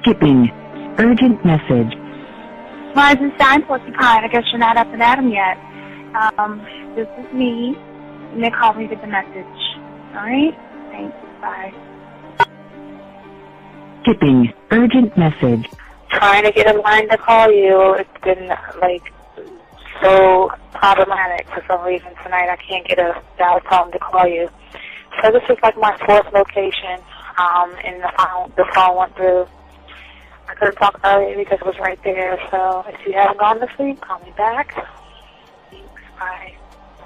Skipping. Urgent message. Rising sign, porcupine. I guess you're not up and at 'em yet. This is me. You may call me with the message. All right? Thanks. Bye. Skipping. Urgent message. Trying to get a line to call you. It's been, so problematic for some reason tonight. I can't get a dial tone to call you. So this is like my fourth location, and the phone went through. I couldn't talk earlier because it was right there. So if you haven't gone to sleep, call me back. Thanks. Bye.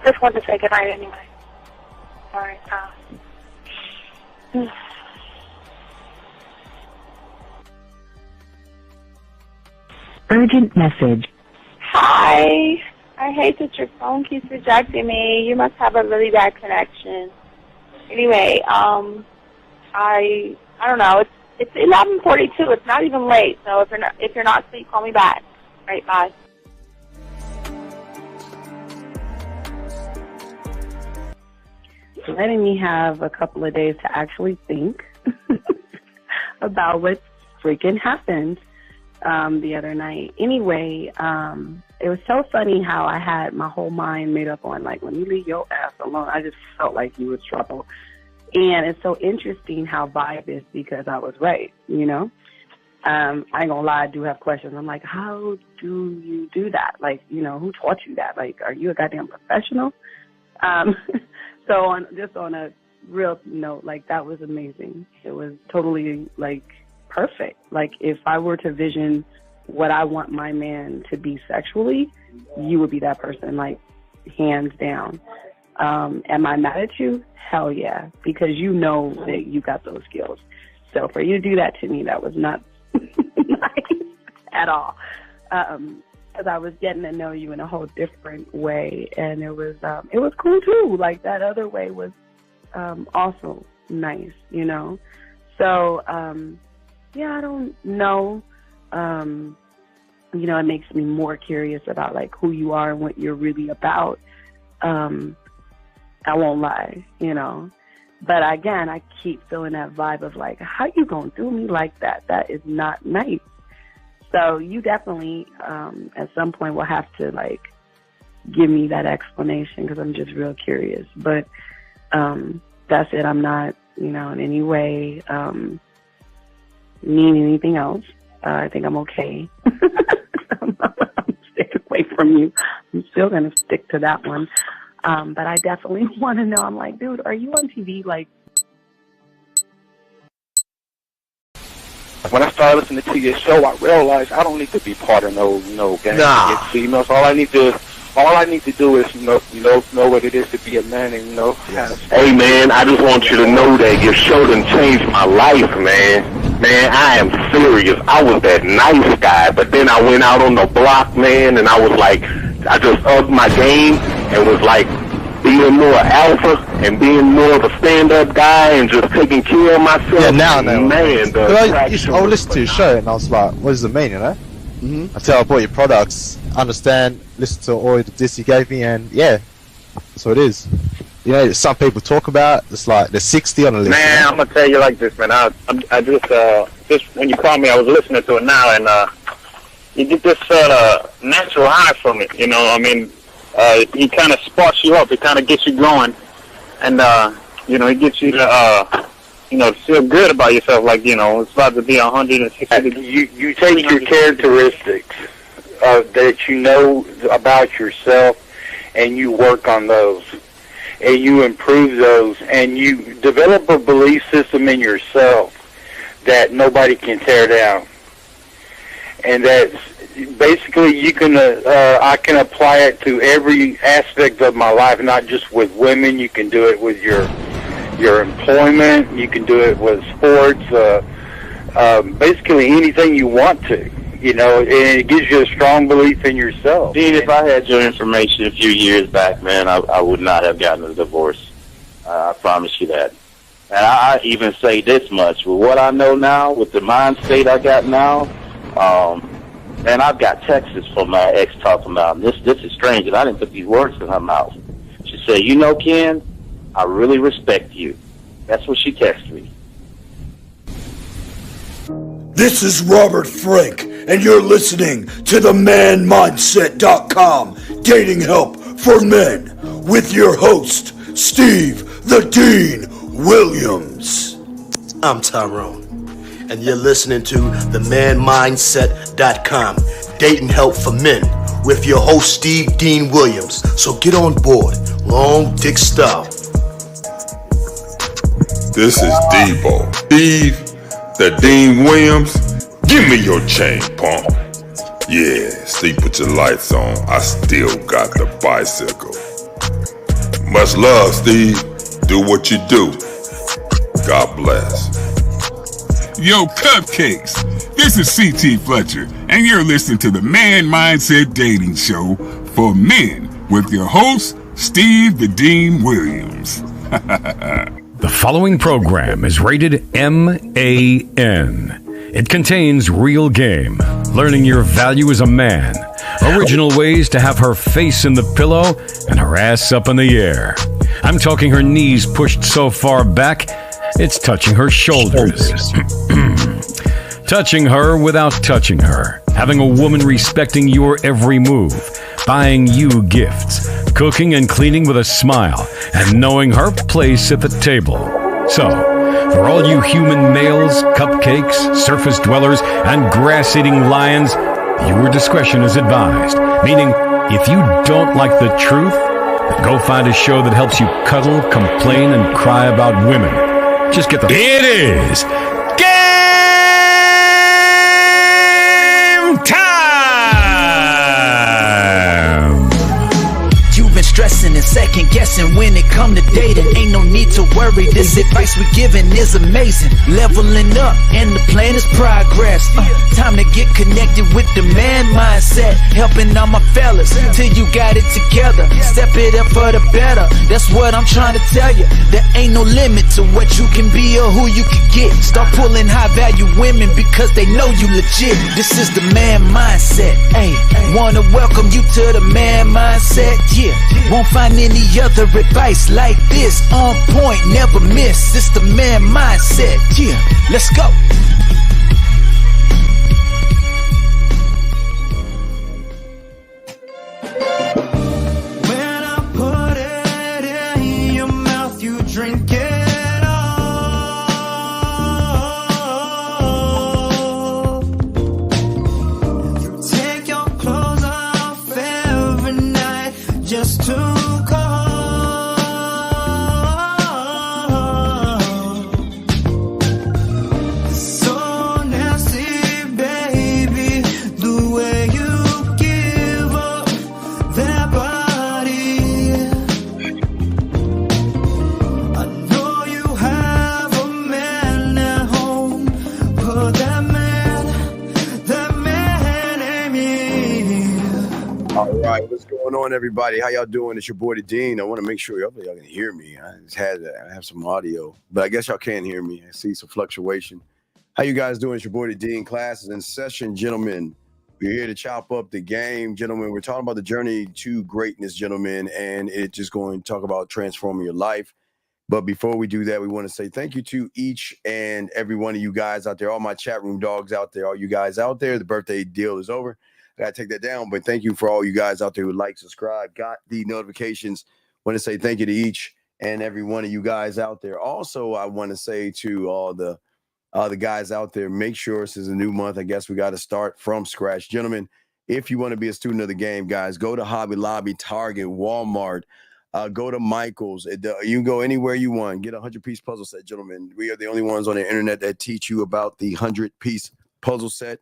Just wanted to say goodnight anyway. All right. Urgent message. Hi. I hate that your phone keeps rejecting me. You must have a really bad connection. Anyway, I don't know. It's 11:42. It's not even late. So if you're not asleep, call me back. All right. Bye. Letting me have a couple of days to actually think about what freaking happened the other night. Anyway, it was so funny how I had my whole mind made up on, when you leave your ass alone, I just felt like you was trouble. And it's so interesting how vibe is because I was right, you know? I ain't gonna lie, I do have questions. I'm like, how do you do that? Who taught you that? Are you a goddamn professional? So on a real note, that was amazing. It was totally, perfect. If I were to vision what I want my man to be sexually, you would be that person, hands down. Am I mad at you? Hell yeah, because you know that you got those skills. So for you to do that to me, that was not nice at all. Because I was getting to know you in a whole different way, and it was cool too. That other way was also nice, you know. So I don't know. It makes me more curious about who you are and what you're really about. I won't lie, you know. But again, I keep feeling that vibe of how you gonna do me like that? That is not nice. So you definitely, at some point, will have to give me that explanation because I'm just real curious. But that's it. I'm not, in any way mean anything else. I think I'm okay. I'm staying away from you. I'm still gonna stick to that one. But I definitely want to know. I'm like, dude, are you on TV? When I started listening to your show, I realized I don't need to be part of no gang against females. All I need to do is know what it is to be a man and Hey man, I just want you to know that your show done changed my life, man. Man, I am serious. I was that nice guy, but then I went out on the block, man, and I was I just upped my game and was being more alpha and being more of a stand-up guy and just taking care of myself. Yeah, now, man. I would listen to your show and I was like, what does it mean, you know? Mm-hmm. Until I bought your products, understand, listen to all the discs you gave me, and yeah, that's what it is. You know, some people talk about, it's they're 60 on the list. Man, I'm going to tell you like this, man. I just when you called me, I was listening to it now, and you get this natural high from it, you know? I mean, he kind of sparks you up. It kind of gets you going, and it gets you to feel good about yourself. It's about to be 160. You take your characteristics that you know about yourself, and you work on those, and you improve those, and you develop a belief system in yourself that nobody can tear down, and that's basically I can apply it to every aspect of my life, not just with women. You can do it with your employment. You can do it with sports. Basically anything you want to, and it gives you a strong belief in yourself. Dean, if I had your information a few years back, man, I would not have gotten a divorce. I promise you that. And I even say this much, with what I know now, with the mind state I got now, man, I've got texts from my ex talking about, this is strange, and I didn't put these words in her mouth. She said, Ken, I really respect you. That's what she texted me. This is Robert Frank, and you're listening to the manmindset.com dating help for men with your host, Steve the Dean Williams. I'm Tyrone, and you're listening to the manmindset.com dating help for men with your host, Steve Dean Williams. So get on board, long dick style. This is Debo, Steve the Dean Williams. Give me your chain, punk. Yeah, sleep with your lights on. I still got the bicycle. Much love, Steve. Do what you do. God bless. Yo, cupcakes. This is C.T. Fletcher, and you're listening to the Man Mindset Dating Show for men with your host, Steve the Dean Williams. The following program is rated MAN. It contains real game, learning your value as a man, original ways to have her face in the pillow and her ass up in the air. I'm talking her knees pushed so far back, it's touching her shoulders. Touching her without touching her. Having a woman respecting your every move. Buying you gifts. Cooking and cleaning with a smile. And knowing her place at the table. So, for all you human males, cupcakes, surface dwellers, and grass-eating lions, your discretion is advised. Meaning, if you don't like the truth, then go find a show that helps you cuddle, complain, and cry about women. Just get the... It is game time! You've been stressing and second guessing when it come to dating. Ain't no need to worry, this advice we giving is amazing. Leveling up and the plan is progress. Time to get connected with the man mindset. Helping all my fellas till you got it together. Step it up for the better, that's what I'm trying to tell you. There ain't no limit to what you can be or who you can get. Start pulling high value women because they know you legit. This is the man mindset, ayy. Wanna welcome you to the man mindset, yeah. Won't find any other advice like this. On point, never miss. It's the man mindset, yeah. Let's go. When I put it in your mouth, you drink it all. You take your clothes off every night just to call. So nasty, baby, the way you give up that body. I know you have a man at home, but that man ain't me. All right, what's going on, everybody? How y'all doing? It's your boy, the Dean. I want to make sure y'all can hear me. I have some audio, but I guess y'all can't hear me. I see some fluctuation. How you guys doing? It's your boy, the Dean. Class is in session, gentlemen. We're here to chop up the game, gentlemen. We're talking about the journey to greatness, gentlemen, and it's just going to talk about transforming your life. But before we do that, we want to say thank you to each and every one of you guys out there, all my chat room dogs out there, all you guys out there. The birthday deal is over. I got to take that down, but thank you for all you guys out there who like, subscribe, got the notifications. Want to say thank you to each and every one of you guys out there. Also, I want to say to all the guys out there, make sure this is a new month. I guess we got to start from scratch. Gentlemen, if you want to be a student of the game, guys, go to Hobby Lobby, Target, Walmart, go to Michael's. You can go anywhere you want. Get a 100-piece puzzle set, gentlemen. We are the only ones on the internet that teach you about the 100-piece puzzle set.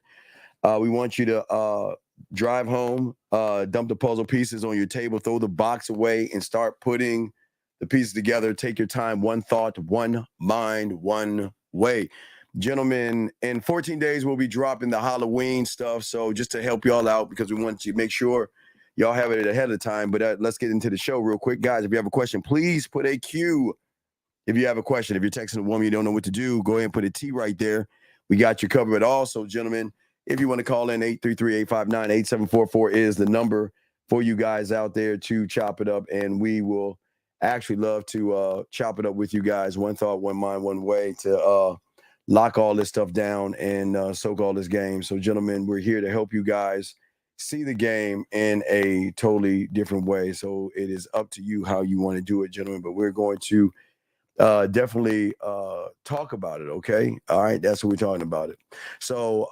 We want you to drive home, dump the puzzle pieces on your table, throw the box away, and start putting the pieces together. Take your time, one thought, one mind, one way. Gentlemen, in 14 days, we'll be dropping the Halloween stuff. So just to help y'all out, because we want to make sure y'all have it ahead of time. But let's get into the show real quick. Guys, if you have a question, please put a Q. If you have a question, if you're texting a woman, you don't know what to do, go ahead and put a T right there. We got you covered. Also, gentlemen, if you want to call in, 833-859-8744 is the number for you guys out there to chop it up. And we will actually love to chop it up with you guys. One thought, one mind, one way to lock all this stuff down and soak all this game. So, gentlemen, we're here to help you guys see the game in a totally different way. So it is up to you how you want to do it, gentlemen. But we're going to definitely talk about it. Okay, all right, that's what we're talking about it. So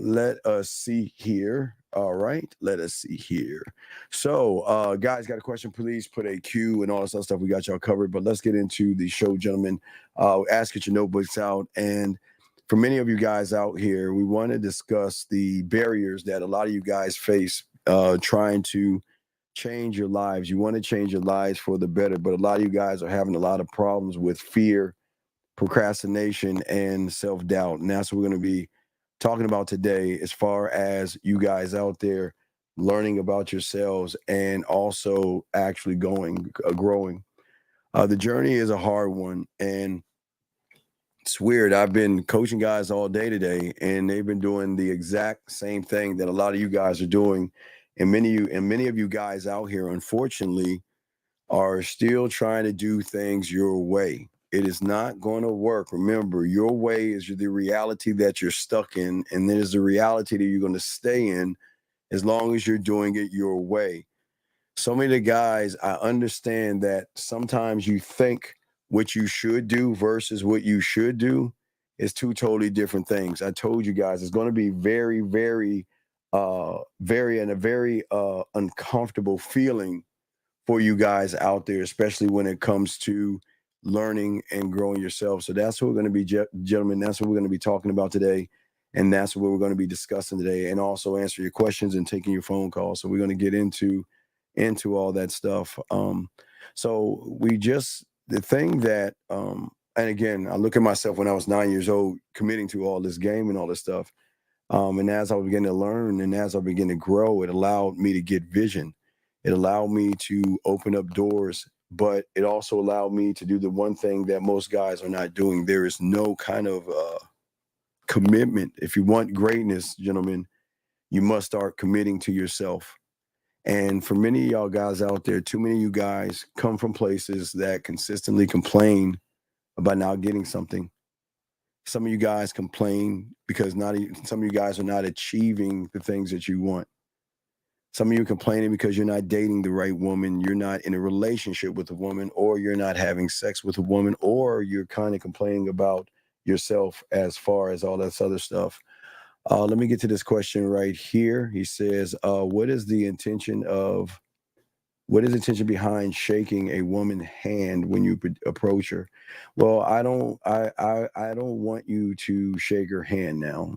let us see here. All right, let us see here. So guys, got a question? Please put a Q and all this other stuff. We got y'all covered. But let's get into the show, gentlemen. Ask, get your notebooks out. And for many of you guys out here, we want to discuss the barriers that a lot of you guys face trying to change your lives. You want to change your lives for the better, but a lot of you guys are having a lot of problems with fear, procrastination, and self-doubt. And that's what we're going to be talking about today, as far as you guys out there learning about yourselves and also actually growing. The journey is a hard one, and it's weird. I've been coaching guys all day today, and they've been doing the exact same thing that a lot of you guys are doing. And many of you guys out here, unfortunately, are still trying to do things your way. It is not going to work. Remember, your way is the reality that you're stuck in, and there's the reality that you're going to stay in as long as you're doing it your way. So many of the guys, I understand that sometimes you think what you should do versus what you should do is two totally different things. I told you guys it's going to be very, very uncomfortable feeling for you guys out there, especially when it comes to learning and growing yourself. So that's what we're going to be, gentlemen. That's what we're going to be talking about today. And that's what we're going to be discussing today, and also answer your questions and taking your phone calls. So we're going to get into all that stuff. So the thing that, and again, I look at myself when I was 9 years old, committing to all this game and all this stuff. And as I began to learn and as I began to grow, it allowed me to get vision. It allowed me to open up doors, but it also allowed me to do the one thing that most guys are not doing. There is no kind of commitment. If you want greatness, gentlemen, you must start committing to yourself. And for many of y'all guys out there, too many of you guys come from places that consistently complain about not getting something. Some of you guys complain because some of you guys are not achieving the things that you want. Some of you are complaining because you're not dating the right woman, you're not in a relationship with a woman, or you're not having sex with a woman, or you're kind of complaining about yourself as far as all that other stuff. Let me get to this question right here. He says, what is the intention behind shaking a woman's hand when you approach her? Well, I don't want you to shake her hand now.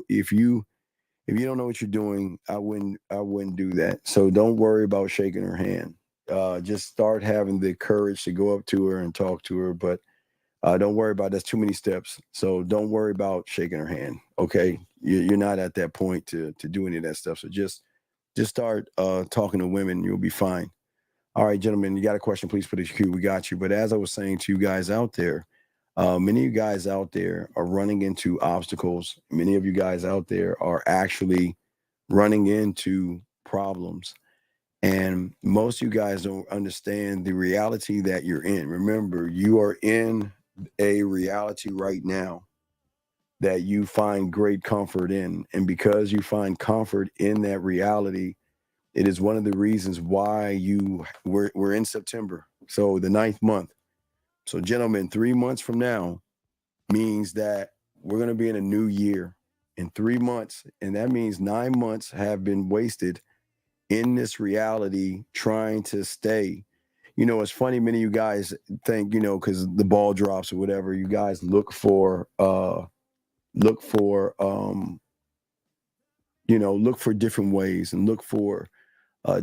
If you don't know what you're doing, I wouldn't do that. So don't worry about shaking her hand. Just start having the courage to go up to her and talk to her, but don't worry about that's too many steps. So don't worry about shaking her hand. Okay, you're not at that point to do any of that stuff. So just start talking to women. You'll be fine. All right, gentlemen, you got a question? Please put a Q. We got you. But as I was saying to you guys out there, many of you guys out there are running into obstacles. Many of you guys out there are actually running into problems. And most of you guys don't understand the reality that you're in. Remember, you are in a reality right now that you find great comfort in. And because you find comfort in that reality, it is one of the reasons why we're in September. So the 9th month. So gentlemen, 3 months from now means that we're going to be in a new year in 3 months. And that means 9 months have been wasted in this reality trying to stay. You know, it's funny, many of you guys think, because the ball drops or whatever, you guys look for different ways and look for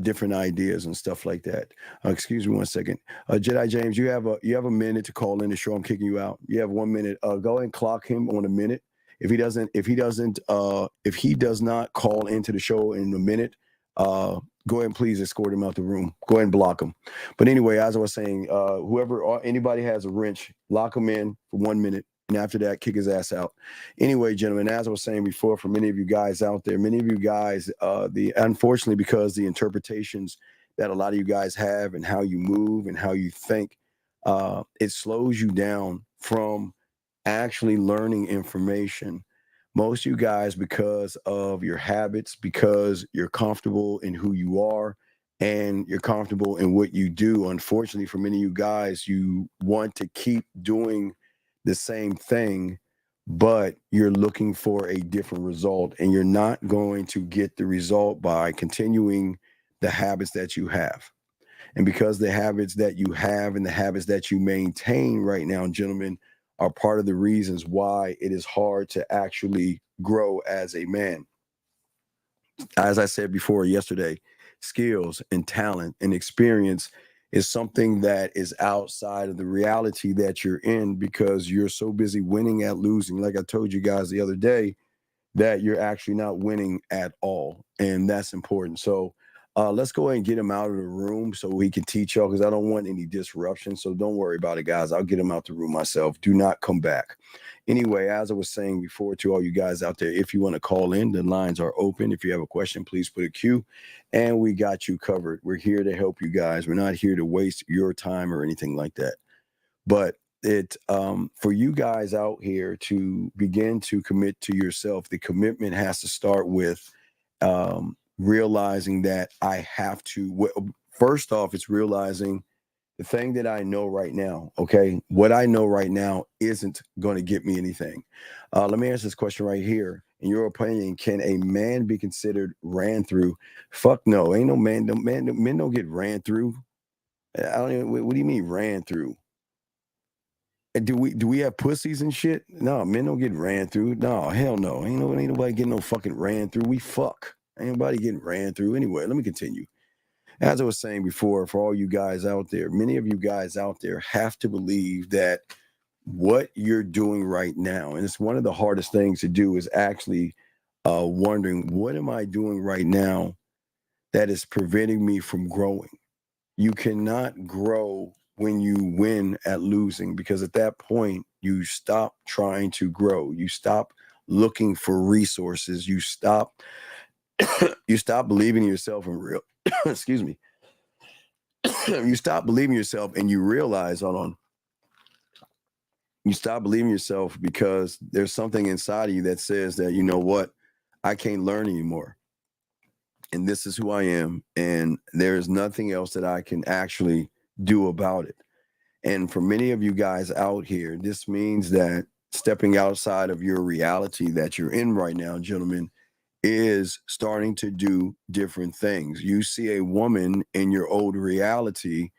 different ideas and stuff like that. Excuse me 1 second. Jedi James, you have a minute to call in the show. I'm kicking you out. You have 1 minute. Go ahead and clock him on a minute. If he does not call into the show in a minute, go ahead and please escort him out the room. Go ahead and block him. But anyway, as I was saying, anybody has a wrench, lock him in for 1 minute. And after that, kick his ass out. Anyway, gentlemen, as I was saying before, for many of you guys out there, unfortunately, because the interpretations that a lot of you guys have and how you move and how you think, it slows you down from actually learning information. Most of you guys, because of your habits, because you're comfortable in who you are and you're comfortable in what you do, unfortunately, for many of you guys, you want to keep doing the same thing, but you're looking for a different result, and you're not going to get the result by continuing the habits that you have. And because the habits that you have and the habits that you maintain right now, gentlemen, are part of the reasons why it is hard to actually grow as a man. As I said before yesterday, skills and talent and experience is something that is outside of the reality that you're in because you're so busy winning at losing. Like I told you guys the other day, that you're actually not winning at all. And that's important. So let's go ahead and get him out of the room so he can teach y'all, because I don't want any disruption. So don't worry about it, guys. I'll get him out the room myself. Do not come back. Anyway, as I was saying before to all you guys out there, if you want to call in, the lines are open. If you have a question, please put a Q and we got you covered. We're here to help you guys. We're not here to waste your time or anything like that. But it for you guys out here to begin to commit to yourself, the commitment has to start with realizing that I have to. First off, it's realizing the thing that I know right now. Okay, what I know right now isn't going to get me anything. Let me answer this question right here. In your opinion, can a man be considered ran through? Fuck no, ain't no man. Men don't get ran through. I don't even. What do you mean ran through? Do we have pussies and shit? No, men don't get ran through. No, hell no. Ain't nobody getting no fucking ran through. We fuck. Ain't nobody getting ran through. Anyway, let me continue. As I was saying before, for all you guys out there, many of you guys out there have to believe that what you're doing right now, and it's one of the hardest things to do, is actually wondering, what am I doing right now that is preventing me from growing? You cannot grow when you win at losing, because at that point you stop trying to grow. You stop looking for resources. You stop you stop believing in yourself and real excuse me. You stop believing yourself and you realize, hold on. You stop believing yourself because there's something inside of you that says that, you know what, I can't learn anymore. And this is who I am, and there is nothing else that I can actually do about it. And for many of you guys out here, this means that stepping outside of your reality that you're in right now, gentlemen, is starting to do different things. You see a woman in your old reality,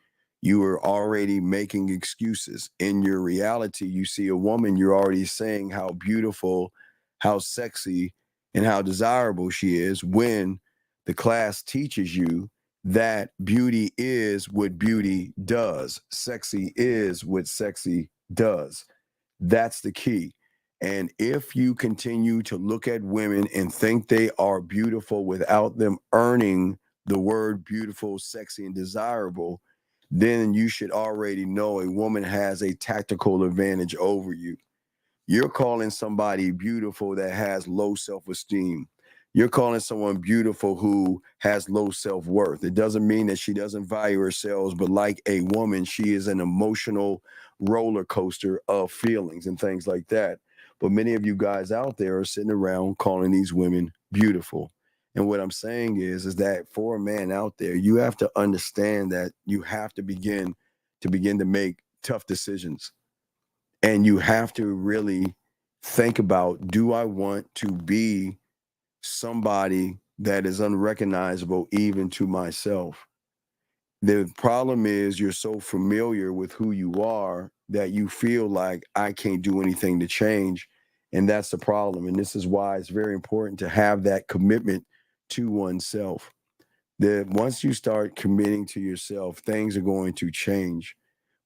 you are already making excuses. In your reality, you see a woman, you're already saying how beautiful, how sexy, and how desirable she is, when the class teaches you that beauty is what beauty does. Sexy is what sexy does. That's the key. And if you continue to look at women and think they are beautiful without them earning the word beautiful, sexy, and desirable, then you should already know a woman has a tactical advantage over you. You're calling somebody beautiful that has low self-esteem. You're calling someone beautiful who has low self-worth. It doesn't mean that she doesn't value herself, but like a woman, she is an emotional roller coaster of feelings and things like that. But many of you guys out there are sitting around calling these women beautiful. And what I'm saying is that for a man out there, you have to understand that you have to begin to make tough decisions. And you have to really think about, do I want to be somebody that is unrecognizable even to myself? The problem is you're so familiar with who you are that you feel like I can't do anything to change. And that's the problem. And this is why it's very important to have that commitment to oneself. That once you start committing to yourself, things are going to change.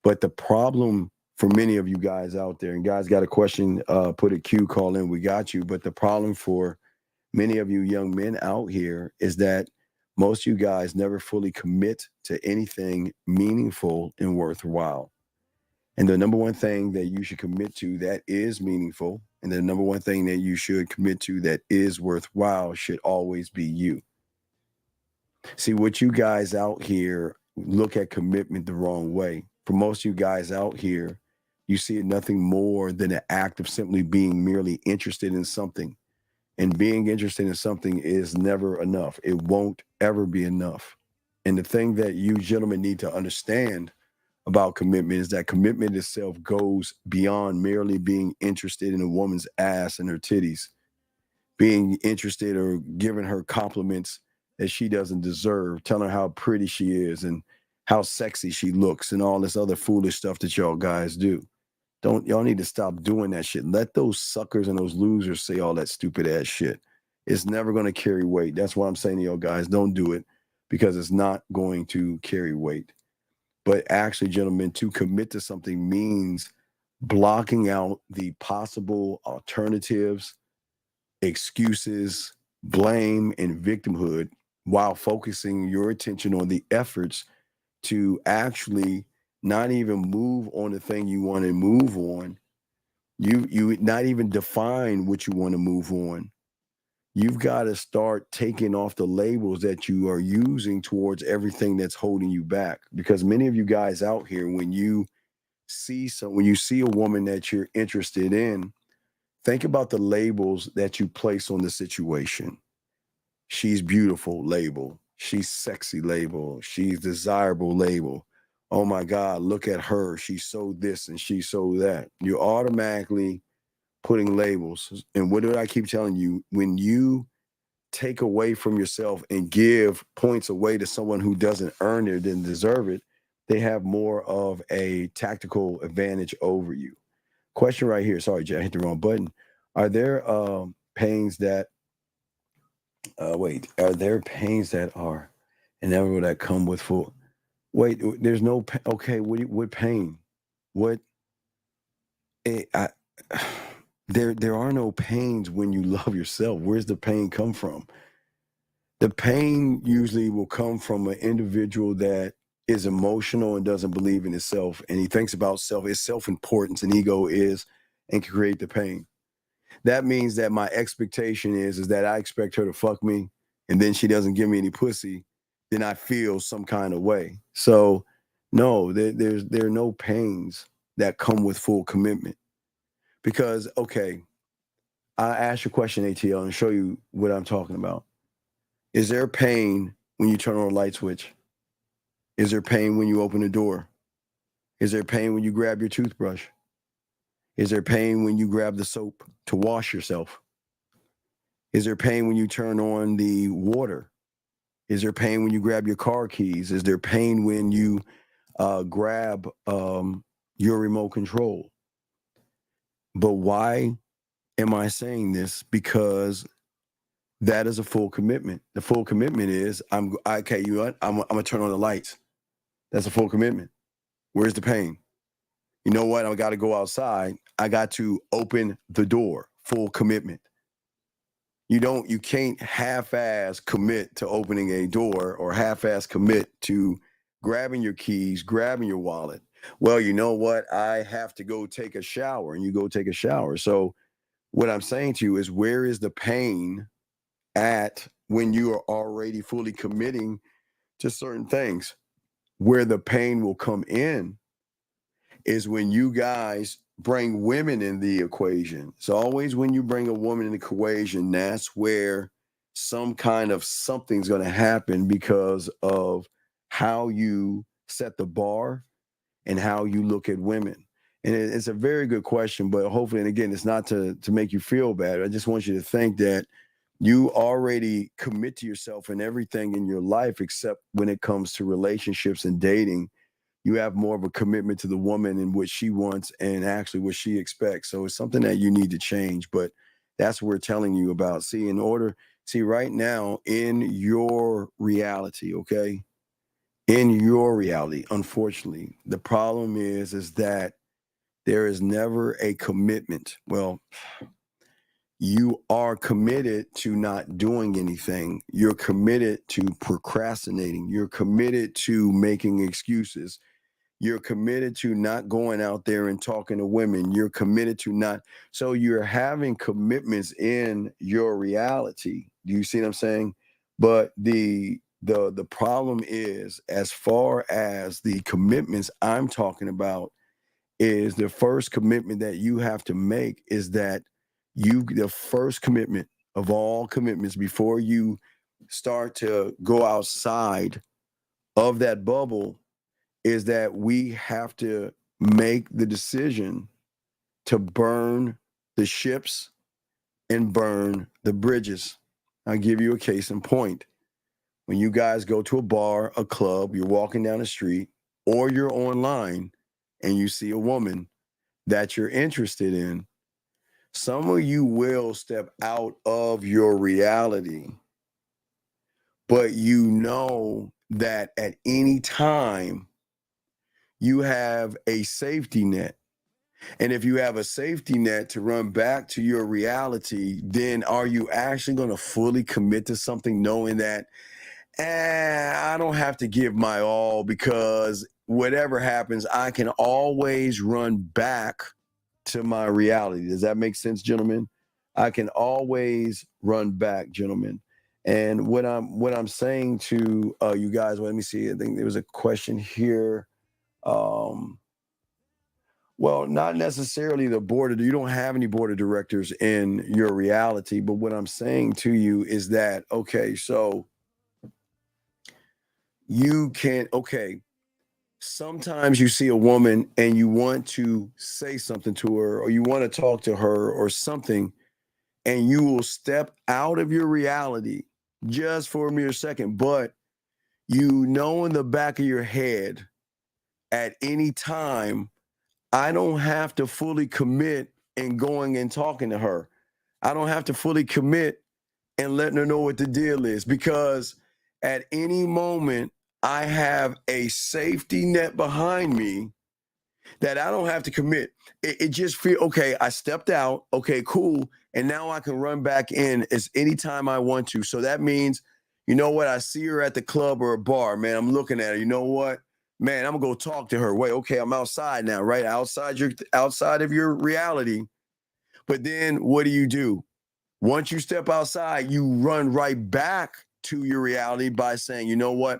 But the problem for many of you guys out there, and guys got a question, put a Q, call in, we got you. But the problem for many of you young men out here is that most of you guys never fully commit to anything meaningful and worthwhile. And the number one thing that you should commit to that is meaningful, and the number one thing that you should commit to that is worthwhile, should always be you. See, what you guys out here look at commitment the wrong way. For most of you guys out here, You see it nothing more than an act of simply being merely interested in something. And being interested in something is never enough. It won't ever be enough. And the thing that you gentlemen need to understand about commitment is that commitment itself goes beyond merely being interested in a woman's ass and her titties, being interested or giving her compliments that she doesn't deserve, telling her how pretty she is and how sexy she looks and all this other foolish stuff that y'all guys do. Y'all need to stop doing that shit. Let those suckers and those losers say all that stupid ass shit. It's never going to carry weight. That's why I'm saying to y'all guys, don't do it, because it's not going to carry weight. But actually, gentlemen, to commit to something means blocking out the possible alternatives, excuses, blame, and victimhood while focusing your attention on the efforts to actually not even move on the thing you want to move on. You not even define what you want to move on. You've got to start taking off the labels that you are using towards everything that's holding you back. Because many of you guys out here, when you see a woman that you're interested in, think about the labels that you place on the situation. She's beautiful, label. She's sexy, label. She's desirable, label. Oh my God, look at her. She's so this and she's so that. You're automatically putting labels. And what do I keep telling you? When you take away from yourself and give points away to someone who doesn't earn it and deserve it, they have more of a tactical advantage over you. Question right here. Sorry, Jay, I hit the wrong button. Are there pains that are there pains that are inevitable that come with full? Wait, there's no okay. What pain? What? There are no pains when you love yourself. Where's the pain come from? The pain usually will come from an individual that is emotional and doesn't believe in itself, and he thinks about his self-importance and ego and can create the pain. That means that my expectation is that I expect her to fuck me, and then she doesn't give me any pussy, then I feel some kind of way. So no, there are no pains that come with full commitment. Because, okay, I ask you a question, ATL, and show you what I'm talking about. Is there pain when you turn on a light switch? Is there pain when you open the door? Is there pain when you grab your toothbrush? Is there pain when you grab the soap to wash yourself? Is there pain when you turn on the water? Is there pain when you grab your car keys? Is there pain when you grab your remote control? But why am I saying this? Because that is a full commitment. The full commitment is I'm gonna turn on the lights. That's a full commitment. Where's the pain? You know what? I got to go outside. I got to open the door. Full commitment. You can't half-ass commit to opening a door or half-ass commit to grabbing your keys, grabbing your wallet. Well, you know what? I have to go take a shower, and you go take a shower. So what I'm saying to you is, where is the pain at when you are already fully committing to certain things? Where the pain will come in is when you guys bring women in the equation. So always when you bring a woman in the equation, that's where some kind of something's going to happen because of how you set the bar and how you look at women. And it's a very good question, but hopefully, and again, it's not to make you feel bad. I just want you to think that you already commit to yourself in everything in your life, except when it comes to relationships and dating. You have more of a commitment to the woman and what she wants and actually what she expects. So it's something that you need to change, but that's what we're telling you about. See, right now in your reality, okay? In your reality, unfortunately, the problem is that there is never a commitment. Well, you are committed to not doing anything. You're committed to procrastinating. You're committed to making excuses. You're committed to not going out there and talking to women. You're committed to not. So you're having commitments in your reality. Do you see what I'm saying? But the problem is, as far as the commitments I'm talking about, is the first commitment that you have to make is that the first commitment of all commitments before you start to go outside of that bubble is that we have to make the decision to burn the ships and burn the bridges. I'll give you a case in point. When you guys go to a bar, a club, you're walking down the street, or you're online and you see a woman that you're interested in, some of you will step out of your reality, but you know that at any time you have a safety net. And if you have a safety net to run back to your reality, then are you actually going to fully commit to something knowing that, I don't have to give my all because whatever happens, I can always run back to my reality. Does that make sense, gentlemen? I can always run back, gentlemen. And what I'm saying to you guys, let me see. I think there was a question here. Well, not necessarily the board. You don't have any board of directors in your reality. But what I'm saying to you is that, okay, so you can, okay, sometimes you see a woman and you want to say something to her or you want to talk to her or something, and you will step out of your reality just for a mere second. But you know in the back of your head at any time, I don't have to fully commit in going and talking to her. I don't have to fully commit and letting her know what the deal is because at any moment I have a safety net behind me that I don't have to commit. It just feel okay. I stepped out. Okay, cool. And now I can run back in as anytime I want to. So that means, you know what? I see her at the club or a bar, man. I'm looking at her. You know what? Man, I'm gonna go talk to her. Wait, okay, I'm outside now, right? Outside of your reality. But then what do? Once you step outside, you run right back to your reality by saying, you know what?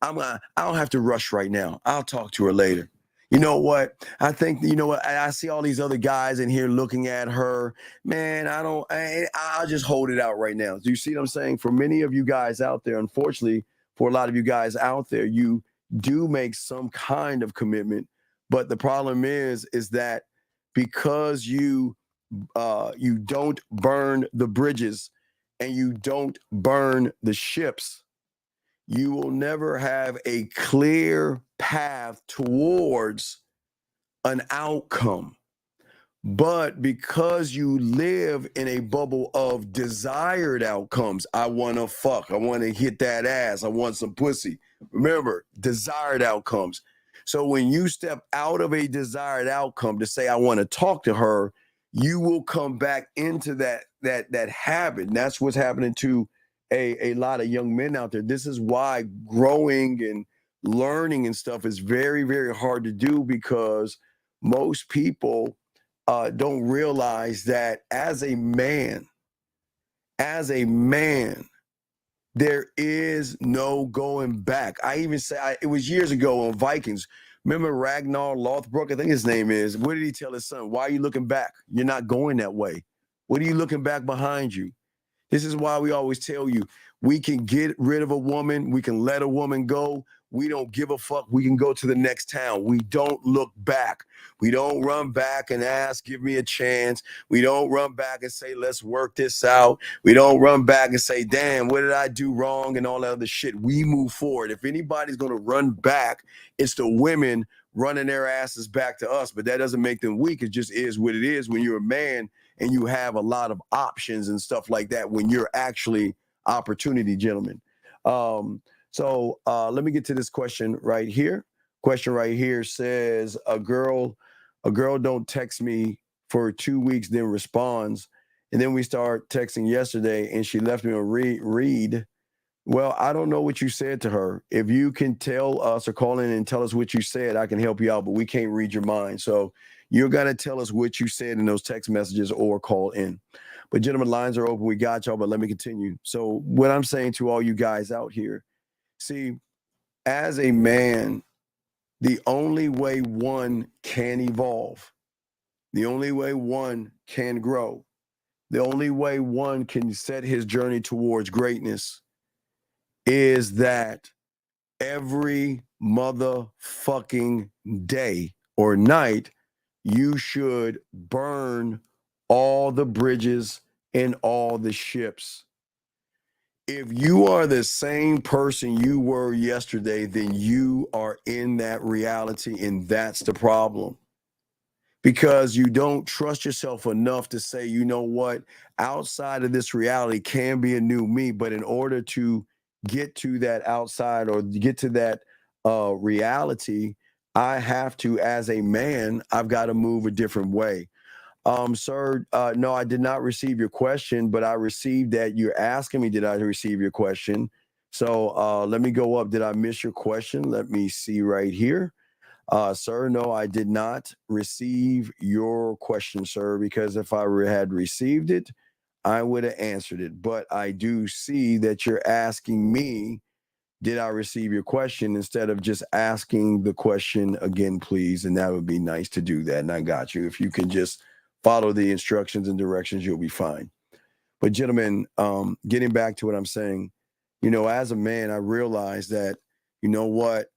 I don't have to rush right now. I'll talk to her later. You know what? I think, you know what? I see all these other guys in here looking at her. Man, I'll just hold it out right now. Do you see what I'm saying? For many of you guys out there, unfortunately, for a lot of you guys out there, you do make some kind of commitment. But the problem is that because you don't burn the bridges and you don't burn the ships, you will never have a clear path towards an outcome. But because you live in a bubble of desired outcomes, I want to fuck, I want to hit that ass, I want some pussy. Remember, desired outcomes. So when you step out of a desired outcome to say, I want to talk to her, you will come back into that habit. And that's what's happening to a lot of young men out there. This is why growing and learning and stuff is very, very hard to do because most people don't realize that as a man, there is no going back. I even say, it was years ago on Vikings. Remember Ragnar Lothbrok? I think his name is. What did he tell his son? Why are you looking back? You're not going that way. What are you looking back behind you? This is why we always tell you, we can get rid of a woman. We can let a woman go. We don't give a fuck. We can go to the next town. We don't look back. We don't run back and ask, give me a chance. We don't run back and say, let's work this out. We don't run back and say, damn, what did I do wrong and all that other shit. We move forward. If anybody's going to run back, it's the women running their asses back to us. But that doesn't make them weak. It just is what it is when you're a man and you have a lot of options and stuff like that when you're actually opportunity, gentlemen. So let me get to this question right here. Question right here says, a girl don't text me for 2 weeks, then responds. And then we start texting yesterday and she left me a read. Well, I don't know what you said to her. If you can tell us or call in and tell us what you said, I can help you out, but we can't read your mind. So you're going to tell us what you said in those text messages or call in. But gentlemen, lines are open. We got y'all, but let me continue. So what I'm saying to all you guys out here, see, as a man, the only way one can evolve, the only way one can grow, the only way one can set his journey towards greatness is that every motherfucking day or night, you should burn all the bridges and all the ships. If you are the same person you were yesterday, then you are in that reality, and that's the problem. Because you don't trust yourself enough to say, you know what, outside of this reality can be a new me, but in order to get to that outside or get to that reality, I have to, as a man, I've got to move a different way. Sir, no, I did not receive your question, but I received that you're asking me, did I receive your question? So let me go up. Did I miss your question? Let me see right here. Sir, no, I did not receive your question, sir, because if I had received it, I would have answered it. But I do see that you're asking me, did I receive your question, instead of just asking the question again, please. And that would be nice to do that. And I got you. If you can just follow the instructions and directions, you'll be fine. But gentlemen, getting back to what I'm saying, you know, as a man, I realized that, you know what,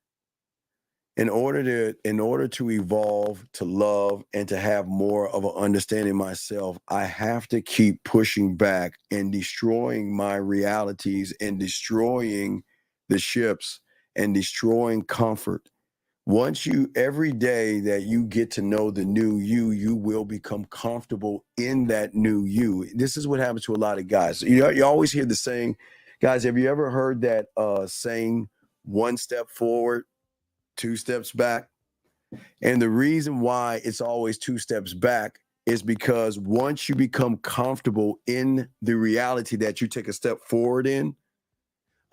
in order to evolve, to love, and to have more of an understanding myself, I have to keep pushing back and destroying my realities and destroying the ships and destroying comfort. Once every day that you get to know the new you, you will become comfortable in that new you. This is what happens to a lot of guys. You always hear the saying, guys, have you ever heard that saying, one step forward, two steps back? And the reason why it's always two steps back is because once you become comfortable in the reality that you take a step forward in,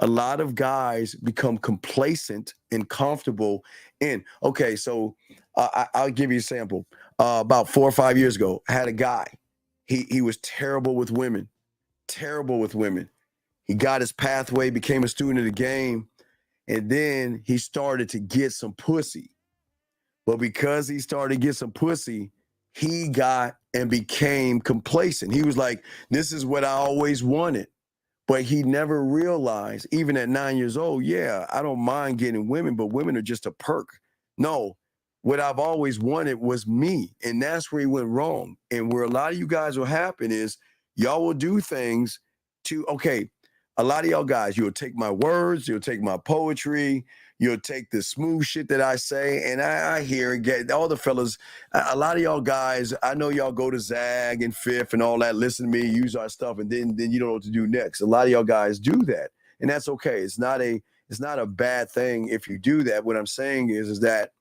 a lot of guys become complacent and comfortable in. Okay, so I'll give you a sample. About 4 or 5 years ago, I had a guy. He was terrible with women, terrible with women. He got his pathway, became a student of the game, and then he started to get some pussy. But because he started to get some pussy, he got and became complacent. He was like, this is what I always wanted. But he never realized, even at 9 years old, yeah, I don't mind getting women, but women are just a perk. No, what I've always wanted was me. And that's where he went wrong. And where a lot of you guys will happen is y'all will do things to, okay, a lot of y'all guys, you'll take my words, you'll take my poetry, you'll take the smooth shit that I say, and I hear and get all the fellas. A lot of y'all guys, I know y'all go to Zag and Fifth and all that, listen to me, use our stuff, and then you don't know what to do next. A lot of y'all guys do that, and that's okay. It's not a bad thing if you do that. What I'm saying is that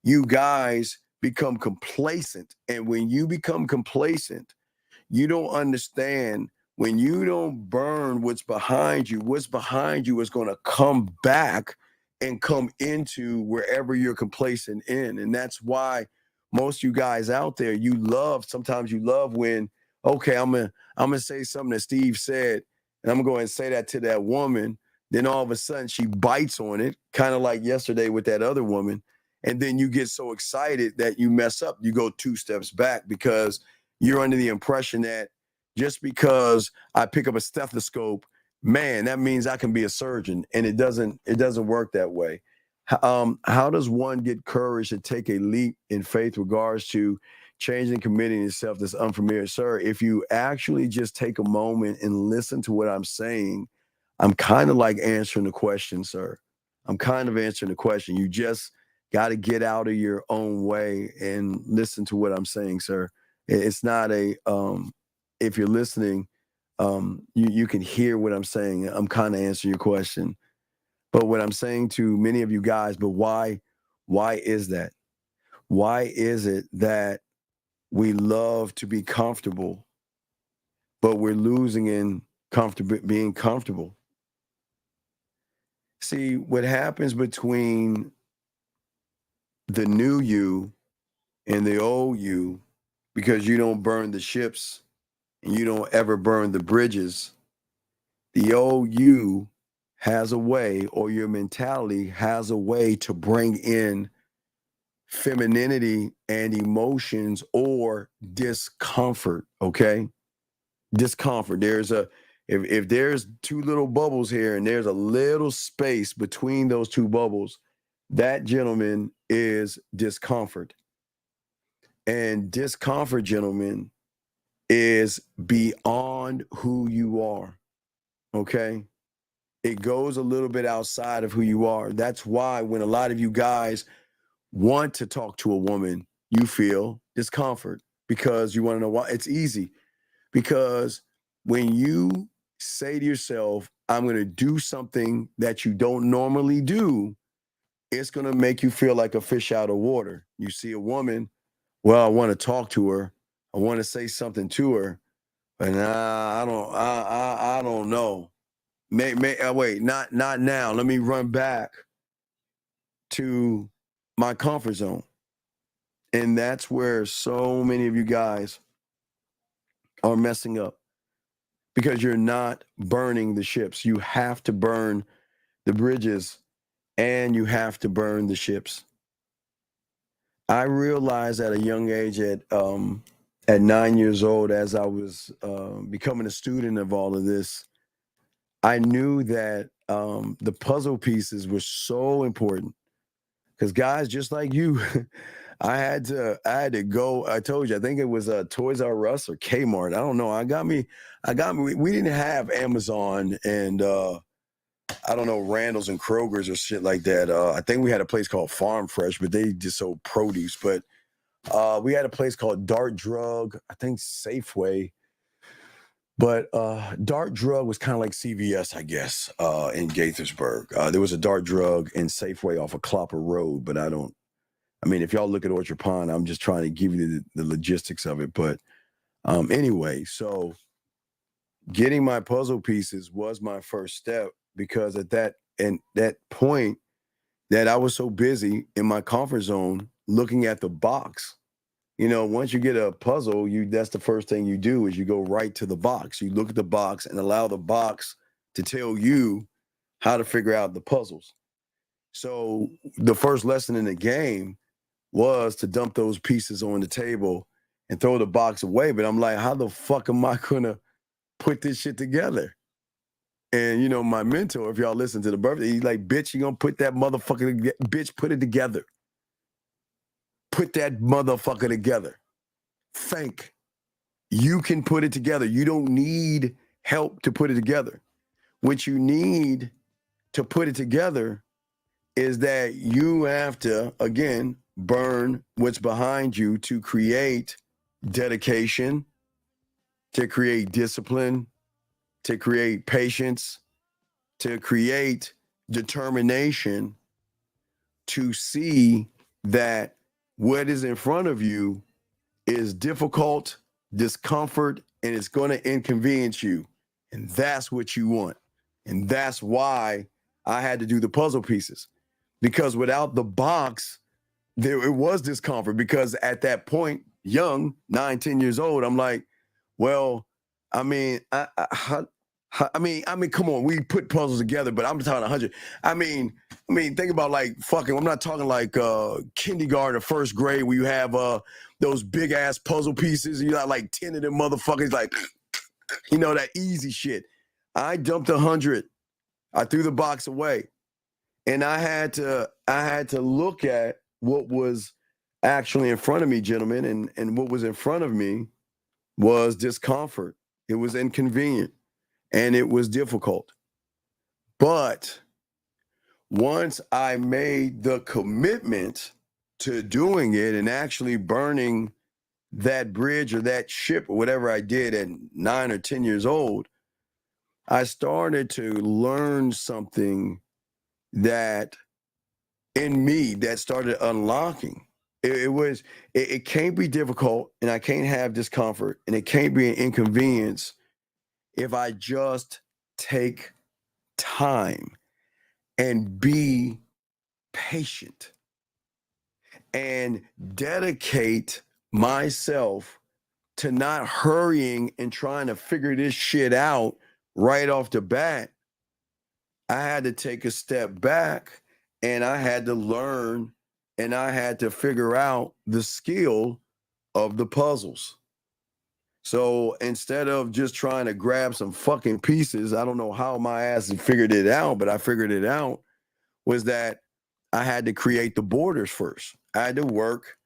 you guys become complacent, and when you become complacent, you don't understand. When you don't burn what's behind you is going to come back and come into wherever you're complacent in. And that's why most of you guys out there, sometimes you love when, okay, I'm gonna say something that Steve said, and I'm going to say that to that woman. Then all of a sudden she bites on it, kind of like yesterday with that other woman. And then you get so excited that you mess up. You go 2 steps back because you're under the impression that just because I pick up a stethoscope, man, that means I can be a surgeon. And it doesn't work that way. How does one get courage to take a leap in faith regards to changing, committing yourself that's unfamiliar? Sir, if you actually just take a moment and listen to what I'm saying, I'm kind of like answering the question, sir. I'm kind of answering the question. You just got to get out of your own way and listen to what I'm saying, sir. It's not if you're listening, you can hear what I'm saying. I'm kind of answering your question. But what I'm saying to many of you guys, but why is that? Why is it that we love to be comfortable, but we're losing in being comfortable? See, what happens between the new you and the old you, because you don't burn the ships and you don't ever burn the bridges, the old you has a way, or your mentality has a way to bring in femininity and emotions or discomfort, okay? Discomfort. If there's two little bubbles here and there's a little space between those two bubbles, that, gentleman, is discomfort. And discomfort, gentlemen, is beyond who you are, okay? It goes a little bit outside of who you are. That's why when a lot of you guys want to talk to a woman, you feel discomfort because you want to know why. It's easy because when you say to yourself, I'm going to do something that you don't normally do, it's going to make you feel like a fish out of water. You see a woman, well, I want to talk to her. I want to say something to her, but I don't know. Wait, not now. Let me run back to my comfort zone. And that's where so many of you guys are messing up because you're not burning the ships. You have to burn the bridges and you have to burn the ships. I realized at a young age at 9 years old, as I was becoming a student of all of this, I knew that the puzzle pieces were so important because guys, just like you, I had to go. I told you, I think it was Toys R Us or Kmart. I don't know. I got me. We didn't have Amazon and I don't know, Randall's and Kroger's or shit like that. I think we had a place called Farm Fresh, but they just sold produce. But we had a place called Dart Drug, I think Safeway. But Dart Drug was kind of like CVS, I guess, in Gaithersburg. There was a Dart Drug in Safeway off of Clopper Road, but I mean, if y'all look at Orchard Pond, I'm just trying to give you the logistics of it. But anyway, so getting my puzzle pieces was my first step because at that point that I was so busy in my comfort zone looking at the box. You know, once you get a puzzle, that's the first thing you do is you go right to the box. You look at the box and allow the box to tell you how to figure out the puzzles. So the first lesson in the game was to dump those pieces on the table and throw the box away. But I'm like, how the fuck am I gonna put this shit together? And you know, my mentor, if y'all listen to the birthday, he's like, bitch, you gonna put that motherfucker, bitch, put it together. Put that motherfucker together. Think you can put it together. You don't need help to put it together. What you need to put it together is that you have to, again, burn what's behind you to create dedication, to create discipline, to create patience, to create determination, to see that what is in front of you is difficult, discomfort, and it's going to inconvenience you. And that's what you want. And that's why I had to do the puzzle pieces. Because without the box, it was discomfort. Because at that point, young, 9, 10 years old, I'm like, well, I mean, I mean, come on, we put puzzles together, but I'm talking 100. I mean, think about like fucking. I'm not talking like kindergarten or first grade where you have those big ass puzzle pieces. And you got like 10 of them motherfuckers, like you know that easy shit. I dumped 100. I threw the box away, and I had to look at what was actually in front of me, gentlemen, and what was in front of me was discomfort. It was inconvenient. And it was difficult. But once I made the commitment to doing it and actually burning that bridge or that ship or whatever I did at 9 or 10 years old, I started to learn something that in me that started unlocking. It can't be difficult and I can't have discomfort and it can't be an inconvenience if I just take time and be patient and dedicate myself to not hurrying and trying to figure this shit out right off the bat, I had to take a step back and I had to learn and I had to figure out the skill of the puzzles. So instead of just trying to grab some fucking pieces, I don't know how my ass figured it out, but I figured it out, was that I had to create the borders first. I had to work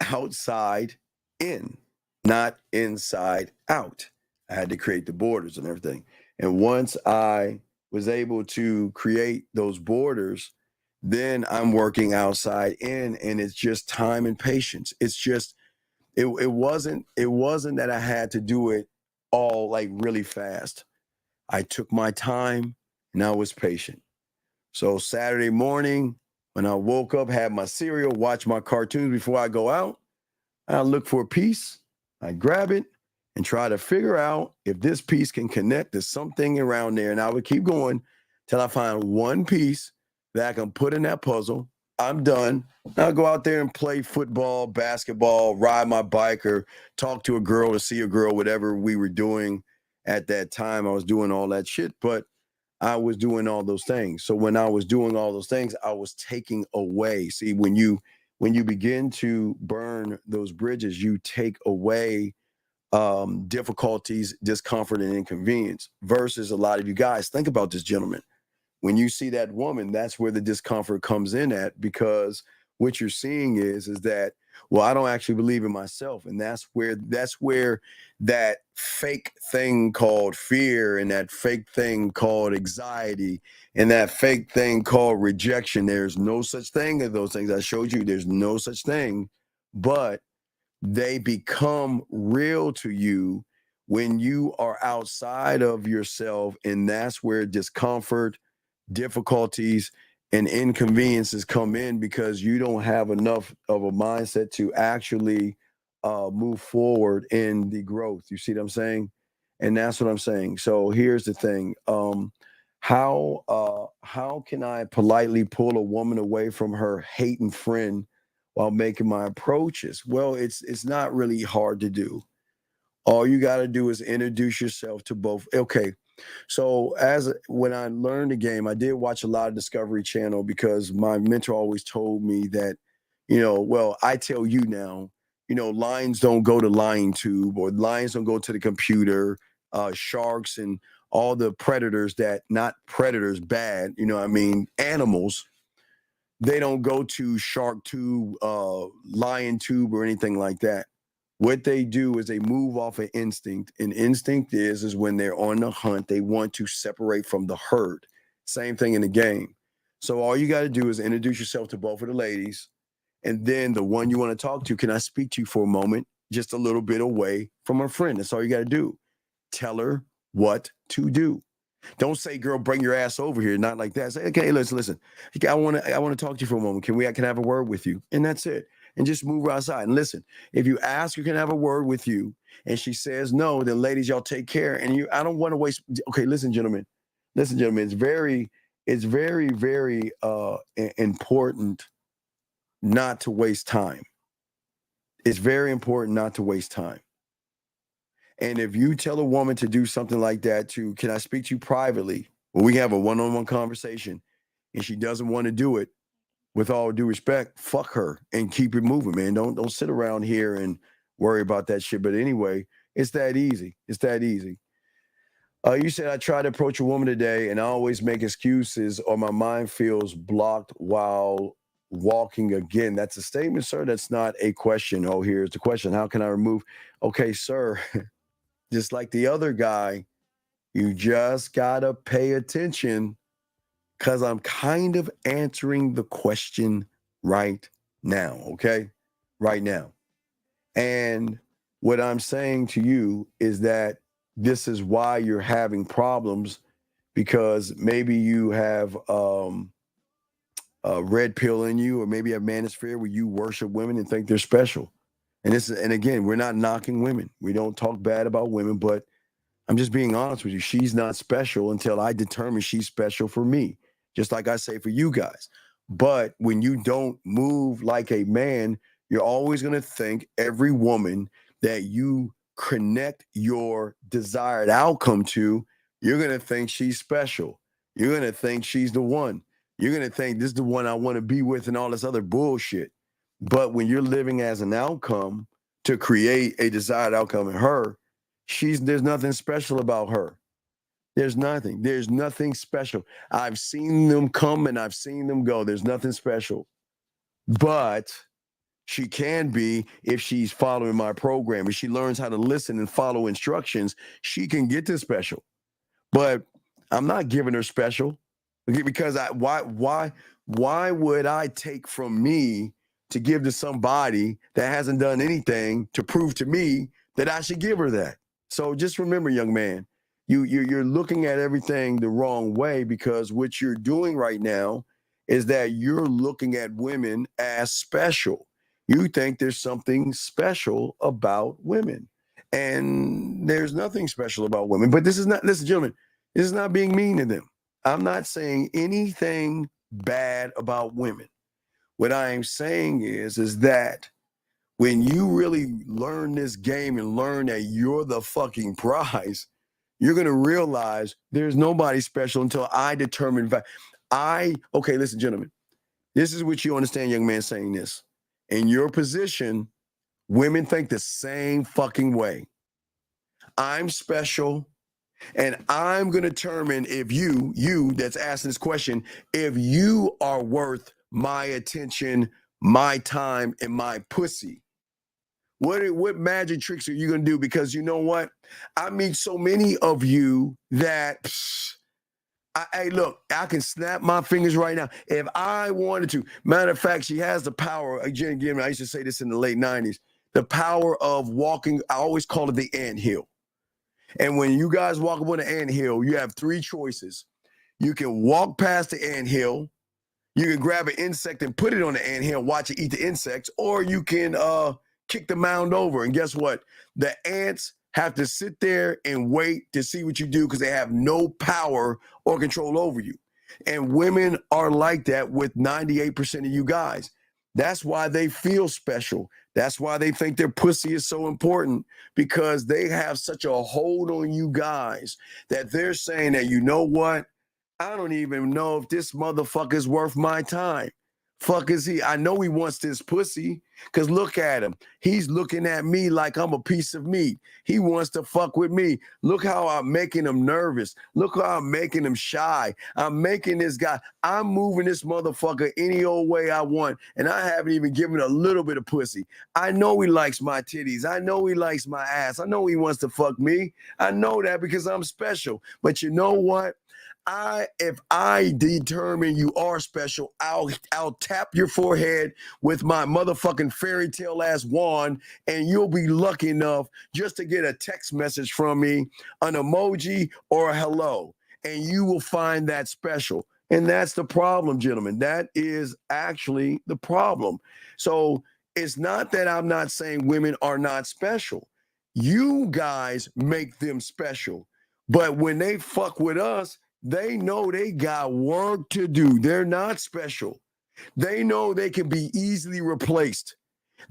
outside in, not inside out. I had to create the borders and everything. And once I was able to create those borders, then I'm working outside in, and it's just time and patience. It's just it wasn't that I had to do it all like really fast. I took my time and I was patient. So Saturday morning, when I woke up, had my cereal, watched my cartoons before I go out, I look for a piece, I grab it, and try to figure out if this piece can connect to something around there. And I would keep going till I find one piece that I can put in that puzzle. I'm done. I'll go out there and play football, basketball, ride my bike, or talk to a girl or see a girl, whatever we were doing at that time. I was doing all that shit, but I was doing all those things. So when I was doing all those things, I was taking away. See, when you begin to burn those bridges, you take away difficulties, discomfort, and inconvenience. Versus a lot of you guys, think about this, gentlemen. When you see that woman, that's where the discomfort comes in at, because what you're seeing is that, well, I don't actually believe in myself. And that's where that fake thing called fear, and that fake thing called anxiety, and that fake thing called rejection. There's no such thing as those things. I showed you there's no such thing, but they become real to you when you are outside of yourself. And that's where discomfort, difficulties, and inconveniences come in, because you don't have enough of a mindset to actually move forward in the growth. You see what I'm saying? And that's what I'm saying. So here's the thing. How can I politely pull a woman away from her hating friend while making my approaches? Well, it's not really hard to do. All you got to do is introduce yourself to both. Okay. So when I learned the game, I did watch a lot of Discovery Channel, because my mentor always told me that, well, I tell you now, lions don't go to lion tube, or lions don't go to the computer. Sharks and all the predators that, not predators bad, animals, they don't go to shark tube, lion tube, or anything like that. What they do is they move off an instinct. And instinct is when they're on the hunt, they want to separate from the herd. Same thing in the game. So all you got to do is introduce yourself to both of the ladies. And then the one you want to talk to, can I speak to you for a moment? Just a little bit away from her friend. That's all you got to do. Tell her what to do. Don't say, girl, bring your ass over here. Not like that. Say, okay, listen. I want to talk to you for a moment. Can I have a word with you? And that's it. And just move her outside. And listen, if you ask her, can I have a word with you, and she says no, then ladies, y'all take care. And I don't want to waste. Okay, listen, gentlemen. It's very, very important not to waste time. It's very important not to waste time. And if you tell a woman to do something like that, can I speak to you privately? Well, we have a one-on-one conversation, and she doesn't want to do it, with all due respect, fuck her and keep it moving, man. Don't sit around here and worry about that shit. But anyway, it's that easy. You said, I try to approach a woman today and I always make excuses, or my mind feels blocked while walking again. That's a statement, sir. That's not a question. Oh, here's the question. How can I remove? Okay, sir, just like the other guy, you just got to pay attention, because I'm kind of answering the question right now, okay? Right now. And what I'm saying to you is that this is why you're having problems, because maybe you have a red pill in you, or maybe you have manosphere where you worship women and think they're special. And again, we're not knocking women. We don't talk bad about women, but I'm just being honest with you. She's not special until I determine she's special for me. Just like I say for you guys. But when you don't move like a man, you're always going to think every woman that you connect your desired outcome to, you're going to think she's special. You're going to think she's the one. You're going to think this is the one I want to be with and all this other bullshit. But when you're living as an outcome to create a desired outcome in her, there's nothing special about her. There's nothing special. I've seen them come and I've seen them go. There's nothing special. But she can be if she's following my program. If she learns how to listen and follow instructions, she can get to special. But I'm not giving her special because why would I take from me to give to somebody that hasn't done anything to prove to me that I should give her that? So just remember, young man, you're looking at everything the wrong way, because what you're doing right now is that you're looking at women as special. You think there's something special about women, and there's nothing special about women. But listen, gentlemen, this is not being mean to them. I'm not saying anything bad about women. What I am saying is that when you really learn this game and learn that you're the fucking prize, you're going to realize there's nobody special until I determine. Okay, listen, gentlemen, this is what you understand, young man, saying this. In your position, women think the same fucking way. I'm special, and I'm going to determine if you that's asking this question, if you are worth my attention, my time, and my pussy. What magic tricks are you going to do? Because you know what? I meet so many of you that, hey, look, I can snap my fingers right now if I wanted to. Matter of fact, she has the power. Again, I used to say this in the late 90s, the power of walking. I always call it the anthill. And when you guys walk up on the anthill, you have three choices. You can walk past the anthill. You can grab an insect and put it on the anthill, watch it eat the insects, or you can kick the mound over. And guess what? The ants have to sit there and wait to see what you do because they have no power or control over you. And women are like that with 98% of you guys. That's why they feel special. That's why they think their pussy is so important, because they have such a hold on you guys that they're saying that, you know what? I don't even know if this motherfucker's worth my time. Fuck is he? I know he wants this pussy, because look at him. He's looking at me like I'm a piece of meat. He wants to fuck with me. Look how I'm making him nervous. Look how I'm making him shy. I'm making this guy, I'm moving this motherfucker any old way I want, and I haven't even given a little bit of pussy. I know he likes my titties. I know he likes my ass. I know he wants to fuck me. I know that because I'm special. But you know what? If I determine you are special, I'll tap your forehead with my motherfucking fairy tale ass wand, and you'll be lucky enough just to get a text message from me, an emoji or a hello, and you will find that special. And that's the problem, gentlemen. That is actually the problem. So it's not that I'm not saying women are not special. You guys make them special. But when they fuck with us, they know they got work to do. They're not special. They know they can be easily replaced.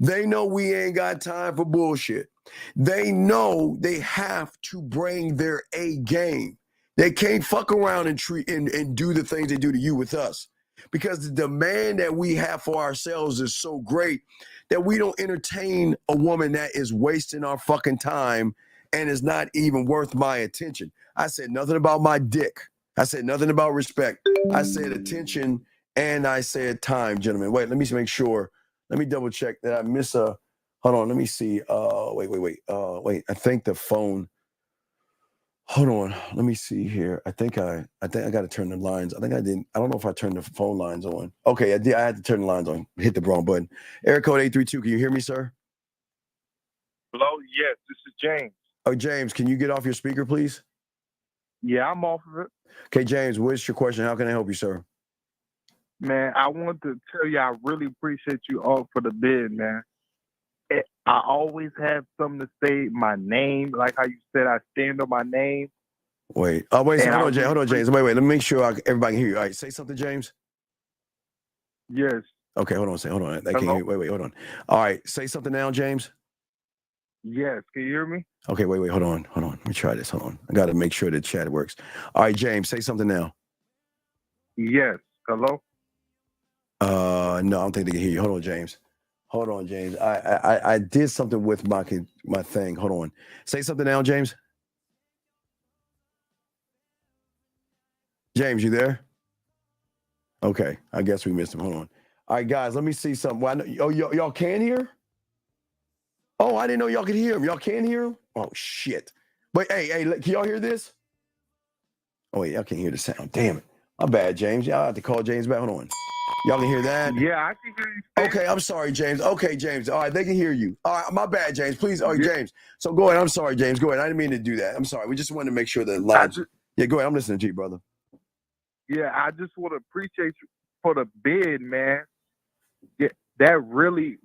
They know we ain't got time for bullshit. They know they have to bring their A game. They can't fuck around and do the things they do to you with us, because the demand that we have for ourselves is so great that we don't entertain a woman that is wasting our fucking time and is not even worth my attention. I said nothing about my dick. I said nothing about respect. I said attention, and I said time, gentlemen. Wait, let me make sure. Let me double check that I miss a. Hold on, let me see. Wait. I think the phone. Hold on, let me see here. I think I got to turn the lines. I think I didn't. I don't know if I turned the phone lines on. Okay, I did. I had to turn the lines on. Hit the wrong button. Area code 832. Can you hear me, sir? Hello. Yes, this is James. Oh, James, can you get off your speaker, please? Yeah, I'm off of it. Okay, James, what's your question? How can I help you, sir? Man, I want to tell you I really appreciate you all for the bid, man. I always have something to say. My name, like how you said, I stand on my name. Wait. Oh, wait. Hold on, James. Wait. Let me make sure everybody can hear you. All right, say something, James. Yes. Okay, hold on. I can't hear you. Wait. Hold on. All right, say something now, James. Yes. Can you hear me? Okay, wait. Hold on. Let me try this. Hold on. I got to make sure the chat works. All right, James, say something now. Yes. Hello? No, I don't think they can hear you. Hold on, James. I did something with my thing. Hold on. Say something now, James. James, you there? Okay, I guess we missed him. Hold on. All right, guys, let me see something. Well, y'all can hear? Oh, I didn't know y'all could hear him. Y'all can hear him? Oh, shit. But hey, can y'all hear this? Oh, wait, y'all can't hear the sound. Damn it. My bad, James. Y'all have to call James back. Hold on. Y'all can hear that? Yeah, I can hear you. Okay, I'm sorry, James. Okay, James. All right, they can hear you. All right, my bad, James. Please. All right, James. So go ahead. I'm sorry, James. Go ahead. I didn't mean to do that. I'm sorry. We just wanted to make sure the lines. Yeah, go ahead. I'm listening to you, brother. Yeah, I just want to appreciate you for the bid, man. Yeah, that really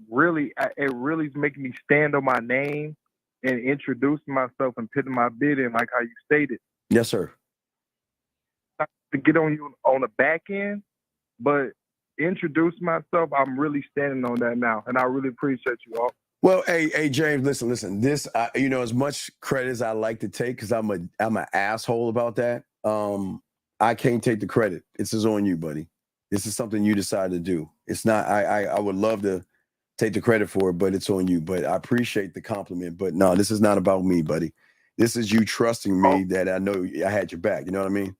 is making me stand on my name and introduce myself and put my bid in like how you stated. Yes, sir. To get on you on the back end, but introduce myself, I'm really standing on that now, and I really appreciate you all. Well, hey, James, listen. This, as much credit as I like to take, because I'm an asshole about that. I can't take the credit. This is on you, buddy. This is something you decided to do. It's not. I would love to take the credit for it, but it's on you. But I appreciate the compliment. But no, this is not about me, buddy. This is you trusting me that I know I had your back. You know what I mean?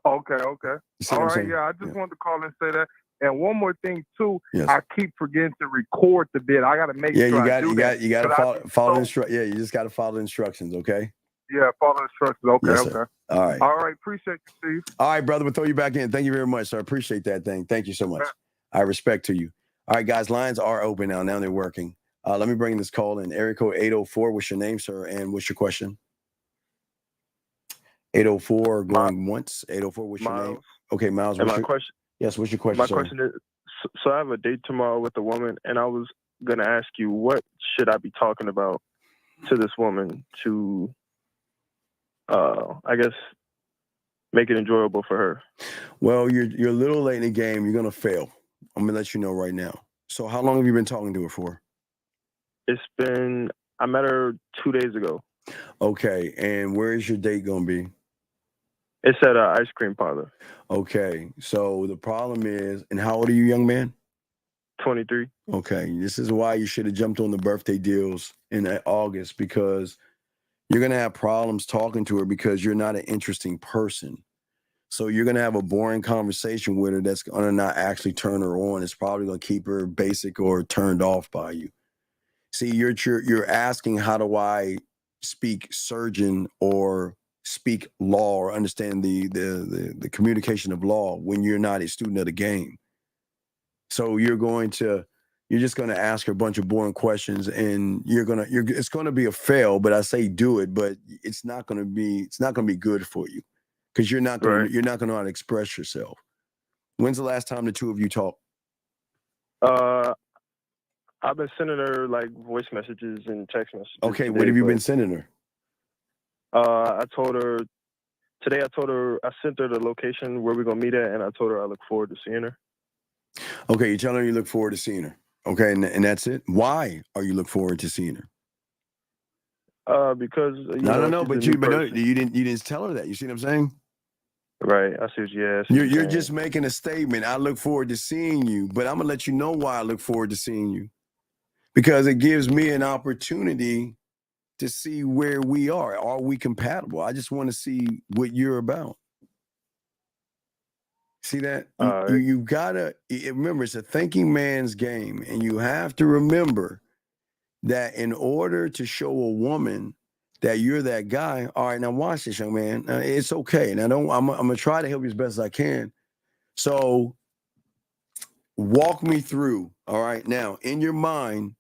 Okay. All right, yeah. I just wanted to call and say that. And one more thing too, yes. I keep forgetting to record the bid. I got to make sure you I do that. You got to follow instructions. Yeah, you just got to follow the instructions. Okay. Yeah, follow instructions. Okay, yes, okay. Sir. All right. All right. Appreciate you, Steve. All right, brother. We'll throw you back in. Thank you very much, sir. I appreciate that thing. Thank you so much. I respect to you. All right, guys. Lines are open now. Now they're working. Let me bring this call in. Area code 804. What's your name, sir? And what's your question? 804 going once. 804. What's your name? Okay, Miles. And my question. Yes. What's your question? My sir? question is: so I have a date tomorrow with a woman, and I was gonna ask you, what should I be talking about to this woman to, I guess, make it enjoyable for her? Well, you're a little late in the game. You're gonna fail. I'm gonna let you know right now. So, how long have you been talking to her for? I met her 2 days ago. Okay, and where is your date gonna be? It's at an ice cream parlor. Okay, so the problem is, and how old are you, young man? 23. Okay, this is why you should have jumped on the birthday deals in August, because you're going to have problems talking to her because you're not an interesting person. So you're going to have a boring conversation with her that's going to not actually turn her on. It's probably going to keep her basic or turned off by you. See, you're asking, how do I speak surgeon or speak law or understand the communication of law when you're not a student of the game? So you're just going to ask her a bunch of boring questions, and it's going to be a fail. But I say do it, but it's not going to be good for you, because you're not going to know how to express yourself. When's the last time the two of you talked? I've been sending her like voice messages and text messages. Okay, what have you been sending her? I told her today. I sent her the location where we're gonna meet at, and I told her I look forward to seeing her. Okay, you're telling her you look forward to seeing her. Okay, and that's it. Why are you look forward to seeing her? Because no, but you didn't tell her that. You see what I'm saying? Right. I see what you asked. You're just making a statement. I look forward to seeing you, but I'm gonna let you know why I look forward to seeing you, because it gives me an opportunity to see where we are. Are we compatible? I just want to see what you're about. See that? You gotta remember, it's a thinking man's game, and you have to remember that in order to show a woman that you're that guy. All right, now watch this, young man. It's okay, and I'm gonna try to help you as best as I can. So walk me through. All right, now in your mind,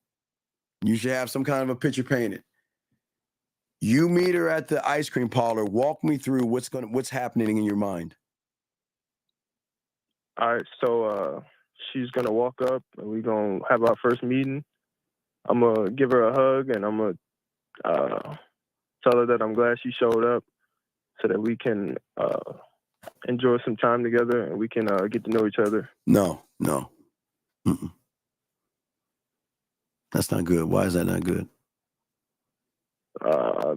you should have some kind of a picture painted. You meet her at the ice cream parlor. Walk me through what's happening in your mind. All right, so she's gonna walk up, and we're gonna have our first meeting. I'm gonna give her a hug, and I'm gonna tell her that I'm glad she showed up, so that we can enjoy some time together, and we can get to know each other. No. Mm-mm. That's not good. Why is that not good?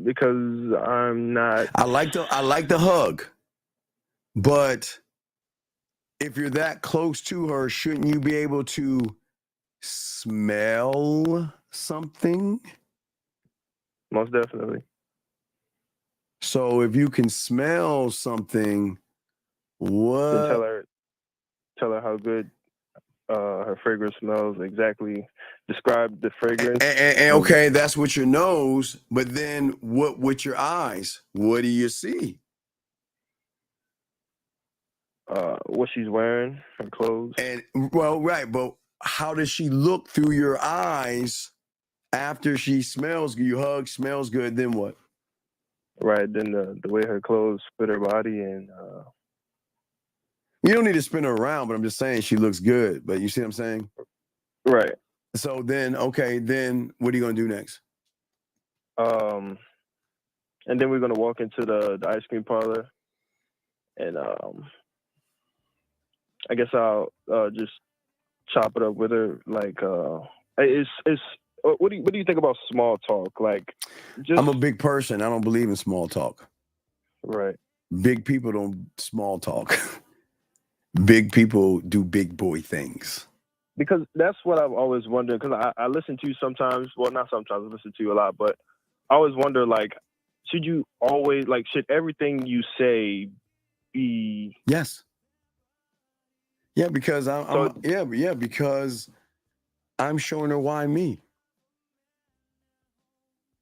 Because I'm not. I like the hug, but if you're that close to her, shouldn't you be able to smell something? Most definitely. So if you can smell something, what? Then tell her how good her fragrance smells. Exactly. Describe the fragrance. And okay, that's with your nose, but then what with your eyes? What do you see? What she's wearing, her clothes. And well, right, but how does she look through your eyes after she smells good? You hug, smells good, then what? Right, then the way her clothes fit her body, and you don't need to spin her around, but I'm just saying she looks good. But you see what I'm saying? Right. So then, okay, then what are you gonna do next? And then we're gonna walk into the ice cream parlor, and I guess I'll just chop it up with her. Like, it's what do you think about small talk? Like, I'm a big person. I don't believe in small talk. Right. Big people don't small talk. Big people do big boy things. Because that's what I've always wondered. Because I listen to you sometimes. Well, not sometimes. I listen to you a lot, but I always wonder, like, should everything you say be? Yes. Yeah, because because I'm showing her why me.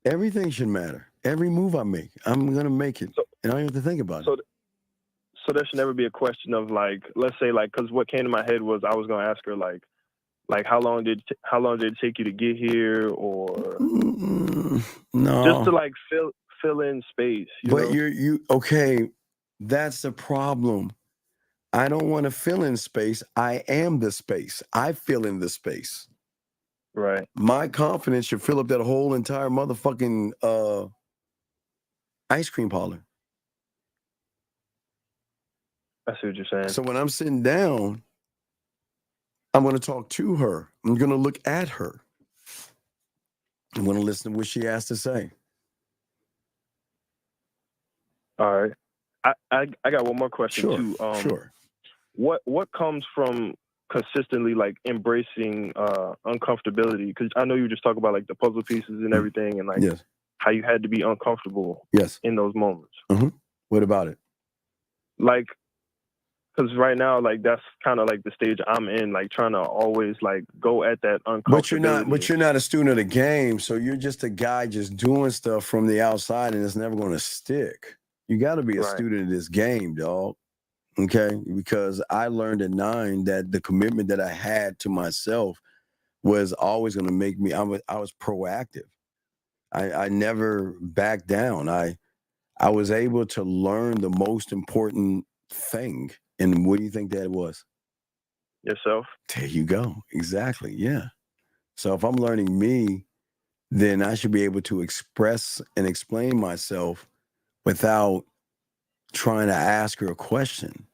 Everything should matter. Every move I make, I'm gonna make it, and I don't have to think about it. So there should never be a question of, like, let's say, like, because what came to my head was I was gonna ask her like how long did it take you to get here, or no, just to like fill in space. But you okay? That's the problem. I don't want to fill in space. I am the space. I fill in the space. Right. My confidence should fill up that whole entire motherfucking ice cream parlor. I see what you're saying. So when I'm sitting down, I'm going to talk to her. I'm going to look at her. I'm going to listen to what she has to say. All right. I got one more question too. Sure. What comes from consistently like embracing uncomfortability? Because I know you just talk about like the puzzle pieces and everything, and like how you had to be uncomfortable in those moments. Mm-hmm. What about it? Like, because right now, like, that's kind of like the stage I'm in, like trying to always like go at that uncomfortability. But you're not a student of the game, so you're just a guy just doing stuff from the outside, and it's never going to stick. You got to be a student of this game, dog. Okay, because I learned at 9 that the commitment that I had to myself was always going to make me. I was proactive. I never backed down. I was able to learn the most important thing. And what do you think that was? Yourself. There you go. Exactly. Yeah. So if I'm learning me, then I should be able to express and explain myself without trying to ask her a question.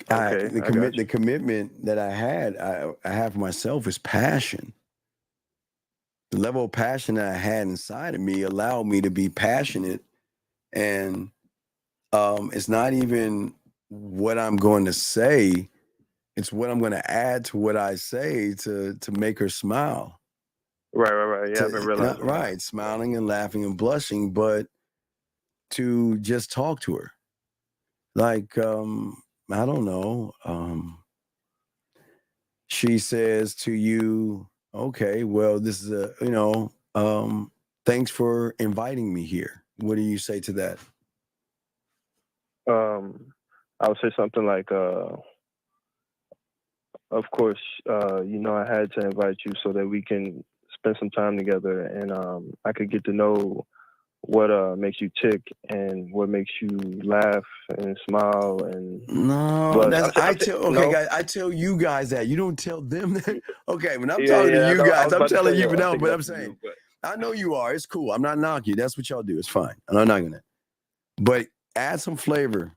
The commitment that I have for myself is passion. The level of passion that I had inside of me allowed me to be passionate, and it's not even what I'm going to say, it's what I'm going to add to what I say to make her smile. Right. Yeah, I've been realizing. Right, smiling and laughing and blushing, but to just talk to her. Like, I don't know. She says to you, okay, well, this is thanks for inviting me here. What do you say to that? I would say something like, of course, I had to invite you so that we can spend some time together, and I could get to know what makes you tick and what makes you laugh and smile. And guys, I tell you guys that. You don't tell them that. Okay, when I'm talking to you guys, I'm telling you, but I'm saying, I know you are. It's cool. I'm not knocking you. That's what y'all do. It's fine. I'm not knocking that. But add some flavor.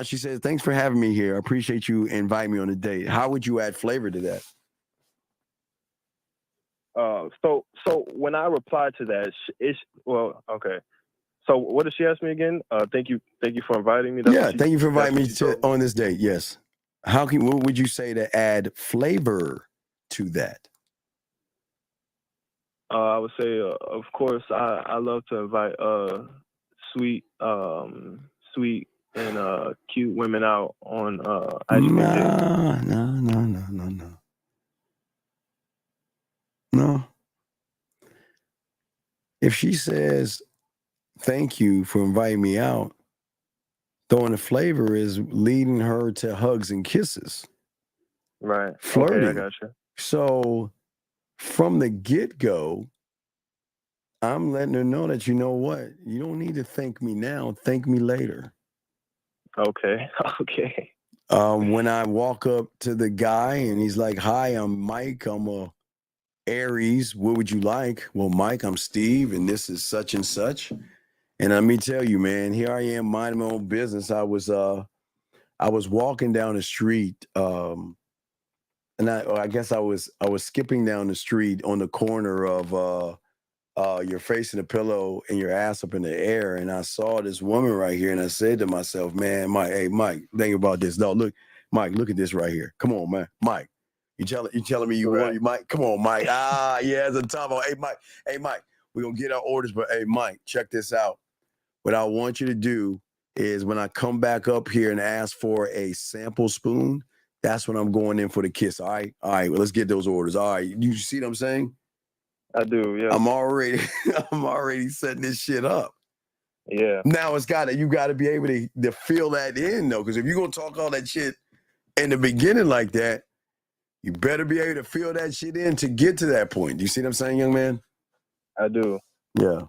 She says, thanks for having me here. I appreciate you inviting me on a date. How would you add flavor to that? So when I reply to that, So what did she ask me again? Thank you for inviting me. Yeah, thank you for inviting me on this date. Yes. What would you say to add flavor to that? I would say, of course, I love to invite sweet and cute women out on ice cream dates. No. If she says, thank you for inviting me out, throwing the flavor is leading her to hugs and kisses. Right. Flirting. Okay, I gotcha. So from the get-go, I'm letting her know that, you know what? You don't need to thank me now. Thank me later. Okay. Okay. When I walk up to the guy and he's like, hi, I'm Mike. I'm a Aries. What would you like? Well, Mike, I'm Steve, and this is such and such. And let me tell you, man, here I am minding my own business. I was walking down the street, and I guess I was skipping down the street on the corner of your face in the pillow and your ass up in the air, and I saw this woman right here, and I said to myself, man, Mike, think about this. No, look, Mike, look at this right here. Come on, man, Mike. You telling me you want you, Mike? Come on, Mike. Yeah, it's a tough one. Hey, Mike, we're gonna get our orders, but hey, Mike, check this out. What I want you to do is when I come back up here and ask for a sample spoon, that's when I'm going in for the kiss. All right, well, let's get those orders. All right, you see what I'm saying? I do, yeah. I'm already setting this shit up. Yeah. Now you gotta be able to fill that in though, because if you're gonna talk all that shit in the beginning like that, you better be able to fill that shit in to get to that point. Do you see what I'm saying, young man? I do. Yeah.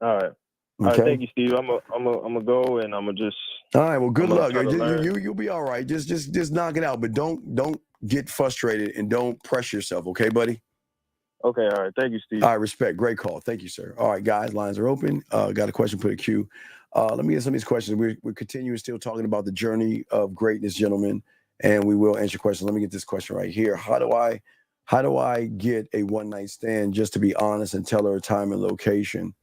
All right. All right, thank you, Steve. I'm a go, and I'm gonna just. All right. Well, good luck. You'll You'll be all right. Just knock it out, but don't get frustrated and don't press yourself. Okay, buddy. Okay. All right. Thank you, Steve. All right. Respect. Great call. Thank you, sir. All right, guys. Lines are open. Got a question? Put a queue. Let me get some of these questions. We're continuing still talking about the journey of greatness, gentlemen, and we will answer questions. Let me get this question right here. How do I get a one-night stand? Just to be honest and tell her a time and location.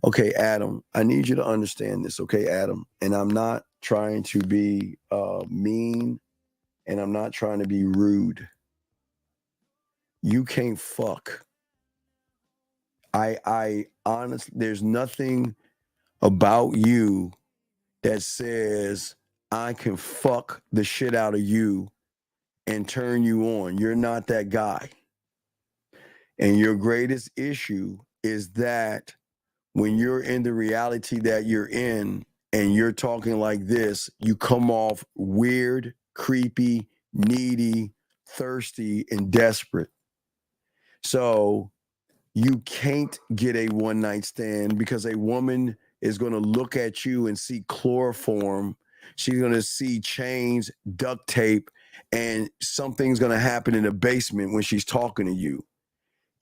Okay, Adam, I need you to understand this, okay, Adam? And I'm not trying to be mean, and I'm not trying to be rude. You can't fuck. I honestly, there's nothing about you that says I can fuck the shit out of you and turn you on. You're not that guy. And your greatest issue is that when you're in the reality that you're in and you're talking like this, you come off weird, creepy, needy, thirsty, and desperate. So you can't get a one-night stand because a woman is going to look at you and see chloroform. She's going to see chains, duct tape, and something's going to happen in the basement when she's talking to you.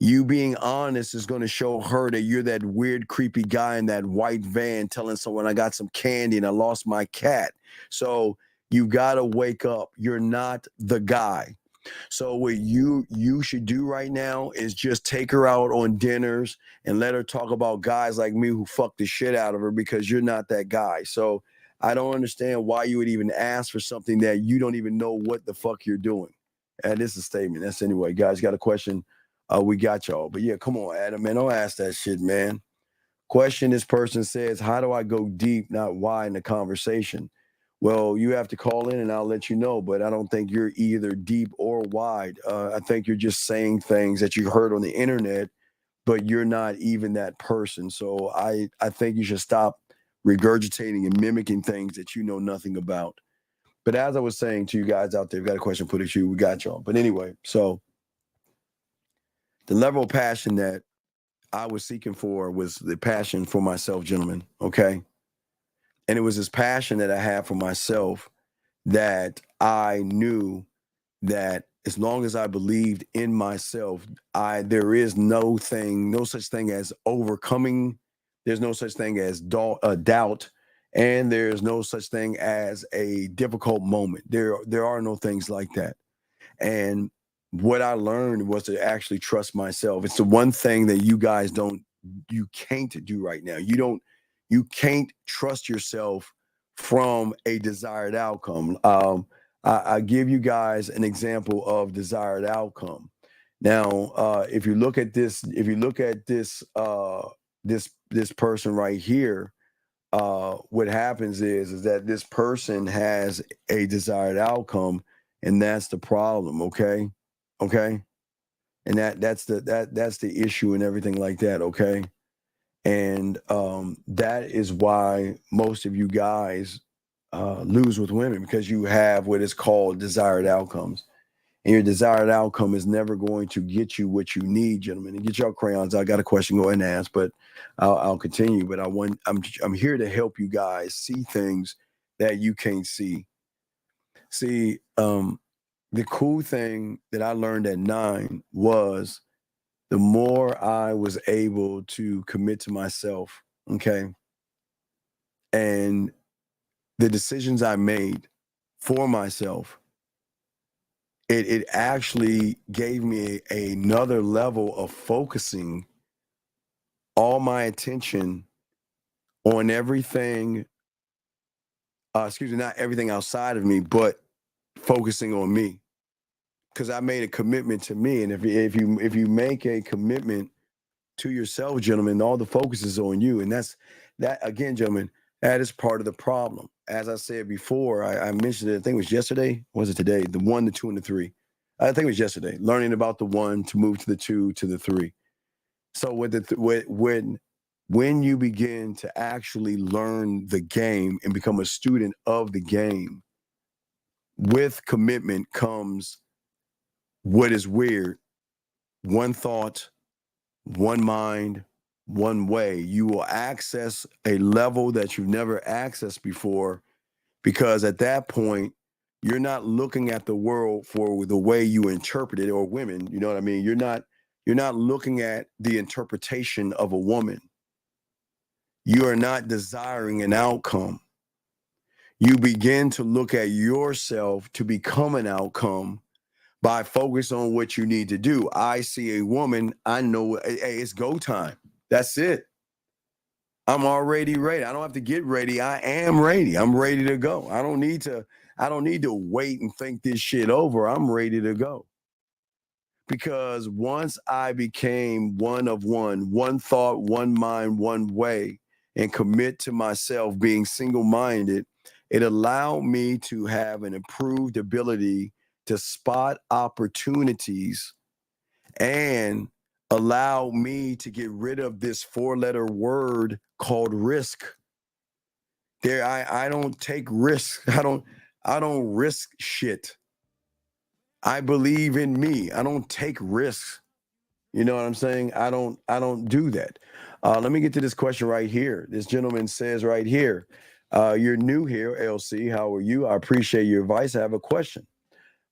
You being honest is going to show her that you're that weird, creepy guy in that white van telling someone I got some candy and I lost my cat. So you got to wake up. You're not the guy. So what you should do right now is just take her out on dinners and let her talk about guys like me who fuck the shit out of her because you're not that guy. So I don't understand why you would even ask for something that you don't even know what the fuck you're doing. And this is a statement. That's anyway. Guys, got a question? We got y'all. But yeah, come on, Adam, man. Don't ask that shit, man. Question this person says, how do I go deep, not wide in the conversation? Well, you have to call in and I'll let you know, but I don't think you're either deep or wide. I think you're just saying things that you heard on the internet, but you're not even that person. So I think you should stop regurgitating and mimicking things that you know nothing about. But as I was saying to you guys out there, if you got a question, put it to you. We got y'all. But anyway, so the level of passion that I was seeking for was the passion for myself, gentlemen, okay? And it was this passion that I had for myself that I knew that as long as I believed in myself, there is no such thing as overcoming. There's no such thing as doubt, and there's no such thing as a difficult moment. There are no things like that. And what I learned was to actually trust myself. It's the one thing that you guys you can't do right now. You can't trust yourself from a desired outcome. I give you guys an example of desired outcome. Now, if you look at this, this person right here, what happens is that this person has a desired outcome, and that's the problem. Okay, and that's the issue and everything like that. Okay, and that is why most of you guys lose with women, because you have what is called desired outcomes. And your desired outcome is never going to get you what you need, gentlemen. And get your crayons. I got a question, go ahead and ask, but I'll continue. But I'm here to help you guys see things that you can't see. See, the cool thing that I learned at 9 was the more I was able to commit to myself, okay, and the decisions I made for myself, it actually gave me another level of focusing all my attention on everything, not everything outside of me, but focusing on me. Because I made a commitment to me. And if you make a commitment to yourself, gentlemen, all the focus is on you. And that again, gentlemen, that is part of the problem. As I said before, I mentioned it, I think it was yesterday, was it today? The 1, the 2, and the 3. I think it was yesterday, learning about the 1 to move to the 2 to the 3. So when you begin to actually learn the game and become a student of the game, with commitment comes what is weird: one thought, one mind, one way. You will access a level that you've never accessed before, because at that point, you're not looking at the world for the way you interpret it, or women, you know what I mean? You're not looking at the interpretation of a woman. You are not desiring an outcome. You begin to look at yourself to become an outcome by focus on what you need to do. I see a woman, I know, hey, it's go time. That's it. I'm already ready. I don't have to get ready. I am ready. I'm ready to go. I don't need to wait and think this shit over. I'm ready to go. Because once I became one of one thought, one mind, one way, and commit to myself being single-minded, it allowed me to have an improved ability to spot opportunities and allow me to get rid of this 4-letter word called risk. I don't take risks. I don't risk shit. I believe in me. I don't take risks. You know what I'm saying? I don't do that. Let me get to this question right here. This gentleman says right here, you're new here, LC. How are you? I appreciate your advice. I have a question.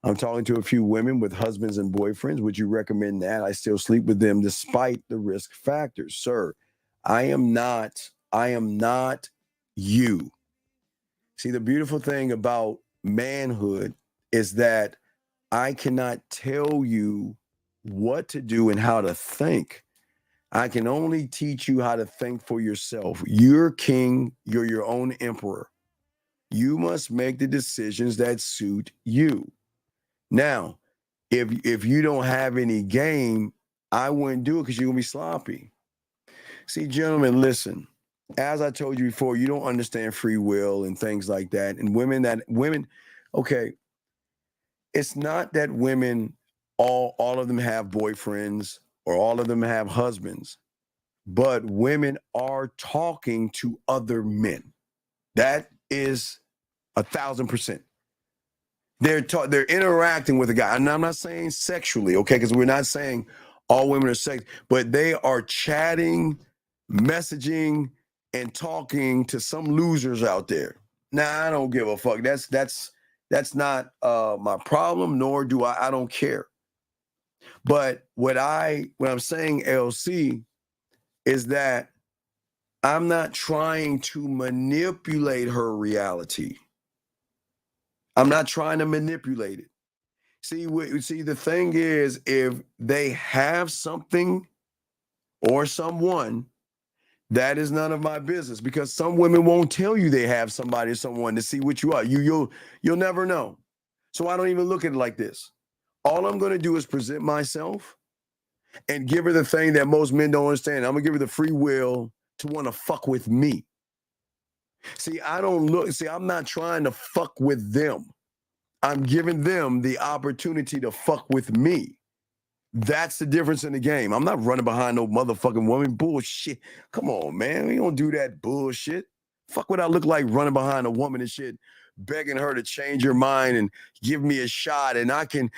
I'm talking to a few women with husbands and boyfriends. Would you recommend that? I still sleep with them despite the risk factors. Sir, I am not you. See, the beautiful thing about manhood is that I cannot tell you what to do and how to think. I can only teach you how to think for yourself. You're king, you're your own emperor. You must make the decisions that suit you. Now, if you don't have any game, I wouldn't do it, because you're gonna be sloppy. See, gentlemen, listen. As I told you before, you don't understand free will and things like that. And women, okay, it's not that women, all of them have boyfriends or all of them have husbands, but women are talking to other men. That is 1,000%. They're interacting with a guy, and I'm not saying sexually, okay, because we're not saying all women are sex, but they are chatting, messaging, and talking to some losers out there. Now, I don't give a fuck. That's not my problem, nor do I don't care. But what I'm saying, LC, is that I'm not trying to manipulate her reality. I'm not trying to manipulate it. See, the thing is, if they have something or someone That is none of my business, because some women won't tell you they have somebody or someone to see what you are. You'll never know. So I don't even look at it like this. All I'm going to do is present myself and give her the thing that most men don't understand. I'm going to give her the free will to want to fuck with me. See, I'm not trying to fuck with them. I'm giving them the opportunity to fuck with me. That's the difference in the game. I'm not running behind no motherfucking woman. Bullshit. Come on, man. We don't do that bullshit. Fuck what I look like running behind a woman and shit, begging her to change her mind and give me a shot, and I can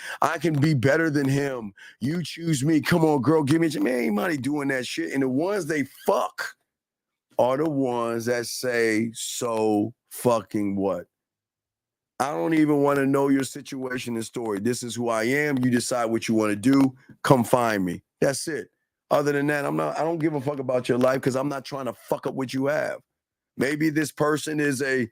be better than him. You choose me. Come on, girl, give me a shot. Man, ain't nobody doing that shit. And the ones they fuck are the ones that say, so fucking what? I don't even want to know your situation and story. This is who I am. You decide what you want to do. Come find me. That's it. Other than that, I don't give a fuck about your life, because I'm not trying to fuck up what you have. Maybe this person is a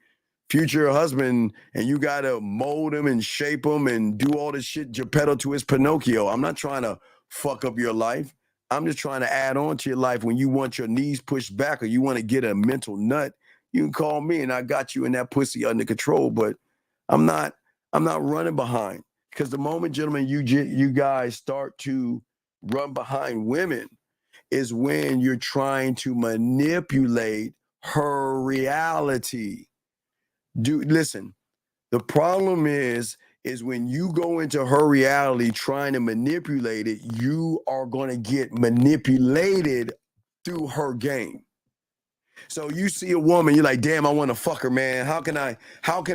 future husband and you got to mold him and shape him and do all this shit Geppetto to his Pinocchio. I'm not trying to fuck up your life. I'm just trying to add on to your life. When you want your knees pushed back or you want to get a mental nut, you can call me and I got you in that pussy under control. But I'm not running behind, because the moment, gentlemen, you guys start to run behind women is when you're trying to manipulate her reality. Listen, the problem is when you go into her reality trying to manipulate it, you are going to get manipulated through her game. So you see a woman, you're like, damn, I want to fuck her, man. How can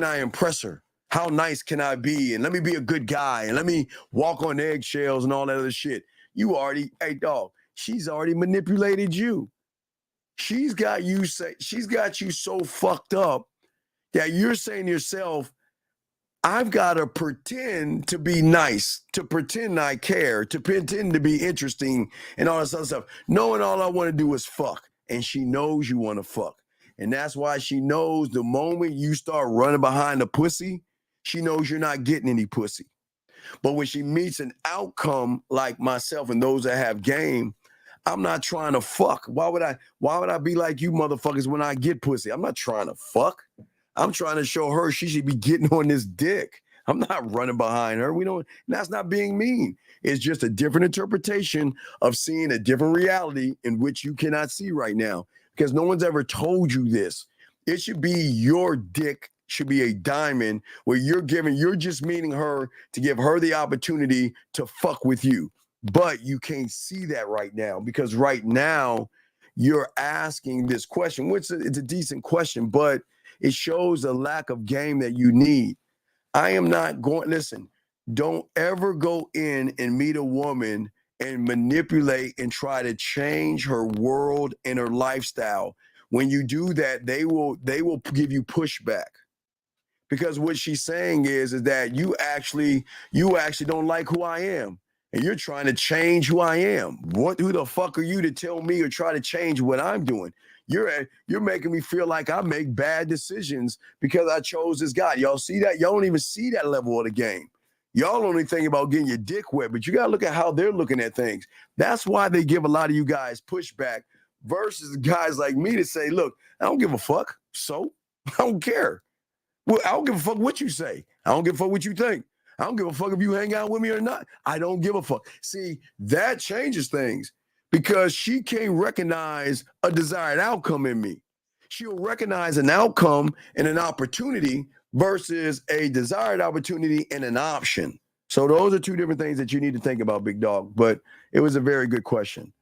I impress her? How nice can I be? And let me be a good guy. And let me walk on eggshells and all that other shit. Hey dog, she's already manipulated you. She's got you so fucked up that you're saying to yourself, I've got to pretend to be nice, to pretend I care, to pretend to be interesting and all this other stuff, knowing all I want to do is fuck. And she knows you want to fuck. And that's why she knows the moment you start running behind the pussy, she knows you're not getting any pussy. But when she meets an outcome like myself and those that have game, I'm not trying to fuck. Why would I be like you motherfuckers when I get pussy? I'm not trying to fuck. I'm trying to show her she should be getting on this dick. I'm not running behind her. That's not being mean. It's just a different interpretation of seeing a different reality in which you cannot see right now, because no one's ever told you this. It should be your dick should be a diamond where you're just meeting her to give her the opportunity to fuck with you. But you can't see that right now, because right now you're asking this question, which it's a decent question, but it shows a lack of game that you need. I am not going, listen, don't ever go in and meet a woman and manipulate and try to change her world and her lifestyle. When you do that, they will give you pushback. Because what she's saying is that you actually don't like who I am. And you're trying to change who I am. Who the fuck are you to tell me or try to change what I'm doing? You're making me feel like I make bad decisions because I chose this guy. Y'all see that? Y'all don't even see that level of the game. Y'all only think about getting your dick wet, but you got to look at how they're looking at things. That's why they give a lot of you guys pushback versus guys like me to say, look, I don't give a fuck. So I don't care. Well, I don't give a fuck what you say. I don't give a fuck what you think. I don't give a fuck if you hang out with me or not. I don't give a fuck. See, that changes things, because she can't recognize a desired outcome in me. She'll recognize an outcome and an opportunity versus a desired opportunity and an option. So those are two different things that you need to think about, big dog. But it was a very good question.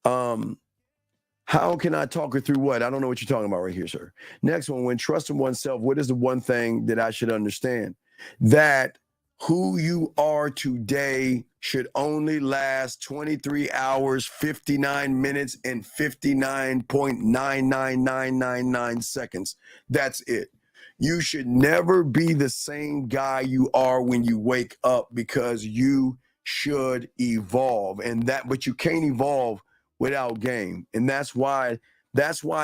How can I talk her through what? I don't know what you're talking about right here, sir. Next one, when trusting oneself, what is the one thing that I should understand? That who you are today should only last 23 hours, 59 minutes, and 59.99999 seconds. That's it. You should never be the same guy you are when you wake up, because you should evolve. But you can't evolve without game. And that's why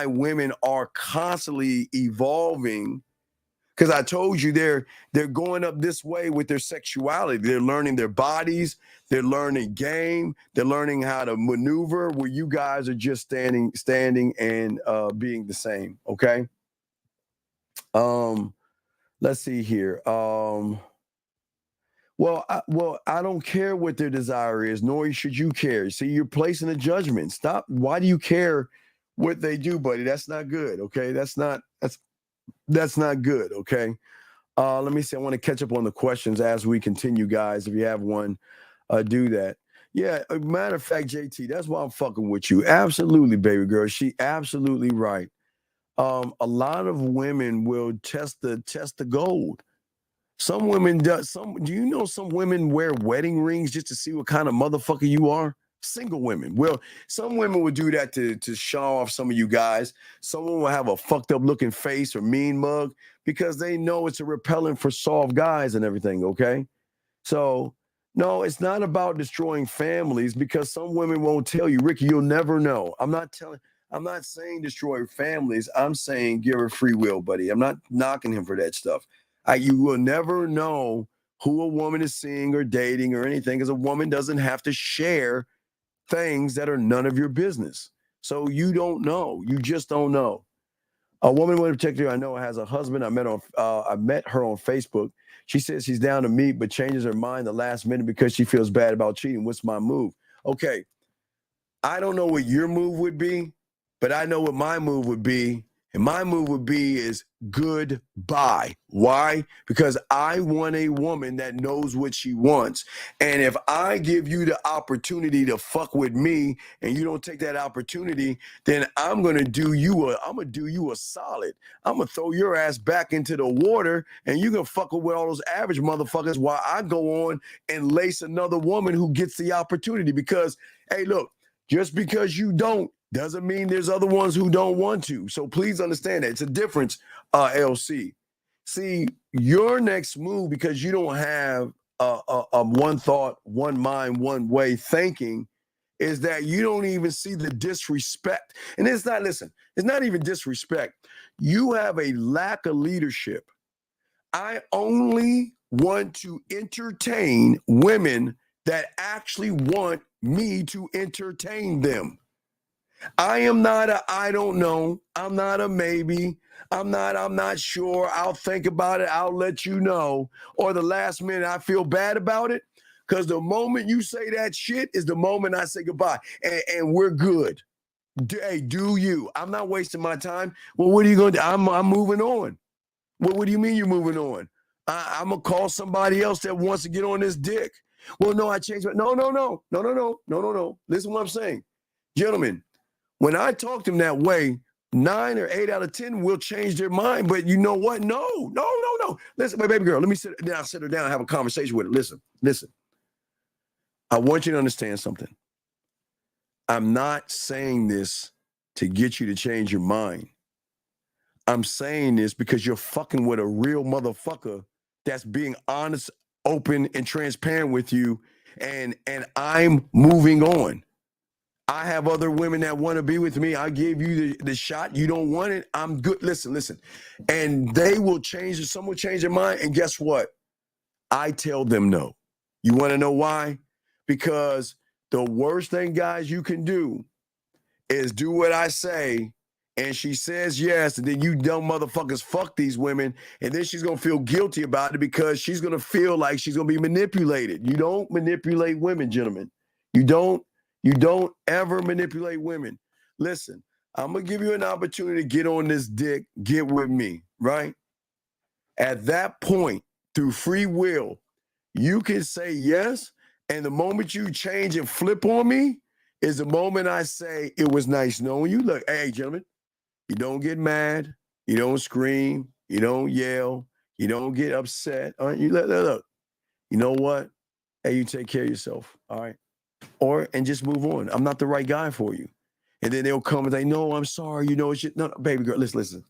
women are constantly evolving Because I told you they're going up this way with their sexuality. They're learning their bodies. They're learning game. They're learning how to maneuver where you guys are just standing and being the same. Okay. Let's see here. Well, I don't care what their desire is, nor should you care. See, you're placing a judgment. Stop. Why do you care what they do, buddy? That's not good. Okay. That's not good. Okay. Let me see. I want to catch up on the questions as we continue, guys. If you have one, do that. Yeah. Matter of fact, JT, that's why I'm fucking with you. Absolutely, baby girl. She absolutely right. A lot of women will test the gold. Some women do. Do you know some women wear wedding rings just to see what kind of motherfucker you are? Single women. Well, some women would do that to show off some of you guys. Someone will have a fucked up looking face or mean mug because they know it's a repellent for soft guys and everything, okay? So, no, it's not about destroying families because some women won't tell you. Ricky, you'll never know. I'm not saying destroy families. I'm saying give her free will, buddy. I'm not knocking him for that stuff. You will never know who a woman is seeing or dating or anything because a woman doesn't have to share things that are none of your business. So you don't know. You just don't know. A woman in particular I know has a husband. I met her on Facebook. She says she's down to meet, but changes her mind the last minute because she feels bad about cheating. What's my move? Okay. I don't know what your move would be, but I know what my move would be. And my move would be is goodbye. Why? Because I want a woman that knows what she wants. And if I give you the opportunity to fuck with me and you don't take that opportunity, then I'm gonna do you a solid. I'm gonna throw your ass back into the water and you can fuck with all those average motherfuckers while I go on and lace another woman who gets the opportunity. Because, hey, look, just because you don't doesn't mean there's other ones who don't want to. So please understand that. It's a difference, LC. See, your next move, because you don't have one thought, one mind, one way thinking, is that you don't even see the disrespect. And it's not even disrespect. You have a lack of leadership. I only want to entertain women that actually want me to entertain them. I am not I don't know. I'm not a maybe. I'm not sure. I'll think about it. I'll let you know. Or the last minute I feel bad about it. Because the moment you say that shit is the moment I say goodbye. And we're good. Hey, do you? I'm not wasting my time. Well, what are you going to do? I'm moving on. Well, what do you mean you're moving on? I'm going to call somebody else that wants to get on this dick. Well, no, I changed my... No. Listen to what I'm saying. Gentlemen, when I talk to them that way, 9 or 8 out of 10 will change their mind. But you know what? No. Listen, my baby girl, let me sit her down and have a conversation with her. Listen. I want you to understand something. I'm not saying this to get you to change your mind. I'm saying this because you're fucking with a real motherfucker that's being honest, open, and transparent with you. And I'm moving on. I have other women that want to be with me. I gave you the shot. You don't want it. I'm good. Listen. And they will change. Some will change their mind. And guess what? I tell them no. You want to know why? Because the worst thing, guys, you can do is do what I say. And she says yes. And then you dumb motherfuckers fuck these women. And then she's going to feel guilty about it because she's going to feel like she's going to be manipulated. You don't manipulate women, gentlemen. You don't ever manipulate women. Listen, I'm going to give you an opportunity to get on this dick, get with me, right? At that point, through free will, you can say yes. And the moment you change and flip on me is the moment I say, it was nice knowing you. Look, hey, gentlemen, you don't get mad. You don't scream. You don't yell. You don't get upset. All right, you look. You know what? Hey, you take care of yourself. All right. And just move on. I'm not the right guy for you. And then they'll come and say, no, I'm sorry. You know, it's no, baby girl, listen.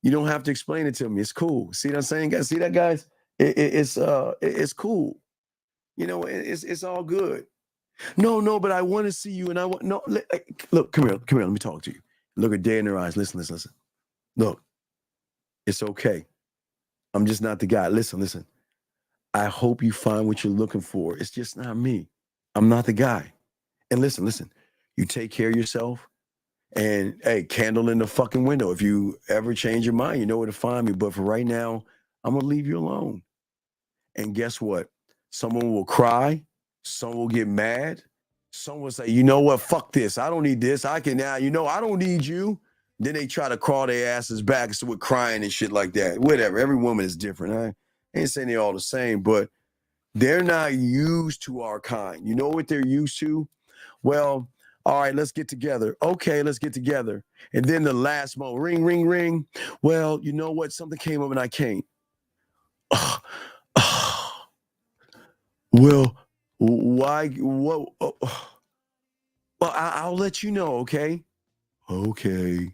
You don't have to explain it to me. It's cool. See what I'm saying, guys? See that, guys? It's cool. You know, it's all good. No, but I want to see you, and I want look, come here. Let me talk to you. Look her dead in her eyes. Listen. Look, it's okay. I'm just not the guy. Listen. I hope you find what you're looking for. It's just not me. I'm not the guy. And listen. You take care of yourself. And hey, candle in the fucking window. If you ever change your mind, you know where to find me. But for right now, I'm gonna leave you alone. And guess what? Someone will cry. Someone will get mad. Someone will say, you know what? Fuck this. I don't need this. I can now. I don't need you. Then they try to crawl their asses back with crying and shit like that. Whatever. Every woman is different. I ain't saying they're all the same, but they're not used to our kind. You know what they're used to? Well, all right, let's get together. Okay, let's get together. And then the last moment, ring, ring, ring. Well, you know what? Something came up and I can't. Well, why? What? Well, I'll let you know, okay? Okay.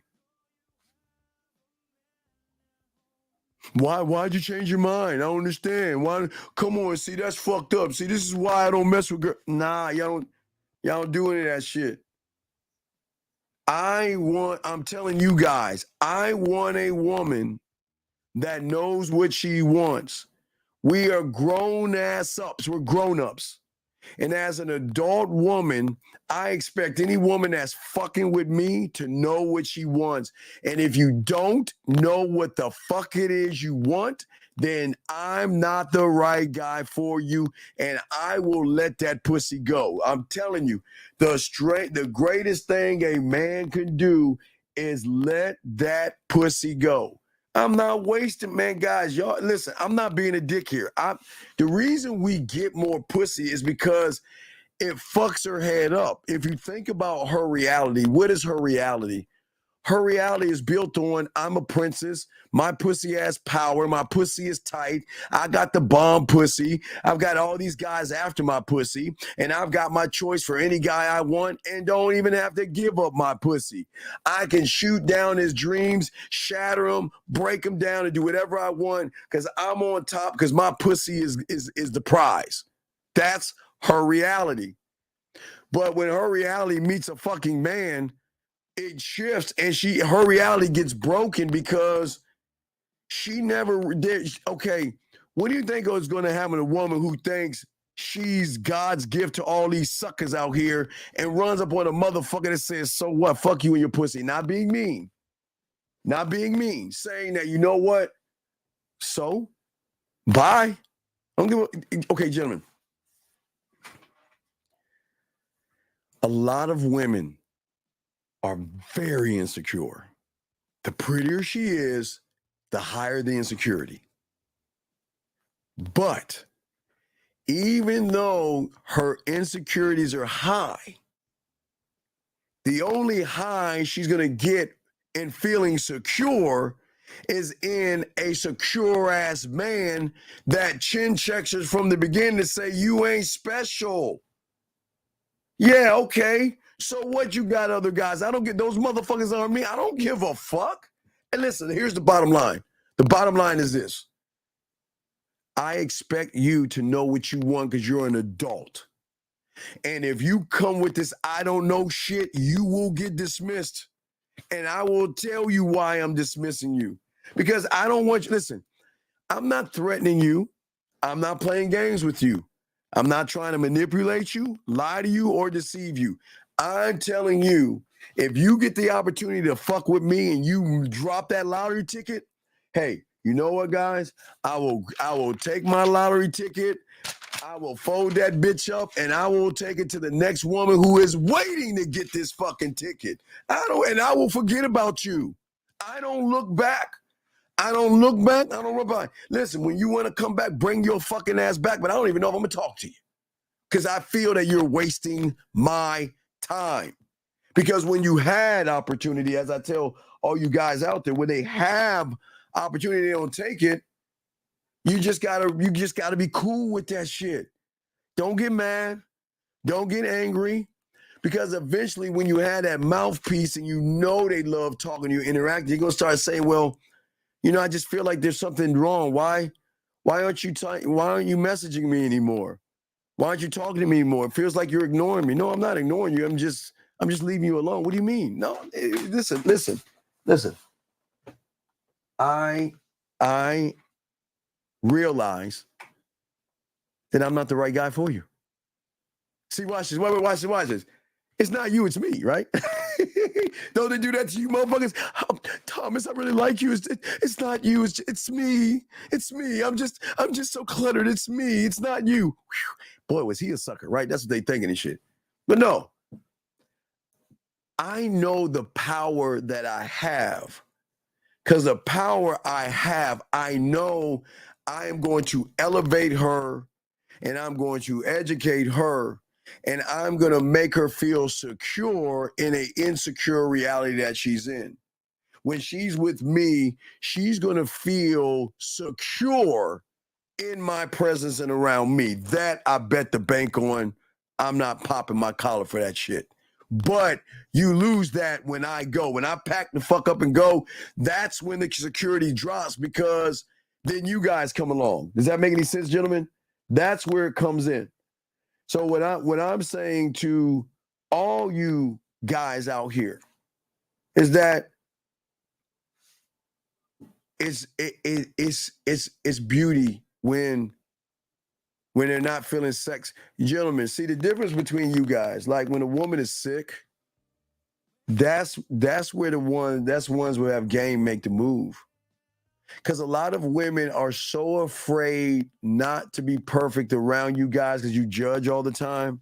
Why'd you change your mind? I don't understand. Why? Come on, see, that's fucked up. See, this is why I don't mess with girls. Nah, y'all don't do any of that shit. I'm telling you guys, I want a woman that knows what she wants. We are grown ass ups. We're grown ups. And as an adult woman, I expect any woman that's fucking with me to know what she wants. And if you don't know what the fuck it is you want, then I'm not the right guy for you, and I will let that pussy go. I'm telling you, the greatest thing a man can do is let that pussy go. I'm not wasting, man, guys. Y'all, listen, I'm not being a dick here. The reason we get more pussy is because it fucks her head up. If you think about her reality, what is her reality? Her reality is built on, I'm a princess. My pussy has power. My pussy is tight. I got the bomb pussy. I've got all these guys after my pussy. And I've got my choice for any guy I want and don't even have to give up my pussy. I can shoot down his dreams, shatter them, break them down, and do whatever I want because I'm on top because my pussy is the prize. That's her reality. But when her reality meets a fucking man, it shifts and her reality gets broken because she never did. Okay, what do you think is going to happen to a woman who thinks she's God's gift to all these suckers out here and runs up on a motherfucker that says, so what? Fuck you and your pussy. Not being mean. Saying that, you know what? So, bye. Okay, gentlemen. A lot of women are very insecure. The prettier she is, the higher the insecurity. But even though her insecurities are high, the only high she's going to get in feeling secure is in a secure ass man that chin checks her from the beginning to say, you ain't special. Yeah, okay. So what, you got other guys? I don't get those motherfuckers on me. I don't give a fuck. And listen, here's the bottom line. The bottom line is this. I expect you to know what you want because you're an adult. And if you come with this I don't know shit, you will get dismissed. And I will tell you why I'm dismissing you. Because I don't want you, listen, I'm not threatening you. I'm not playing games with you. I'm not trying to manipulate you, lie to you, or deceive you. I'm telling you, if you get the opportunity to fuck with me and you drop that lottery ticket, hey, you know what, guys? I will take my lottery ticket, I will fold that bitch up, and I will take it to the next woman who is waiting to get this fucking ticket. I will forget about you. I don't look back. I don't look back. Listen, when you want to come back, bring your fucking ass back, but I don't even know if I'm going to talk to you because I feel that you're wasting my time. Because when you had opportunity, as I tell all you guys out there, when they have opportunity, they don't take it. You just gotta be cool with that shit. Don't get mad. Don't get angry. Because eventually when you have that mouthpiece and you know they love talking to you, interacting, you're going to start saying, well, you know, I just feel like there's something wrong. Why aren't you messaging me anymore? Why aren't you talking to me anymore? It feels like you're ignoring me. No, I'm not ignoring you. I'm just leaving you alone. What do you mean? No, listen. I realize that I'm not the right guy for you. See, watch this. Wait, watch this. It's not you, it's me, right? Don't they do that to you motherfuckers? Thomas, I really like you. It's not you, it's me. It's me. I'm just so cluttered. It's me. It's not you. Whew. Boy, was he a sucker, right? That's what they thinking and shit. But no. I know the power that I have. Because the power I have, I know I am going to elevate her and I'm going to educate her and I'm going to make her feel secure in an insecure reality that she's in. When she's with me, she's going to feel secure in my presence and around me. That I bet the bank on. I'm not popping my collar for that shit. But you lose that when I go. When I pack the fuck up and go, that's when the security drops because then you guys come along. Does that make any sense, gentlemen? That's where it comes in. So what I'm saying to all you guys out here is that it's beauty when they're not feeling sex. Gentlemen, see the difference between you guys. Like when a woman is sick, that's where ones who have game make the move. Because a lot of women are so afraid not to be perfect around you guys because you judge all the time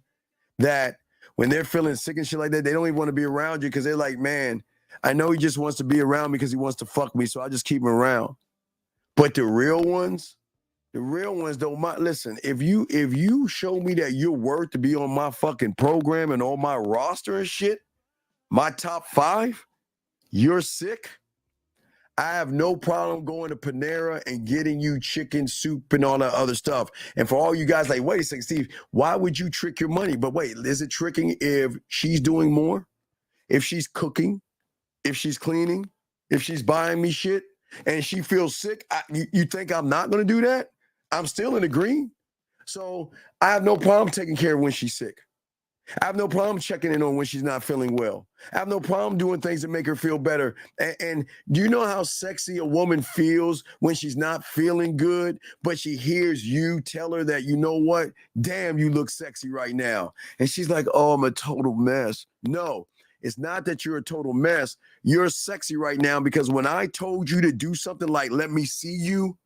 that when they're feeling sick and shit like that, they don't even want to be around you because they're like, man, I know he just wants to be around me because he wants to fuck me, so I just keep him around. But the real ones don't mind. Listen, if you show me that you're worth to be on my fucking program and on my roster and shit, my top 5, you're sick, I have no problem going to Panera and getting you chicken soup and all that other stuff. And for all you guys like, wait a second, Steve, why would you trick your money? But wait, is it tricking if she's doing more? If she's cooking? If she's cleaning? If she's buying me shit and she feels sick? You think I'm not going to do that? I'm still in the green. So I have no problem taking care of when she's sick. I have no problem checking in on when she's not feeling well. I have no problem doing things that make her feel better. And do you know how sexy a woman feels when she's not feeling good, but she hears you tell her that, you know what? Damn, you look sexy right now. And she's like, oh, I'm a total mess. No, it's not that you're a total mess. You're sexy right now because when I told you to do something like, let me see you,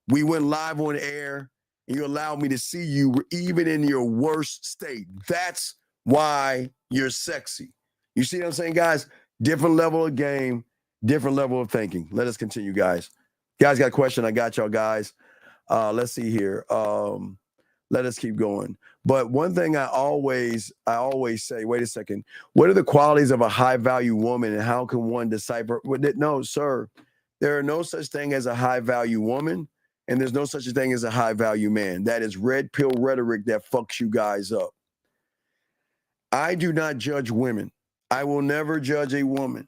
we went live on air. And you allow me to see you even in your worst state. That's why you're sexy. You see what I'm saying, guys? Different level of game, different level of thinking. Let us continue, guys. Guys got a question? I got y'all, guys. Let's see here. Let us keep going. But one thing I always say, wait a second. What are the qualities of a high-value woman and how can one decipher? No, sir. There are no such thing as a high-value woman. And there's no such a thing as a high-value man. That is red pill rhetoric that fucks you guys up. I do not judge women. I will never judge a woman.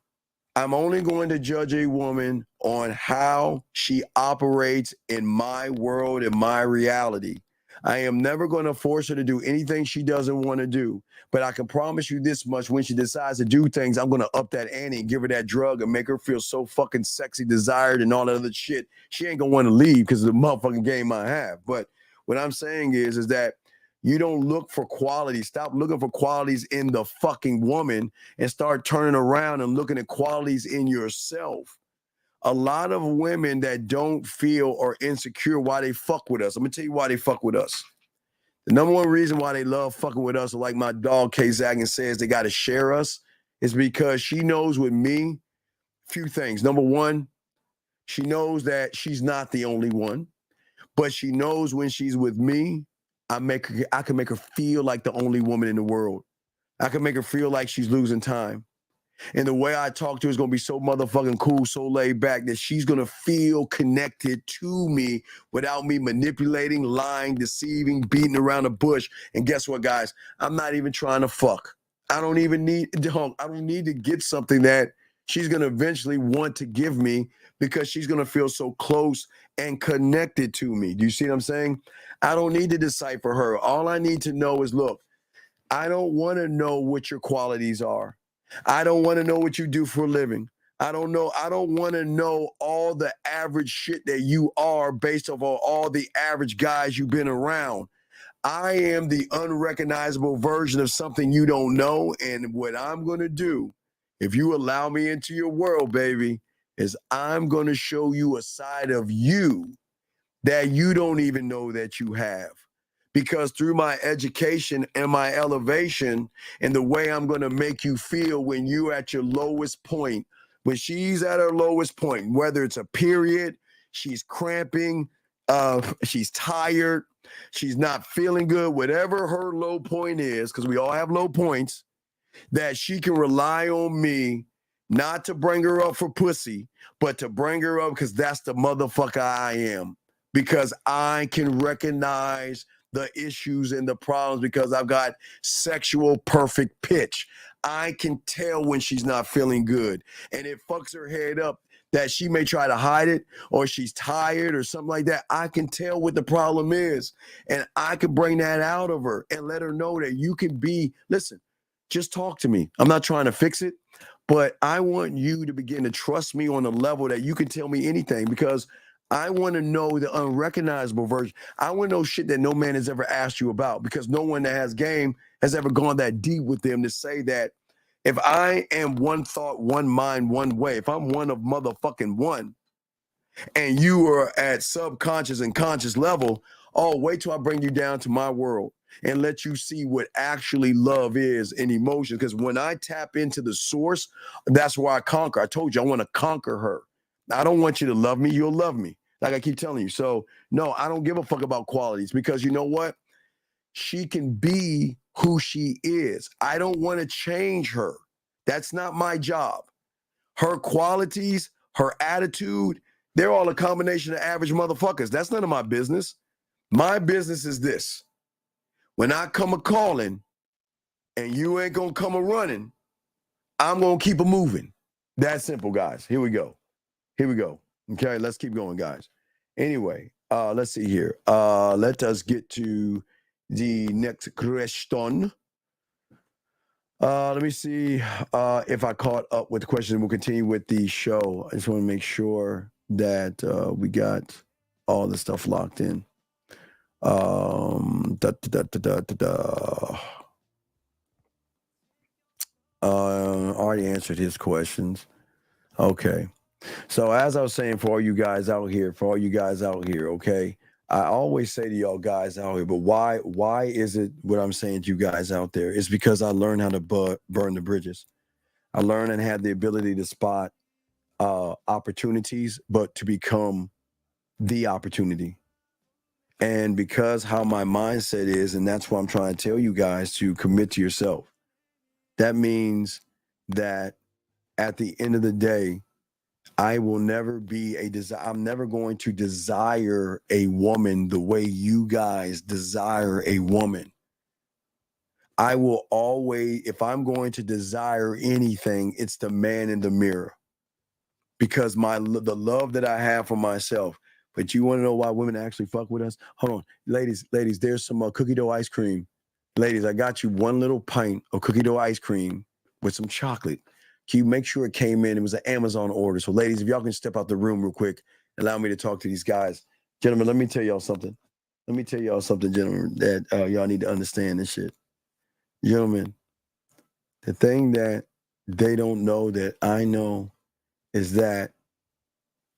I'm only going to judge a woman on how she operates in my world, in my reality. I am never going to force her to do anything she doesn't want to do. But I can promise you this much, when she decides to do things, I'm going to up that ante and give her that drug and make her feel so fucking sexy, desired, and all that other shit. She ain't going to want to leave because of the motherfucking game I have. But what I'm saying is that you don't look for qualities. Stop looking for qualities in the fucking woman and start turning around and looking at qualities in yourself. A lot of women that don't feel or insecure why they fuck with us. I'm gonna tell you why they fuck with us. The number one reason why they love fucking with us, like my dog K Zagan says, they got to share us, is because she knows with me few things. Number one, she knows that she's not the only one, but she knows when she's with me, I can make her feel like the only woman in the world. I can make her feel like she's losing time. And the way I talk to her is going to be so motherfucking cool, so laid back that she's going to feel connected to me without me manipulating, lying, deceiving, beating around the bush. And guess what, guys? I'm not even trying to fuck. I don't need to get something that she's going to eventually want to give me because she's going to feel so close and connected to me. Do you see what I'm saying? I don't need to decipher her. All I need to know is, look, I don't want to know what your qualities are. I don't want to know what you do for a living. I don't know. I don't want to know all the average shit that you are based off of all the average guys you've been around. I am the unrecognizable version of something you don't know. And what I'm going to do, if you allow me into your world, baby, is I'm going to show you a side of you that you don't even know that you have. Because through my education and my elevation and the way I'm going to make you feel when you're at your lowest point, when she's at her lowest point, whether it's a period, she's cramping, she's tired, she's not feeling good, whatever her low point is, because we all have low points, that she can rely on me not to bring her up for pussy, but to bring her up because that's the motherfucker I am. Because I can recognize the issues and the problems because I've got sexual perfect pitch. I can tell when she's not feeling good. And it fucks her head up that she may try to hide it or she's tired or something like that. I can tell what the problem is. And I can bring that out of her and let her know that you can be, listen, just talk to me. I'm not trying to fix it, but I want you to begin to trust me on a level that you can tell me anything because I want to know the unrecognizable version. I want to know shit that no man has ever asked you about because no one that has game has ever gone that deep with them to say that if I am one thought, one mind, one way, if I'm one of motherfucking one, and you are at subconscious and conscious level, oh, wait till I bring you down to my world and let you see what actually love is and emotion. Because when I tap into the source, that's where I conquer. I told you I want to conquer her. I don't want you to love me. You'll love me. Like I keep telling you. So, no, I don't give a fuck about qualities because you know what? She can be who she is. I don't want to change her. That's not my job. Her qualities, her attitude, they're all a combination of average motherfuckers. That's none of my business. My business is this. When I come a calling and you ain't gonna come a running, I'm gonna keep a moving. That's simple, guys. Here we go. Here we go. Okay, let's keep going, guys. Anyway, let's see here. Let us get to the next question. Let me see if I caught up with the question. We'll continue with the show. I just want to make sure that we got all the stuff locked in. Already answered his questions. Okay. So as I was saying, for all you guys out here, okay, I always say to y'all guys out here, but why is it what I'm saying to you guys out there? It's because I learned how to burn the bridges. I learned and had the ability to spot opportunities, but to become the opportunity. And because how my mindset is, and that's what I'm trying to tell you guys to commit to yourself. That means that at the end of the day, I will never be I'm never going to desire a woman the way you guys desire a woman. I will always, if I'm going to desire anything, it's the man in the mirror. Because the love that I have for myself. But you want to know why women actually fuck with us? Hold on. Ladies, there's some cookie dough ice cream. Ladies, I got you one little pint of cookie dough ice cream with some chocolate. Can you make sure it came in? It was an Amazon order. So ladies, if y'all can step out the room real quick, allow me to talk to these guys. Gentlemen, let me tell y'all something. Gentlemen, that y'all need to understand this shit. Gentlemen, the thing that they don't know that I know is that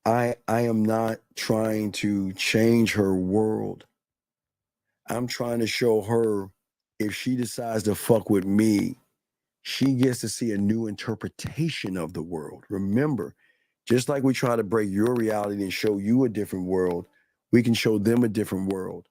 I am not trying to change her world. I'm trying to show her if she decides to fuck with me, she gets to see a new interpretation of the world. Remember, just like we try to break your reality and show you a different world, we can show them a different world.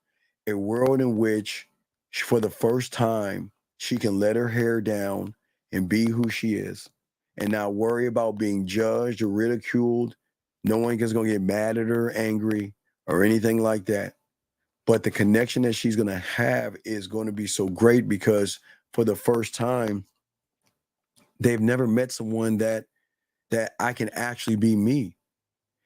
A world in which, for the first time, she can let her hair down and be who she is and not worry about being judged or ridiculed. No one is going to get mad at her, angry, or anything like that. But the connection that she's going to have is going to be so great because for the first time, they've never met someone that I can actually be me.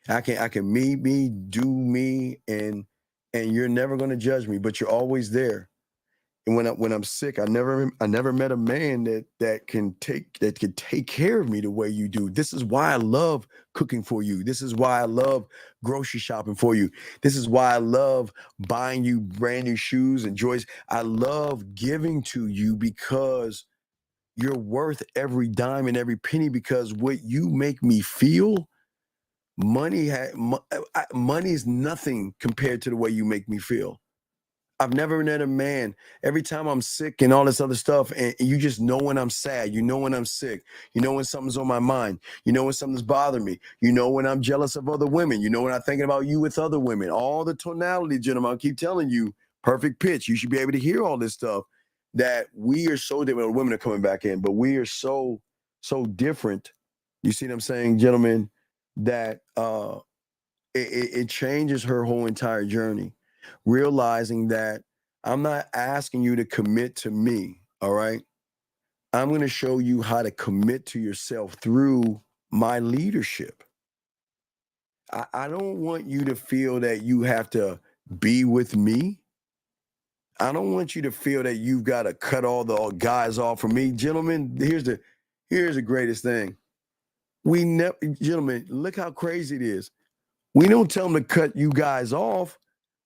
I can me, do me, and you're never going to judge me, but you're always there. And when I'm sick, I never met a man that can take care of me the way you do. This is why I love cooking for you. This is why I love grocery shopping for you. This is why I love buying you brand new shoes and joys. I love giving to you because you're worth every dime and every penny, because what you make me feel, money is nothing compared to the way you make me feel. I've never met a man, every time I'm sick and all this other stuff, and you just know when I'm sad, you know when I'm sick, you know when something's on my mind, you know when something's bothering me, you know when I'm jealous of other women, you know when I'm thinking about you with other women, all the tonality, gentlemen, I keep telling you, perfect pitch. You should be able to hear all this stuff, that we are so different. Women are coming back in, but we are so different. You see what I'm saying, gentlemen, that it changes her whole entire journey. Realizing that I'm not asking you to commit to me, all right? I'm going to show you how to commit to yourself through my leadership. I don't want you to feel that you have to be with me. I don't want you to feel that you've got to cut all the guys off from me. Gentlemen, here's the greatest thing. Gentlemen, look how crazy it is. We don't tell them to cut you guys off.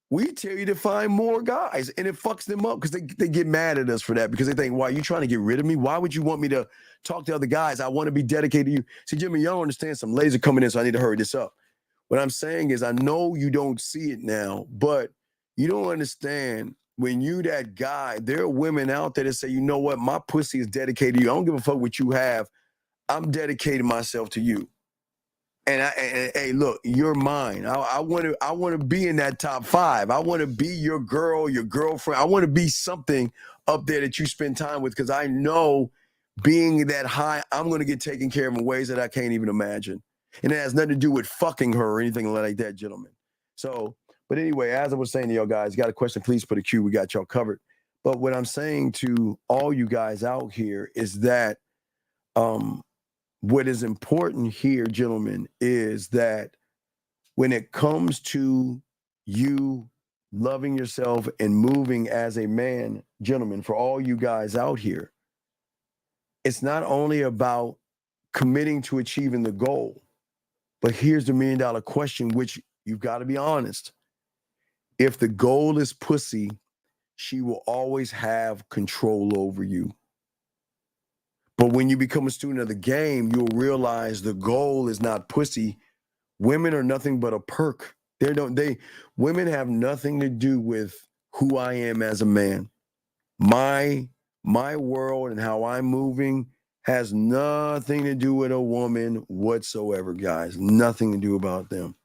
We tell you to find more guys, and it fucks them up because they get mad at us for that, because they think, why are you trying to get rid of me? Why would you want me to talk to other guys? I want to be dedicated to you. See, Jimmy, y'all understand some laser coming in, so I need to hurry this up. What I'm saying is, I know you don't see it now, but you don't understand, when you that guy, there are women out there that say, you know what, my pussy is dedicated to you. I don't give a fuck what you have. I'm dedicating myself to you. And hey, look, you're mine. I want to be in that top 5. I want to be your girl, your girlfriend. I want to be something up there that you spend time with, because I know being that high, I'm going to get taken care of in ways that I can't even imagine. And it has nothing to do with fucking her or anything like that, gentlemen. So, but anyway, as I was saying to y'all guys, got a question, please put a Q. We got y'all covered. But what I'm saying to all you guys out here is that what is important here, gentlemen, is that when it comes to you loving yourself and moving as a man, gentlemen, for all you guys out here, it's not only about committing to achieving the goal, but here's the $1 million question, which you've got to be honest. If the goal is pussy, she will always have control over you. But when you become a student of the game, you'll realize the goal is not pussy. Women are nothing but a perk. Women have nothing to do with who I am as a man. My world and how I'm moving has nothing to do with a woman whatsoever, guys. Nothing to do about them.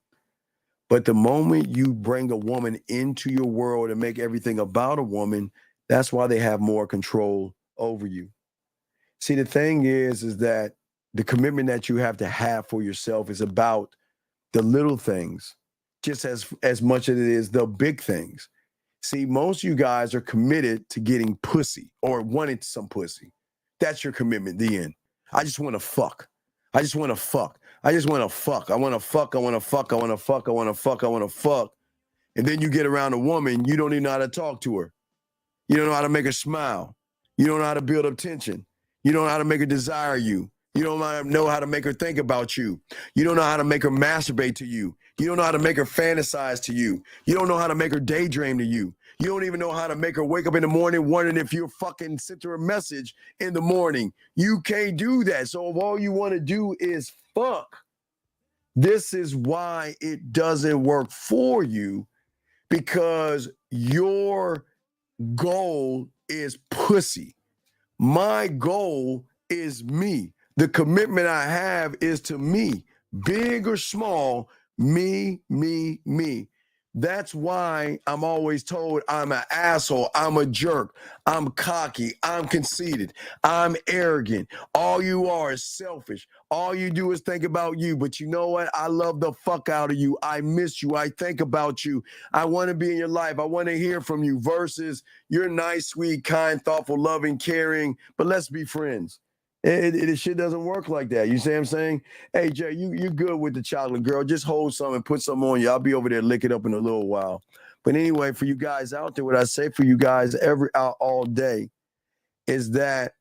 But the moment you bring a woman into your world and make everything about a woman, that's why they have more control over you. See, the thing is that the commitment that you have to have for yourself is about the little things, just as much as it is the big things. See, most of you guys are committed to getting pussy or wanting some pussy. That's your commitment, the end. I just want to fuck. I just want to fuck. I just want to fuck. I want to fuck. I want to fuck. I want to fuck. I want to fuck. I want to fuck. And then you get around a woman, you don't even know how to talk to her. You don't know how to make her smile. You don't know how to build up tension. You don't know how to make her desire you. You don't know how to make her think about you. You don't know how to make her masturbate to you. You don't know how to make her fantasize to you. You don't know how to make her daydream to you. You don't even know how to make her wake up in the morning wondering if you're fucking sent her a message in the morning. You can't do that. So if all you want to do is fuck, this is why it doesn't work for you, because your goal is pussy. My goal is me. The commitment I have is to me, big or small, me, me, me. That's why I'm always told I'm an asshole, I'm a jerk, I'm cocky, I'm conceited, I'm arrogant. All you are is selfish. All you do is think about you. But you know what? I love the fuck out of you. I miss you. I think about you. I want to be in your life. I want to hear from you versus you're nice, sweet, kind, thoughtful, loving, caring, but let's be friends. It shit doesn't work like that. You see what I'm saying? Hey, Jay, you good with the chocolate girl. Just hold some and put some on you. I'll be over there lick it up in a little while. But anyway, for you guys out there, what I say for you guys all day is that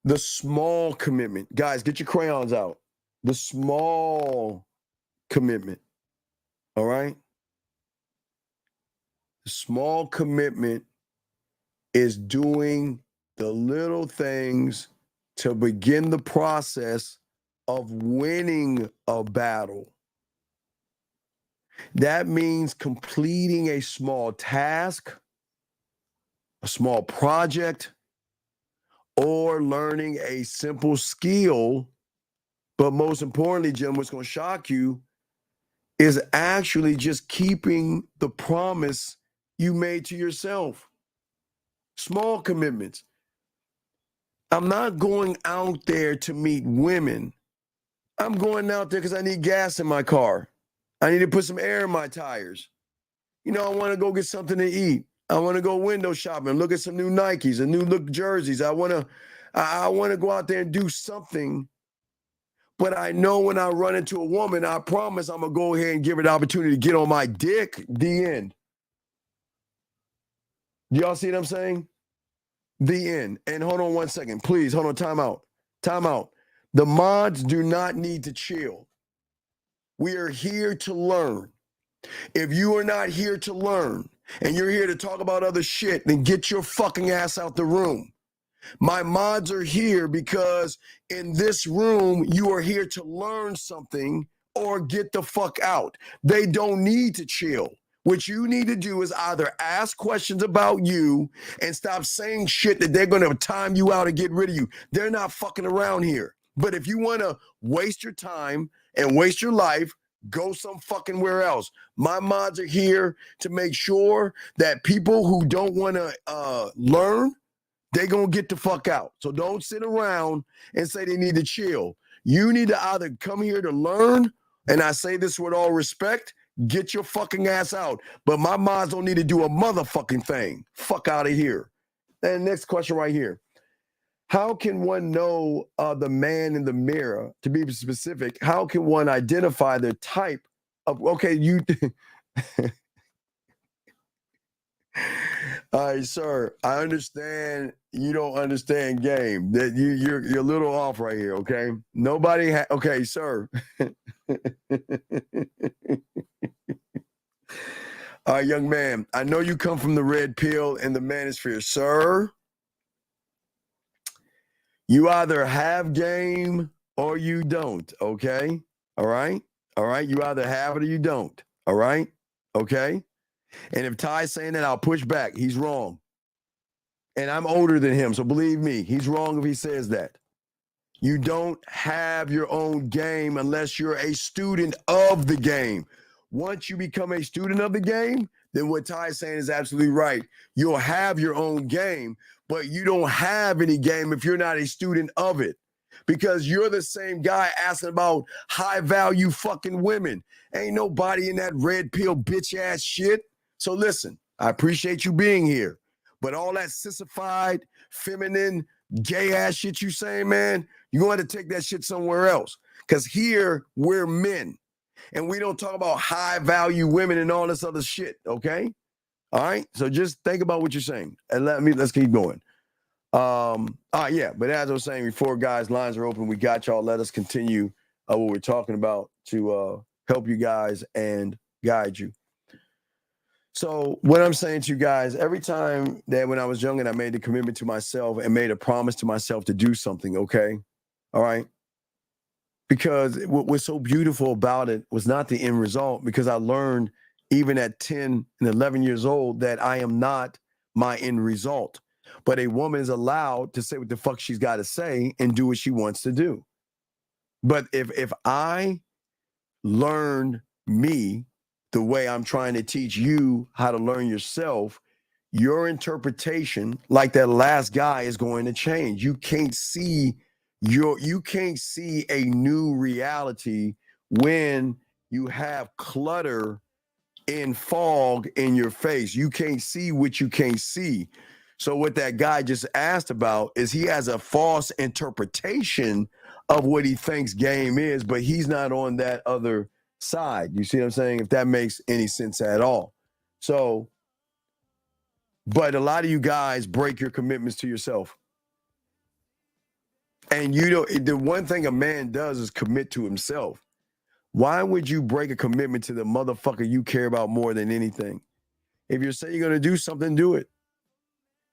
the small commitment, guys, get your crayons out. The small commitment, all right? The small commitment is doing the little things to begin the process of winning a battle. That means completing a small task, a small project, or learning a simple skill. But most importantly, Jim, what's going to shock you is actually just keeping the promise you made to yourself. Small commitments. I'm not going out there to meet women. I'm going out there because I need gas in my car. I need to put some air in my tires. You know, I want to go get something to eat. I want to go window shopping, look at some new Nikes and new look jerseys. I want to go out there and do something. But I know when I run into a woman, I promise I'm going to go ahead and give her the opportunity to get on my dick. The end. Y'all see what I'm saying? The end. And hold on one second. Please, hold on. Time out. Time out. The mods do not need to chill. We are here to learn. If you are not here to learn and you're here to talk about other shit, then get your fucking ass out the room. My mods are here because in this room, you are here to learn something or get the fuck out. They don't need to chill. What you need to do is either ask questions about you and stop saying shit that they're going to time you out and get rid of you. They're not fucking around here. But if you want to waste your time and waste your life, go some fucking where else. My mods are here to make sure that people who don't want to learn, they're going to get the fuck out. So don't sit around and say they need to chill. You need to either come here to learn, and I say this with all respect, get your fucking ass out. But my mods don't need to do a motherfucking thing. Fuck out of here. And next question right here. How can one know the man in the mirror? To be specific, how can one identify the type of, okay, you, all right, sir, I understand you don't understand game. That you're a little off right here, okay? Nobody, okay, sir. All right, young man, I know you come from the red pill and the manosphere, sir. You either have game or you don't, okay? All right? All right? You either have it or you don't, all right? Okay? And if Ty's saying that, I'll push back. He's wrong. And I'm older than him, so believe me, he's wrong if he says that. You don't have your own game unless you're a student of the game. Once you become a student of the game, then what Ty's saying is absolutely right. You'll have your own game, but you don't have any game if you're not a student of it. Because you're the same guy asking about high value fucking women. Ain't nobody in that red pill bitch ass shit. So listen, I appreciate you being here. But all that sissified, feminine, gay ass shit you saying, man, you're going to have to take that shit somewhere else. Because here, we're men. And we don't talk about high value women and all this other shit, okay? All right? So just think about what you're saying. And let's keep going. Yeah, but as I was saying before, guys, lines are open. We got y'all. Let us continue what we're talking about to help you guys and guide you. So what I'm saying to you guys, every time that when I was young and I made the commitment to myself and made a promise to myself to do something, okay? All right? Because what was so beautiful about it was not the end result, because I learned even at 10 and 11 years old that I am not my end result. But a woman is allowed to say what the fuck she's got to say and do what she wants to do. But if I learn me the way I'm trying to teach you how to learn yourself, your interpretation, like that last guy, is going to change. You can't see a new reality when you have clutter in fog in your face. You can't see what you can't see. So what that guy just asked about is he has a false interpretation of what he thinks game is, but he's not on that other side. You see what I'm saying? If that makes any sense at all. So, but a lot of you guys break your commitments to yourself. And you don't, the one thing a man does is commit to himself. Why would you break a commitment to the motherfucker you care about more than anything? If you say you're going to do something, do it.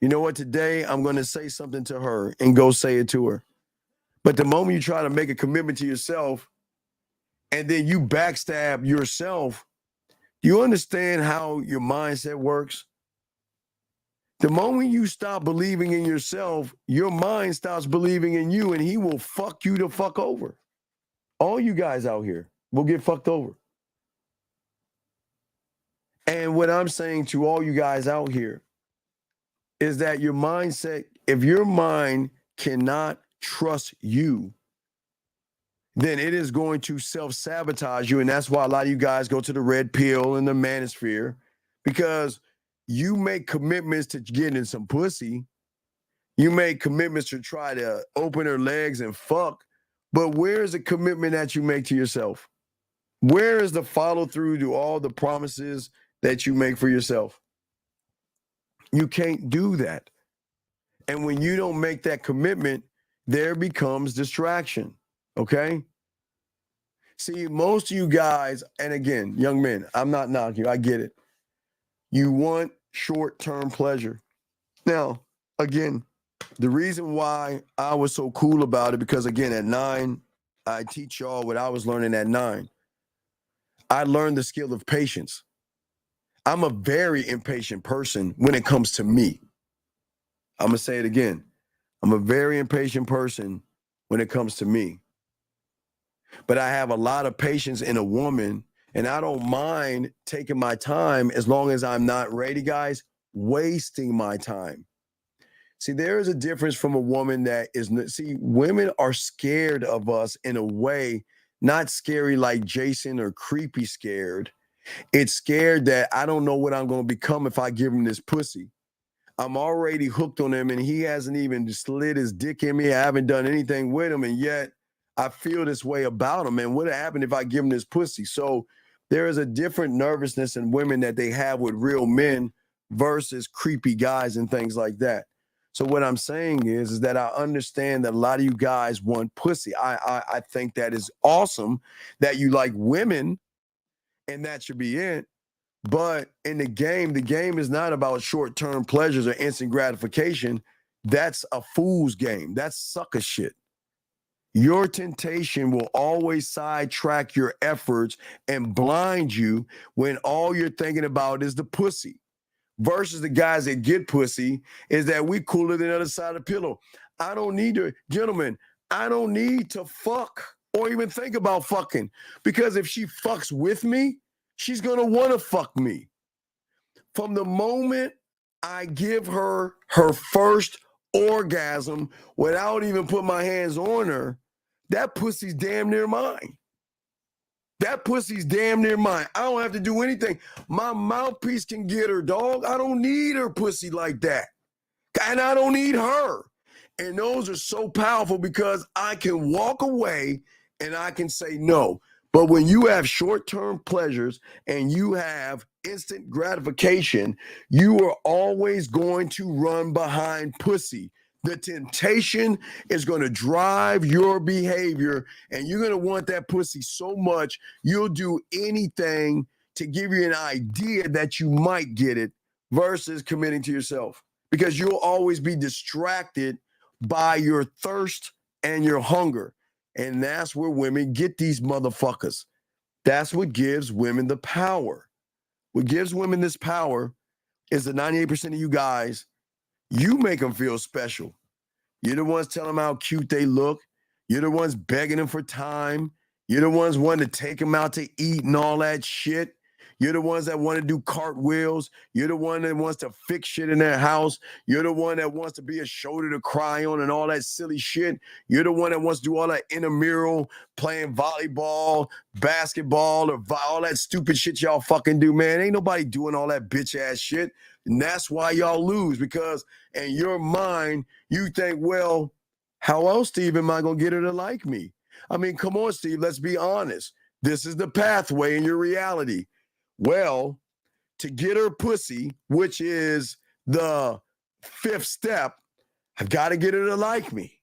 You know what? Today, I'm going to say something to her and go say it to her. But the moment you try to make a commitment to yourself and then you backstab yourself, you understand how your mindset works? The moment you stop believing in yourself, your mind stops believing in you and he will fuck you the fuck over. All you guys out here will get fucked over. And what I'm saying to all you guys out here is that your mindset, if your mind cannot trust you, then it is going to self-sabotage you. And that's why a lot of you guys go to the red pill and the manosphere, because you make commitments to getting some pussy. You make commitments to try to open her legs and fuck. But where is the commitment that you make to yourself? Where is the follow through to all the promises that you make for yourself? You can't do that. And when you don't make that commitment, there becomes distraction. Okay? See, most of you guys, and again, young men, I'm not knocking you, I get it. You want short-term pleasure. Now, again, the reason why I was so cool about it, because again, at 9, I teach y'all what I was learning at 9. I learned the skill of patience. I'm a very impatient person when it comes to me. I'm going to say it again. I'm a very impatient person when it comes to me. But I have a lot of patience in a woman, and I don't mind taking my time as long as I'm not ready, guys, wasting my time. See, there is a difference from a woman that is, see, women are scared of us in a way, not scary like Jason or creepy scared. It's scared that I don't know what I'm going to become if I give him this pussy. I'm already hooked on him and he hasn't even slid his dick in me. I haven't done anything with him, and yet I feel this way about him. And what would happen if I give him this pussy? So there is a different nervousness in women that they have with real men versus creepy guys and things like that. So what I'm saying is that I understand that a lot of you guys want pussy. I think that is awesome that you like women, and that should be it. But in the game is not about short-term pleasures or instant gratification. That's a fool's game. That's sucker shit. Your temptation will always sidetrack your efforts and blind you when all you're thinking about is the pussy. Versus the guys that get pussy is that we cooler than the other side of the pillow. I don't need to, gentlemen, I don't need to fuck or even think about fucking, because if she fucks with me, she's going to want to fuck me. From the moment I give her her first orgasm without even putting my hands on her, that pussy's damn near mine. That pussy's damn near mine. I don't have to do anything. My mouthpiece can get her, dog. I don't need her pussy like that. And I don't need her. And those are so powerful because I can walk away and I can say no. But when you have short-term pleasures and you have instant gratification, you are always going to run behind pussy. The temptation is going to drive your behavior, and you're going to want that pussy so much, you'll do anything to give you an idea that you might get it versus committing to yourself, because you'll always be distracted by your thirst and your hunger. And that's where women get these motherfuckers. That's what gives women the power. What gives women this power is the 98% of you guys, you make them feel special. You're the ones telling them how cute they look. You're the ones begging them for time. You're the ones wanting to take them out to eat and all that shit. You're the ones that want to do cartwheels. You're the one that wants to fix shit in their house. You're the one that wants to be a shoulder to cry on and all that silly shit. You're the one that wants to do all that intramural, playing volleyball, basketball, or all that stupid shit y'all fucking do, man. Ain't nobody doing all that bitch ass shit. And that's why y'all lose, because in your mind, you think, well, how else, Steve, am I going to get her to like me? I mean, come on, Steve, let's be honest. This is the pathway in your reality. Well, to get her pussy, which is the 5th step, I've got to get her to like me.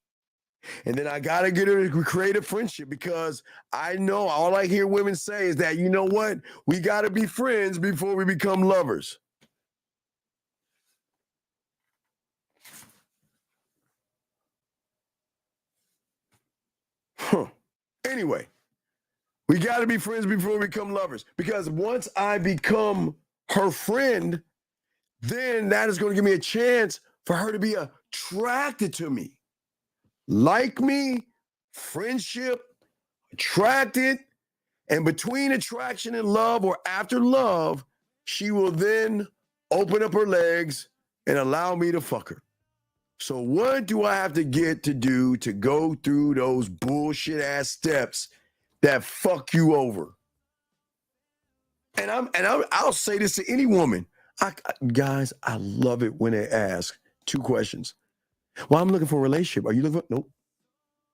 And then I got to get her to create a friendship, because I know all I hear women say is that, you know what? We got to be friends before we become lovers. Anyway, we got to be friends before we become lovers, because once I become her friend, then that is going to give me a chance for her to be attracted to me. Like me, friendship, attracted, and between attraction and love, or after love, she will then open up her legs and allow me to fuck her. So what do I have to get to do to go through those bullshit ass steps that fuck you over? And I'll say this to any woman. Guys, I love it when they ask 2 questions. Well, I'm looking for a relationship. Are you looking for? Nope.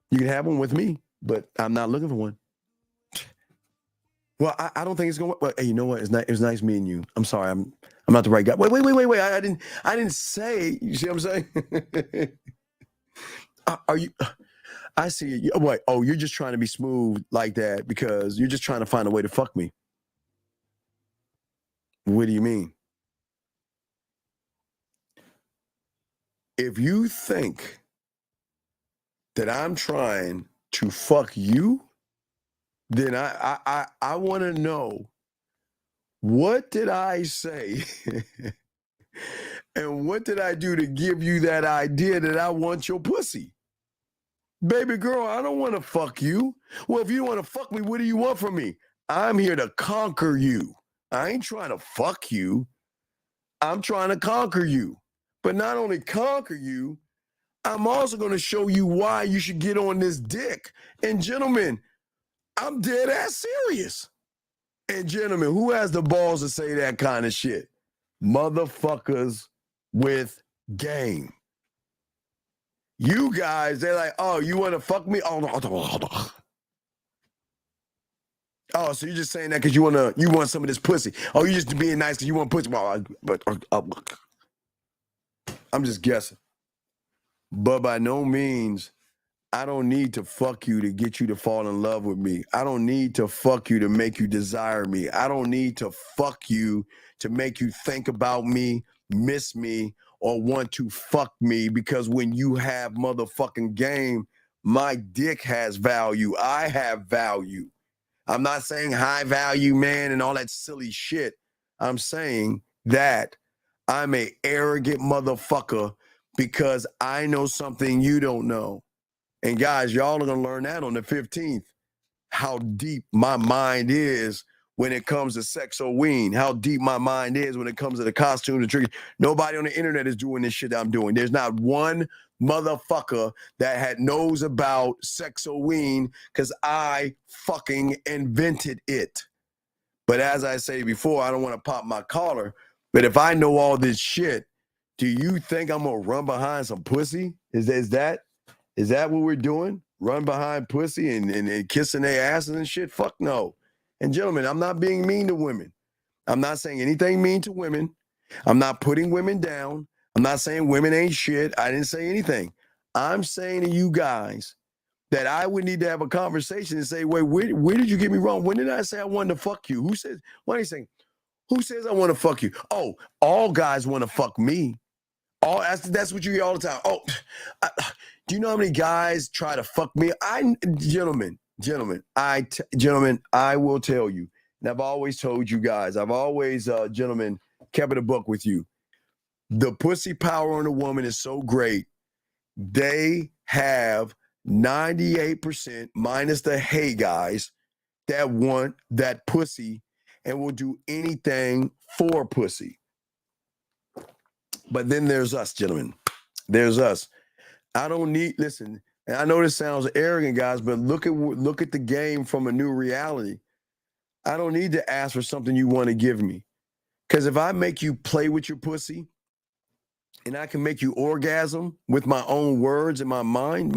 You can have one with me, but I'm not looking for one. Well, I don't think it's going to work. Well, hey, you know what? It was nice meeting you. I'm sorry. I'm not the right guy. Wait. I didn't say. You see what I'm saying? Are you? I see you. What? Oh, you're just trying to be smooth like that because you're just trying to find a way to fuck me. What do you mean? If you think that I'm trying to fuck you, then I want to know, what did I say and what did I do to give you that idea that I want your pussy? Baby girl, I don't want to fuck you. Well, if you want to fuck me, what do you want from me? I'm here to conquer you. I ain't trying to fuck you. I'm trying to conquer you. But not only conquer you, I'm also going to show you why you should get on this dick. And gentlemen, I'm dead ass serious. And gentlemen, who has the balls to say that kind of shit? Motherfuckers with game. You guys, they're like, oh, you want to fuck me? Oh, so you're just saying that because you want some of this pussy. Oh, you just being nice because you want pussy. But I'm just guessing. But by no means, I don't need to fuck you to get you to fall in love with me. I don't need to fuck you to make you desire me. I don't need to fuck you to make you think about me, miss me, or want to fuck me, because when you have motherfucking game, my dick has value. I have value. I'm not saying high value man and all that silly shit. I'm saying that I'm an arrogant motherfucker because I know something you don't know. And guys, y'all are going to learn that on the 15th, how deep my mind is when it comes to Sex Oeen, how deep my mind is when it comes to the costumes and triggers. Nobody on the internet is doing this shit that I'm doing. There's not one motherfucker that knows about Sex Oeen because I fucking invented it. But as I say before, I don't want to pop my collar. But if I know all this shit, do you think I'm going to run behind some pussy? Is that what we're doing? Run behind pussy and kissing their asses and shit? Fuck no. And gentlemen, I'm not being mean to women. I'm not saying anything mean to women. I'm not putting women down. I'm not saying women ain't shit. I didn't say anything. I'm saying to you guys that I would need to have a conversation and say, wait, where did you get me wrong? When did I say I wanted to fuck you? Who says, what are you saying? Who says I want to fuck you? Oh, all guys want to fuck me. That's what you hear all the time. Oh, do you know how many guys try to fuck me? Gentlemen, I will tell you, and I've always told you guys, I've always, gentlemen, kept it a buck with you. The pussy power on a woman is so great. They have 98% minus the hey guys that want that pussy and will do anything for pussy. But then there's us, gentlemen. There's us. I don't need, listen, and I know this sounds arrogant, guys, but look at the game from a new reality. I don't need to ask for something you want to give me. Because if I make you play with your pussy and I can make you orgasm with my own words in my mind,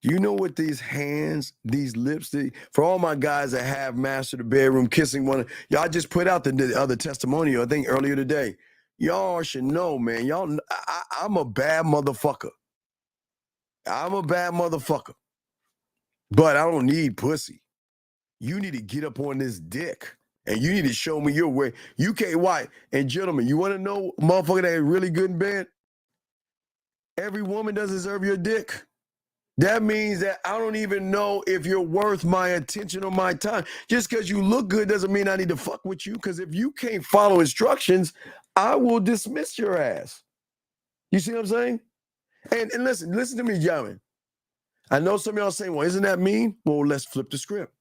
Do you know what these hands, these lips, for all my guys that have mastered the bedroom, kissing one, y'all just put out the other testimonial, I think earlier today. Y'all should know, man. Y'all, I'm a bad motherfucker. I'm a bad motherfucker. But I don't need pussy. You need to get up on this dick. And you need to show me your way. You can't, why? And gentlemen, you want to know a motherfucker that is really good in bed? Every woman doesn't deserve your dick. That means that I don't even know if you're worth my attention or my time. Just because you look good doesn't mean I need to fuck with you. Because if you can't follow instructions, I will dismiss your ass. You see what I'm saying? And listen to me, gentlemen. I know some of y'all saying, well, isn't that mean? Well, let's flip the script.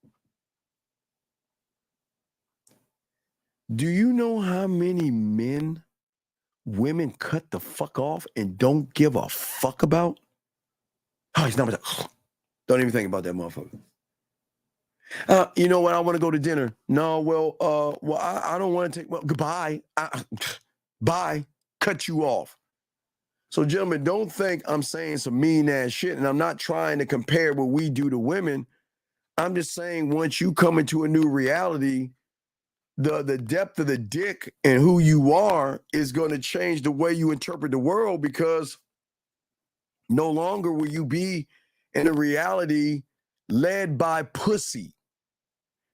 Do you know how many women cut the fuck off and don't give a fuck about? Oh, he's not. Don't even think about that motherfucker. You know what? I want to go to dinner. No, I don't want to take. Well, goodbye. Bye. Cut you off. So, gentlemen, don't think I'm saying some mean ass shit, and I'm not trying to compare what we do to women. I'm just saying once you come into a new reality, the depth of the dick and who you are is going to change the way you interpret the world, because no longer will you be in a reality led by pussy.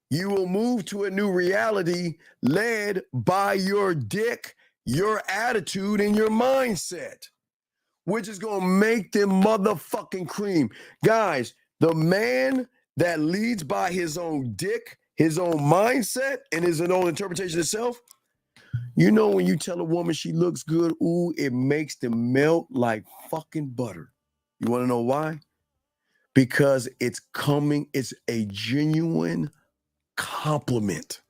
You will move to a new reality led by your dick, your attitude, and your mindset, which is going to make them motherfucking cream. Guys, the man that leads by his own dick, his own mindset, and his own interpretation of self, you know when you tell a woman she looks good, ooh, it makes them melt like fucking butter. You want to know why? Because it's a genuine compliment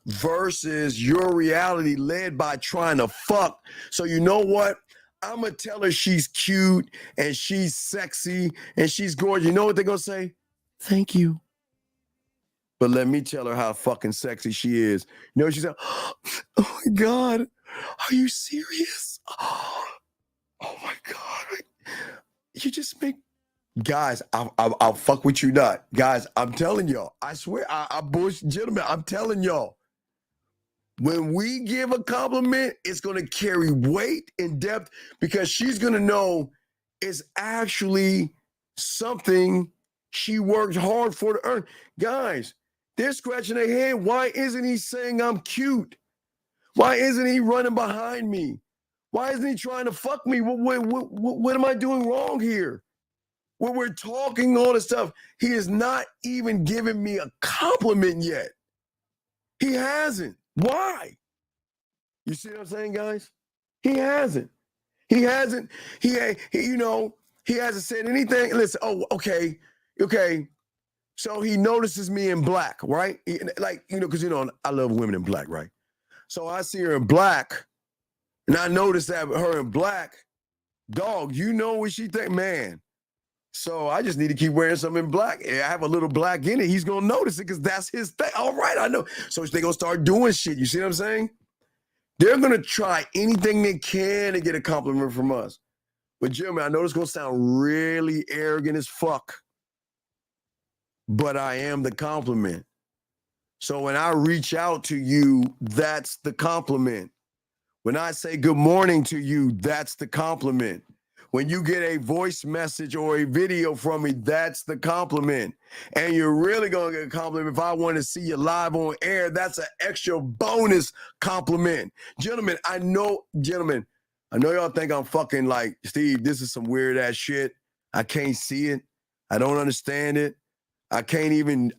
versus your reality led by trying to fuck. So you know what? I'm going to tell her she's cute and she's sexy and she's gorgeous. You know what they're going to say? Thank you. But let me tell her how fucking sexy she is. You know what she said? Oh my God. Are you serious? Oh my God. You just make... Guys, I'll fuck with you not. Guys, I'm telling y'all. I swear, I bullshit, gentlemen. I'm telling y'all. When we give a compliment, it's going to carry weight and depth because she's going to know it's actually something she worked hard for to earn. Guys, they're scratching their head. Why isn't he saying I'm cute? Why isn't he running behind me? Why isn't he trying to fuck me? What am I doing wrong here? When we're talking all this stuff, he is not even giving me a compliment yet. He hasn't. Why? You see what I'm saying, guys? He hasn't. He hasn't said anything. Listen, okay. So he notices me in black, right? Because, I love women in black, right? So I see her in black, and I notice that her in black, dog, you know what she think, man. So I just need to keep wearing something in black. I have a little black in it. He's going to notice it because that's his thing. All right, I know. So they're going to start doing shit. You see what I'm saying? They're going to try anything they can to get a compliment from us. But Jimmy, I know it's going to sound really arrogant as fuck, but I am the compliment. So when I reach out to you, that's the compliment. When I say good morning to you, that's the compliment. When you get a voice message or a video from me, that's the compliment. And you're really going to get a compliment if I want to see you live on air. That's an extra bonus compliment. Gentlemen, I know y'all think I'm fucking like, Steve, this is some weird ass shit. I can't see it. I don't understand it. I can't even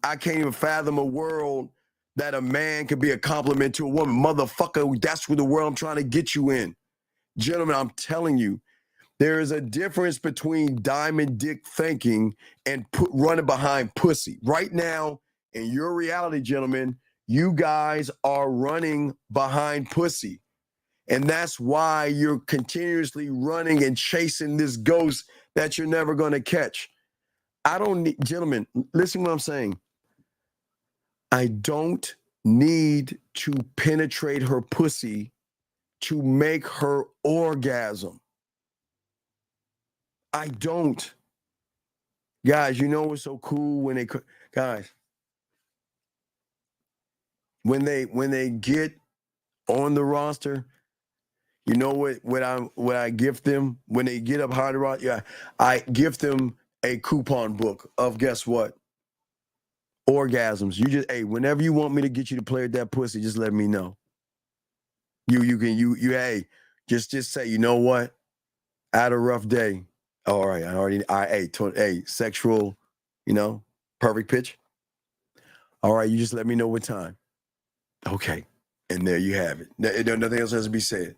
fathom a world that a man could be a compliment to a woman. Motherfucker, that's where the world I'm trying to get you in. Gentlemen, I'm telling you, there is a difference between diamond dick thinking and running behind pussy. Right now, in your reality, gentlemen, you guys are running behind pussy. And that's why you're continuously running and chasing this ghost that you're never going to catch. Gentlemen, listen to what I'm saying. I don't need to penetrate her pussy to make her orgasm. I don't. Guys, you know what's so cool when they guys when they get on the roster, you know what I gift them when they get up high the roster? Yeah, I gift them a coupon book of guess what? Orgasms. You just whenever you want me to get you to play with that pussy, just let me know. You can hey, just say, you know what? I had a rough day. All right, sexual, perfect pitch. All right, you just let me know what time. Okay. And there you have it. Nothing else has to be said.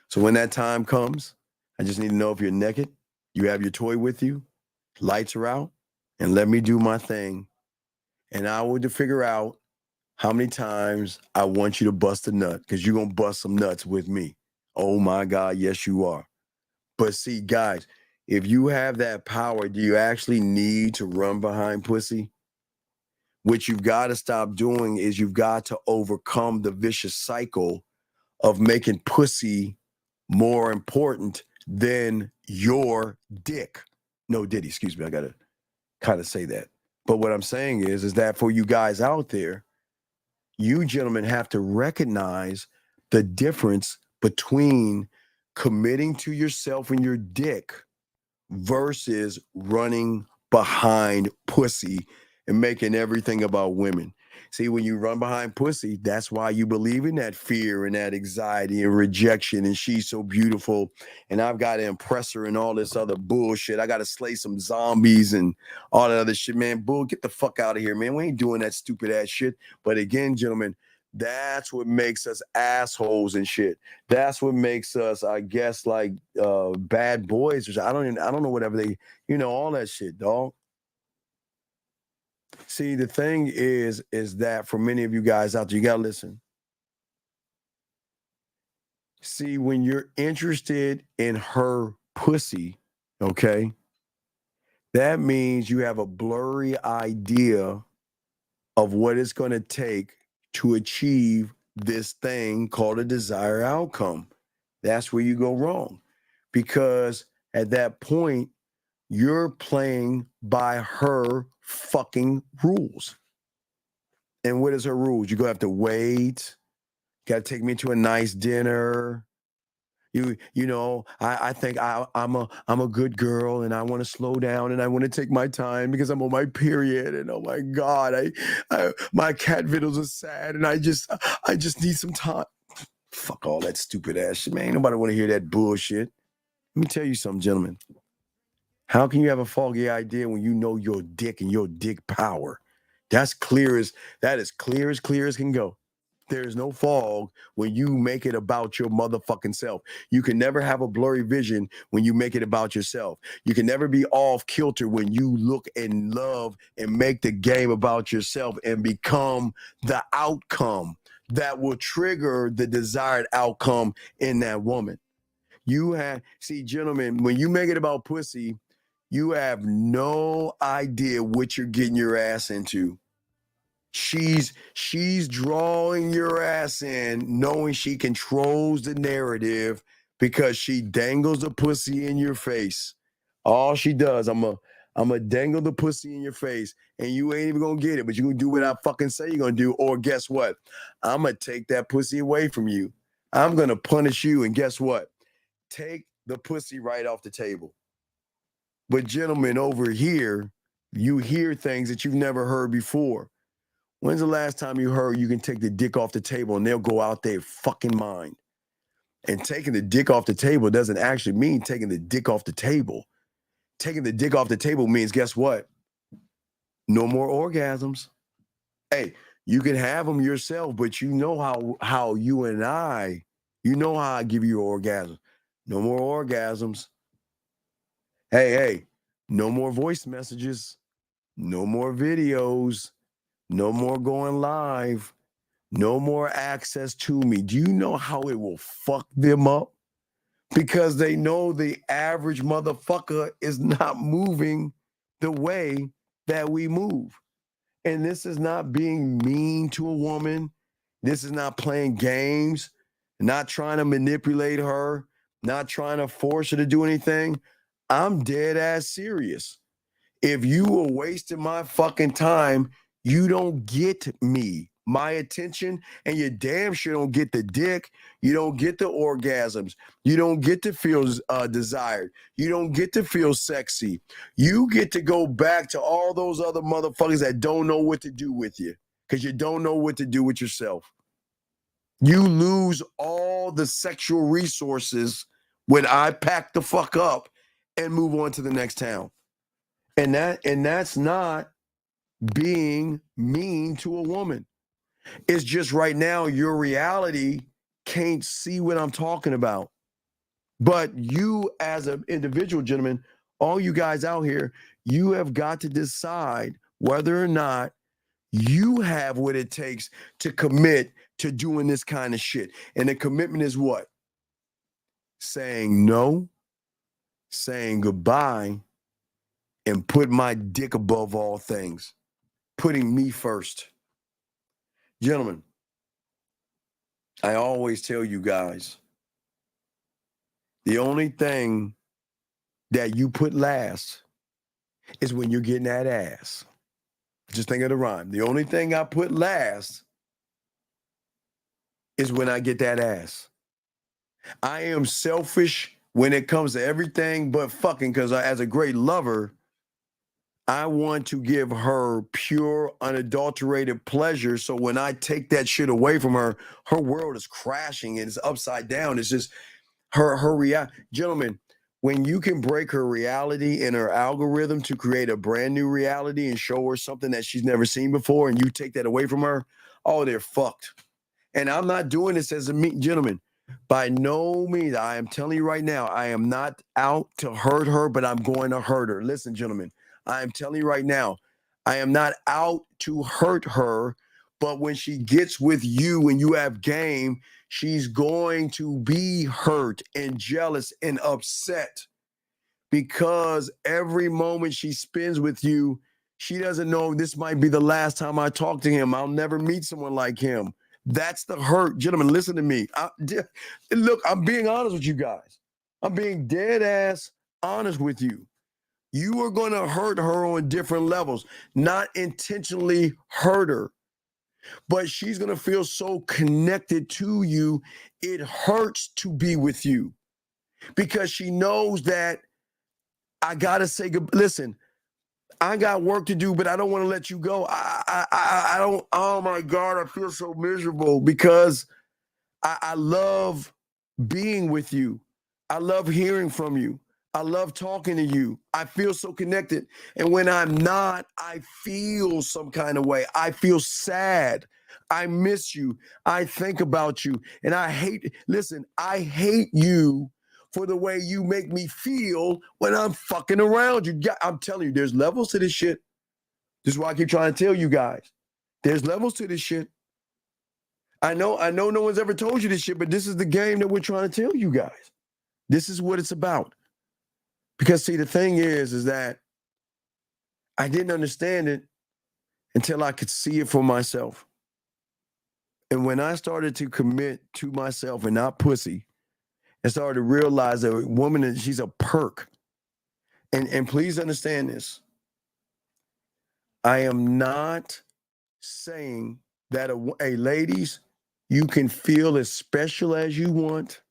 So when that time comes, I just need to know if you're naked, you have your toy with you, lights are out, and let me do my thing. And I will figure out how many times I want you to bust a nut, because you're going to bust some nuts with me. Oh my God, yes you are. But see, guys, if you have that power, do you actually need to run behind pussy? What you've got to stop doing is you've got to overcome the vicious cycle of making pussy more important than your dick. No, Diddy, excuse me. I got to kind of say that. But what I'm saying is that for you guys out there, you gentlemen have to recognize the difference between committing to yourself and your dick versus running behind pussy and making everything about women. See, when you run behind pussy, that's why you believe in that fear and that anxiety and rejection. And she's so beautiful. And I've got to impress her and all this other bullshit. I got to slay some zombies and all that other shit, man. Bull, get the fuck out of here, man. We ain't doing that stupid ass shit. But again, gentlemen, that's what makes us assholes and shit. That's what makes us, I guess, like bad boys. I don't know whatever they, all that shit, dog. See, the thing is that for many of you guys out there, you gotta listen. See, when you're interested in her pussy, okay, that means you have a blurry idea of what it's going to take to achieve this thing called a desired outcome. That's where you go wrong, because at that point, you're playing by her fucking rules. And what is her rules? You're gonna have to wait. Got to take me to a nice dinner. I think I'm a good girl, and I want to slow down, and I want to take my time because I'm on my period, and oh my God, my cat videos are sad, and I just need some time. Fuck all that stupid ass shit, man. Ain't nobody want to hear that bullshit. Let me tell you something, gentlemen. How can you have a foggy idea when you know your dick and your dick power? That is clear as can go. There's no fog when you make it about your motherfucking self. You can never have a blurry vision when you make it about yourself. You can never be off kilter when you look and love and make the game about yourself and become the outcome that will trigger the desired outcome in that woman. See, gentlemen, when you make it about pussy, you have no idea what you're getting your ass into. She's drawing your ass in, knowing she controls the narrative because she dangles the pussy in your face. All she does, I'm a dangle the pussy in your face, and you ain't even gonna get it, but you're gonna do what I fucking say you're gonna do. Or guess what? I'm gonna take that pussy away from you. I'm gonna punish you, and guess what? Take the pussy right off the table. But gentlemen, over here, you hear things that you've never heard before. When's the last time you heard you can take the dick off the table and they'll go out their fucking mind? And taking the dick off the table doesn't actually mean taking the dick off the table. Taking the dick off the table means, guess what? No more orgasms. Hey, you can have them yourself, but you know how you and I, how I give you orgasm. No more orgasms. Hey, no more voice messages. No more videos. No more going live. No more access to me. Do you know how it will fuck them up? Because they know the average motherfucker is not moving the way that we move. And this is not being mean to a woman. This is not playing games, not trying to manipulate her, not trying to force her to do anything. I'm dead ass serious. If you were wasting my fucking time, you don't get me, my attention, and you damn sure don't get the dick. You don't get the orgasms. You don't get to feel desired. You don't get to feel sexy. You get to go back to all those other motherfuckers that don't know what to do with you because you don't know what to do with yourself. You lose all the sexual resources when I pack the fuck up and move on to the next town. And that's not being mean to a woman. It's just right now your reality can't see what I'm talking about. But you as an individual, gentlemen, all you guys out here, you have got to decide whether or not you have what it takes to commit to doing this kind of shit. And the commitment is what? Saying no, saying goodbye, and put my dick above all things. Putting me first. Gentlemen, I always tell you guys, the only thing that you put last is when you're getting that ass. Just think of the rhyme. The only thing I put last is when I get that ass. I am selfish when it comes to everything but fucking, because as a great lover, I want to give her pure, unadulterated pleasure. So when I take that shit away from her, her world is crashing and it's upside down. It's just her reality. Gentlemen, when you can break her reality and her algorithm to create a brand new reality and show her something that she's never seen before, and you take that away from her, oh, they're fucked. And I'm not doing this as a mean gentleman. By no means, I am telling you right now, I am not out to hurt her, but I'm going to hurt her. Listen, gentlemen, I am telling you right now, I am not out to hurt her, but when she gets with you and you have game, she's going to be hurt and jealous and upset because every moment she spends with you, she doesn't know this might be the last time I talk to him. I'll never meet someone like him. That's the hurt. Gentlemen, listen to me. Look, I'm being honest with you guys. I'm being dead ass honest with you. You are going to hurt her on different levels, not intentionally hurt her, but she's going to feel so connected to you. It hurts to be with you because she knows that I got to say good. Listen, I got work to do, but I don't want to let you go. I don't. Oh my God, I feel so miserable because I love being with you. I love hearing from you. I love talking to you. I feel so connected. And when I'm not, I feel some kind of way. I feel sad. I miss you. I think about you. And I hate you for the way you make me feel when I'm fucking around you. I'm telling you, there's levels to this shit. This is why I keep trying to tell you guys. There's levels to this shit. I know no one's ever told you this shit, but this is the game that we're trying to tell you guys. This is what it's about. Because see, the thing is that I didn't understand it until I could see it for myself. And when I started to commit to myself and not pussy, and started to realize that a woman, she's a perk. And please understand this. I am not saying that ladies, you can feel as special as you want.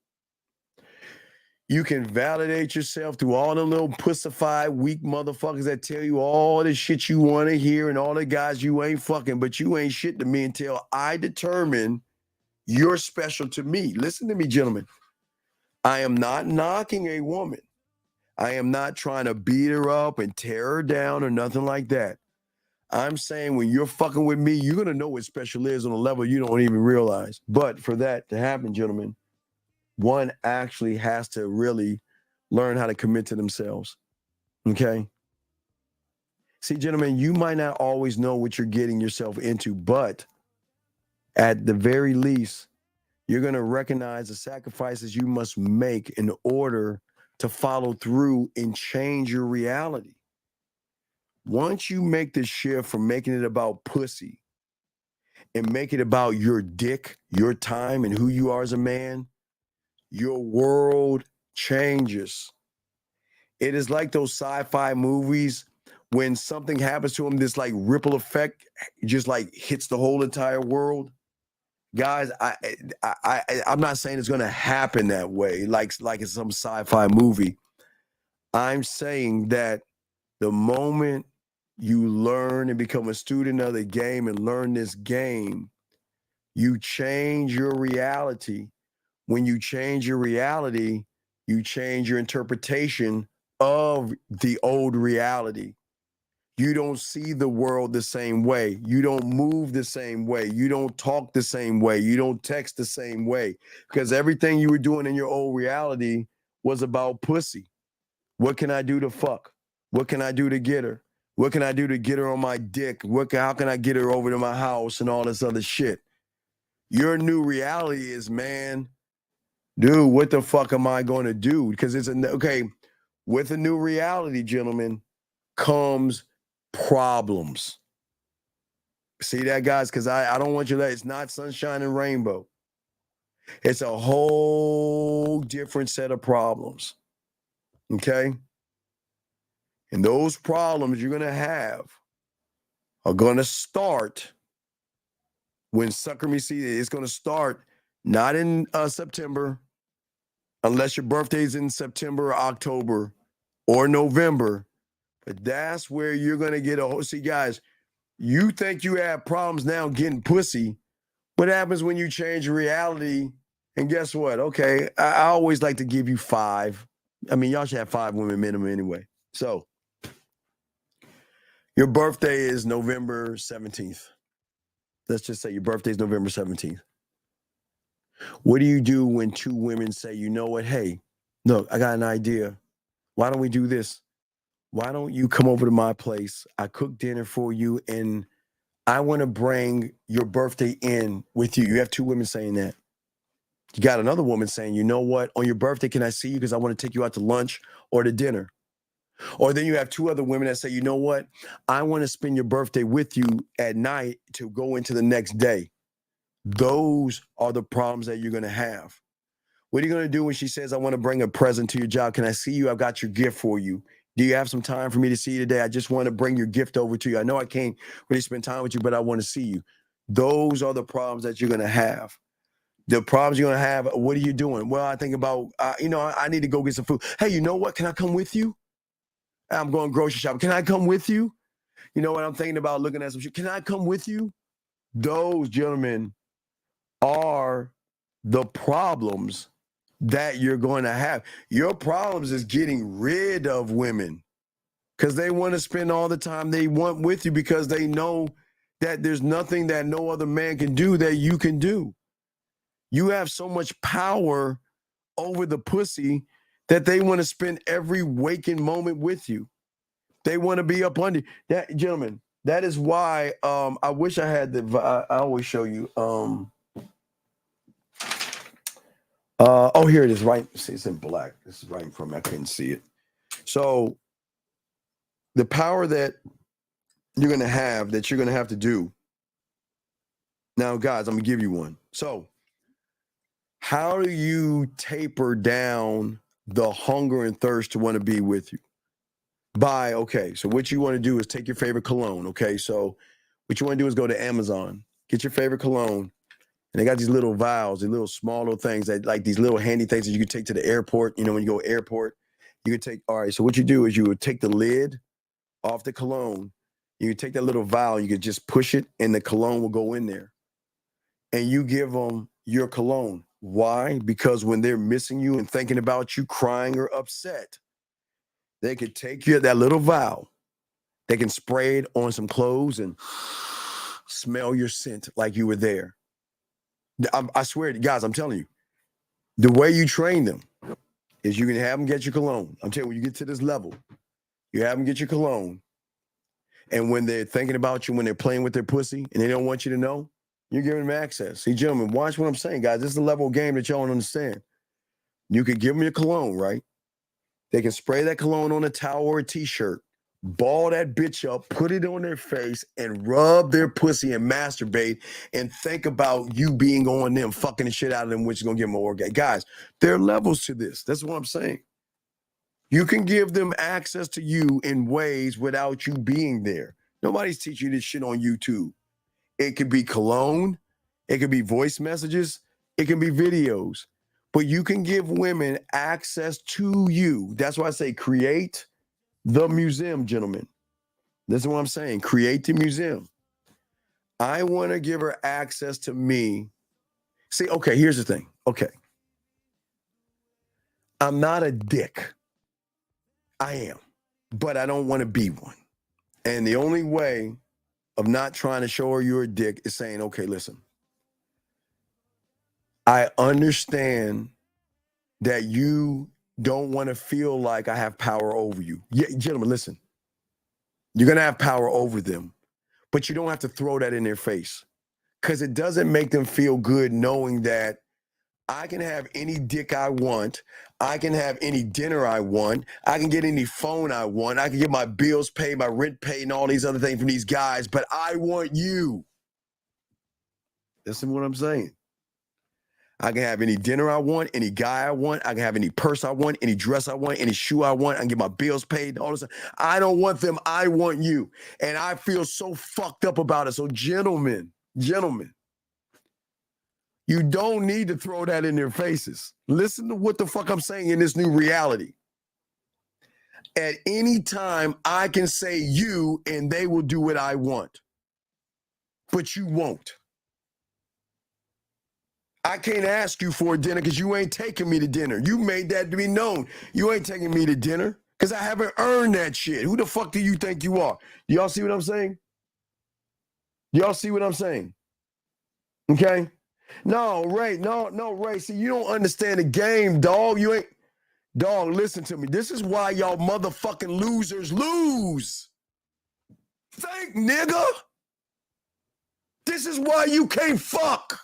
You can validate yourself through all them little pussified, weak motherfuckers that tell you all the shit you want to hear and all the guys you ain't fucking, but you ain't shit to me until I determine you're special to me. Listen to me, gentlemen. I am not knocking a woman. I am not trying to beat her up and tear her down or nothing like that. I'm saying when you're fucking with me, you're going to know what special is on a level you don't even realize. But for that to happen, gentlemen, one actually has to really learn how to commit to themselves. Okay? See, gentlemen, you might not always know what you're getting yourself into, but at the very least, you're going to recognize the sacrifices you must make in order to follow through and change your reality. Once you make the shift from making it about pussy and make it about your dick, your time, and who you are as a man, your world changes. It is like those sci-fi movies when something happens to them, this like ripple effect just like hits the whole entire world. Guys, I'm not saying it's gonna happen that way, like it's some sci-fi movie. I'm saying that the moment you learn and become a student of the game and learn this game, you change your reality. When you change your reality, you change your interpretation of the old reality. You don't see the world the same way. You don't move the same way. You don't talk the same way. You don't text the same way. Because everything you were doing in your old reality was about pussy. What can I do to fuck? What can I do to get her? What can I do to get her on my dick? How can I get her over to my house and all this other shit? Your new reality is, man, dude, what the fuck am I going to do? Because with a new reality, gentlemen, comes problems. See that, guys? Because I don't want you to it's not sunshine and rainbow. It's a whole different set of problems. Okay? And those problems you're going to have are going to start when Sucker Me See. It's going to start not in September, unless your birthday is in September or October or November. But that's where you're going to get see, guys, you think you have problems now getting pussy. What happens when you change reality? And guess what? Okay, I always like to give you 5. I mean, y'all should have 5 women minimum anyway. So your birthday is November 17th. Let's just say your birthday is November 17th. What do you do when 2 women say, you know what? Hey, look, I got an idea. Why don't we do this? Why don't you come over to my place? I cook dinner for you, and I want to bring your birthday in with you. You have 2 women saying that. You got another woman saying, you know what? On your birthday, can I see you? Because I want to take you out to lunch or to dinner. Or then you have 2 other women that say, you know what? I want to spend your birthday with you at night to go into the next day. Those are the problems that you're going to have. What are you going to do when she says, I want to bring a present to your job? Can I see you? I've got your gift for you. Do you have some time for me to see you today? I just want to bring your gift over to you. I know I can't really spend time with you, but I want to see you. Those are the problems that you're going to have. The problems you're going to have, what are you doing? Well, I think about, I need to go get some food. Hey, you know what? Can I come with you? I'm going grocery shopping. Can I come with you? You know what? I'm thinking about looking at some shit. Can I come with you? Those, gentlemen, are the problems that you're going to have. Your problems is getting rid of women because they want to spend all the time they want with you because they know that there's nothing that no other man can do that you can do. You have so much power over the pussy that they want to spend every waking moment with you. They want to be up under that, gentlemen. That is why I wish I had I always show you. Here it is, right? See, it's in black. This is right in front of me. I couldn't see it. So the power that you're going to have to do. Now, guys, I'm going to give you one. So how do you taper down the hunger and thirst to want to be with you? So what you want to do is take your favorite cologne, okay? So what you want to do is go to Amazon, get your favorite cologne, and they got these little vials, these little small little things that like these little handy things that you can take to the airport. You know, when you go airport, you can take, all right, so what you do is you would take the lid off the cologne, you could take that little vial, you could just push it, and the cologne will go in there. And you give them your cologne. Why? Because when they're missing you and thinking about you, crying or upset, they could take that little vial, they can spray it on some clothes and smell your scent like you were there. I swear to you, guys, I'm telling you, the way you train them is you can have them get your cologne. I'm telling you, when you get to this level, you have them get your cologne. And when they're thinking about you, when they're playing with their pussy and they don't want you to know, you're giving them access. See, gentlemen, watch what I'm saying, guys. This is the level of game that y'all don't understand. You could give them your cologne, right? They can spray that cologne on a towel or a t-shirt, ball that bitch up, put it on their face, and rub their pussy and masturbate and think about you being on them, fucking the shit out of them, which is going to give them an orgasm. Guys, there are levels to this. That's what I'm saying. You can give them access to you in ways without you being there. Nobody's teaching you this shit on YouTube. It could be cologne. It could be voice messages. It can be videos. But you can give women access to you. That's why I say create the museum, gentlemen. This is what I'm saying. Create the museum. I want to give her access to me. See, okay, here's the thing. Okay. I'm not a dick. I am. But I don't want to be one. And the only way of not trying to show her you're a dick is saying, okay, listen. I understand that you don't want to feel like I have power over you. Yeah, gentlemen, listen. You're going to have power over them, but you don't have to throw that in their face because it doesn't make them feel good knowing that I can have any dick I want. I can have any dinner I want. I can get any phone I want. I can get my bills paid, my rent paid, and all these other things from these guys, but I want you. Listen to what I'm saying. I can have any dinner I want, any guy I want. I can have any purse I want, any dress I want, any shoe I want. I can get my bills paid, all this. I don't want them. I want you. And I feel so fucked up about it. So gentlemen, you don't need to throw that in their faces. Listen to what the fuck I'm saying in this new reality. At any time, I can say you and they will do what I want. But you won't. I can't ask you for a dinner because you ain't taking me to dinner. You made that to be known. You ain't taking me to dinner because I haven't earned that shit. Who the fuck do you think you are? Y'all see what I'm saying? Y'all see what I'm saying? Okay? No, Ray. No, Ray. See, you don't understand the game, dog. You ain't. Dog, listen to me. This is why y'all motherfucking losers lose. Think, nigga. This is why you can't fuck.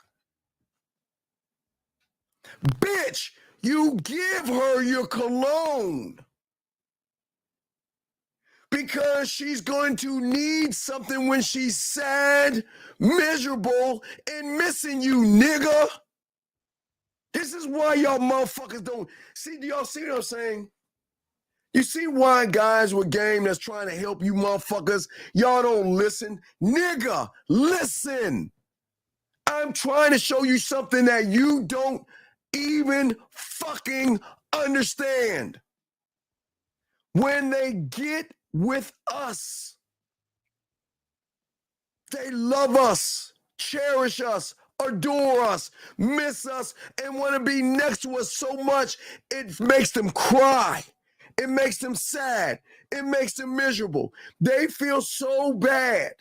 Bitch, you give her your cologne because she's going to need something when she's sad, miserable, and missing you, nigga. This is why y'all motherfuckers don't see. Do y'all see what I'm saying? You see why guys with game that's trying to help you motherfuckers, y'all don't listen? Nigga, listen. I'm trying to show you something that you don't even fucking understand. When they get with us, they love us, cherish us, adore us, miss us, and want to be next to us so much it makes them cry. It makes them sad. It makes them miserable. They feel so bad.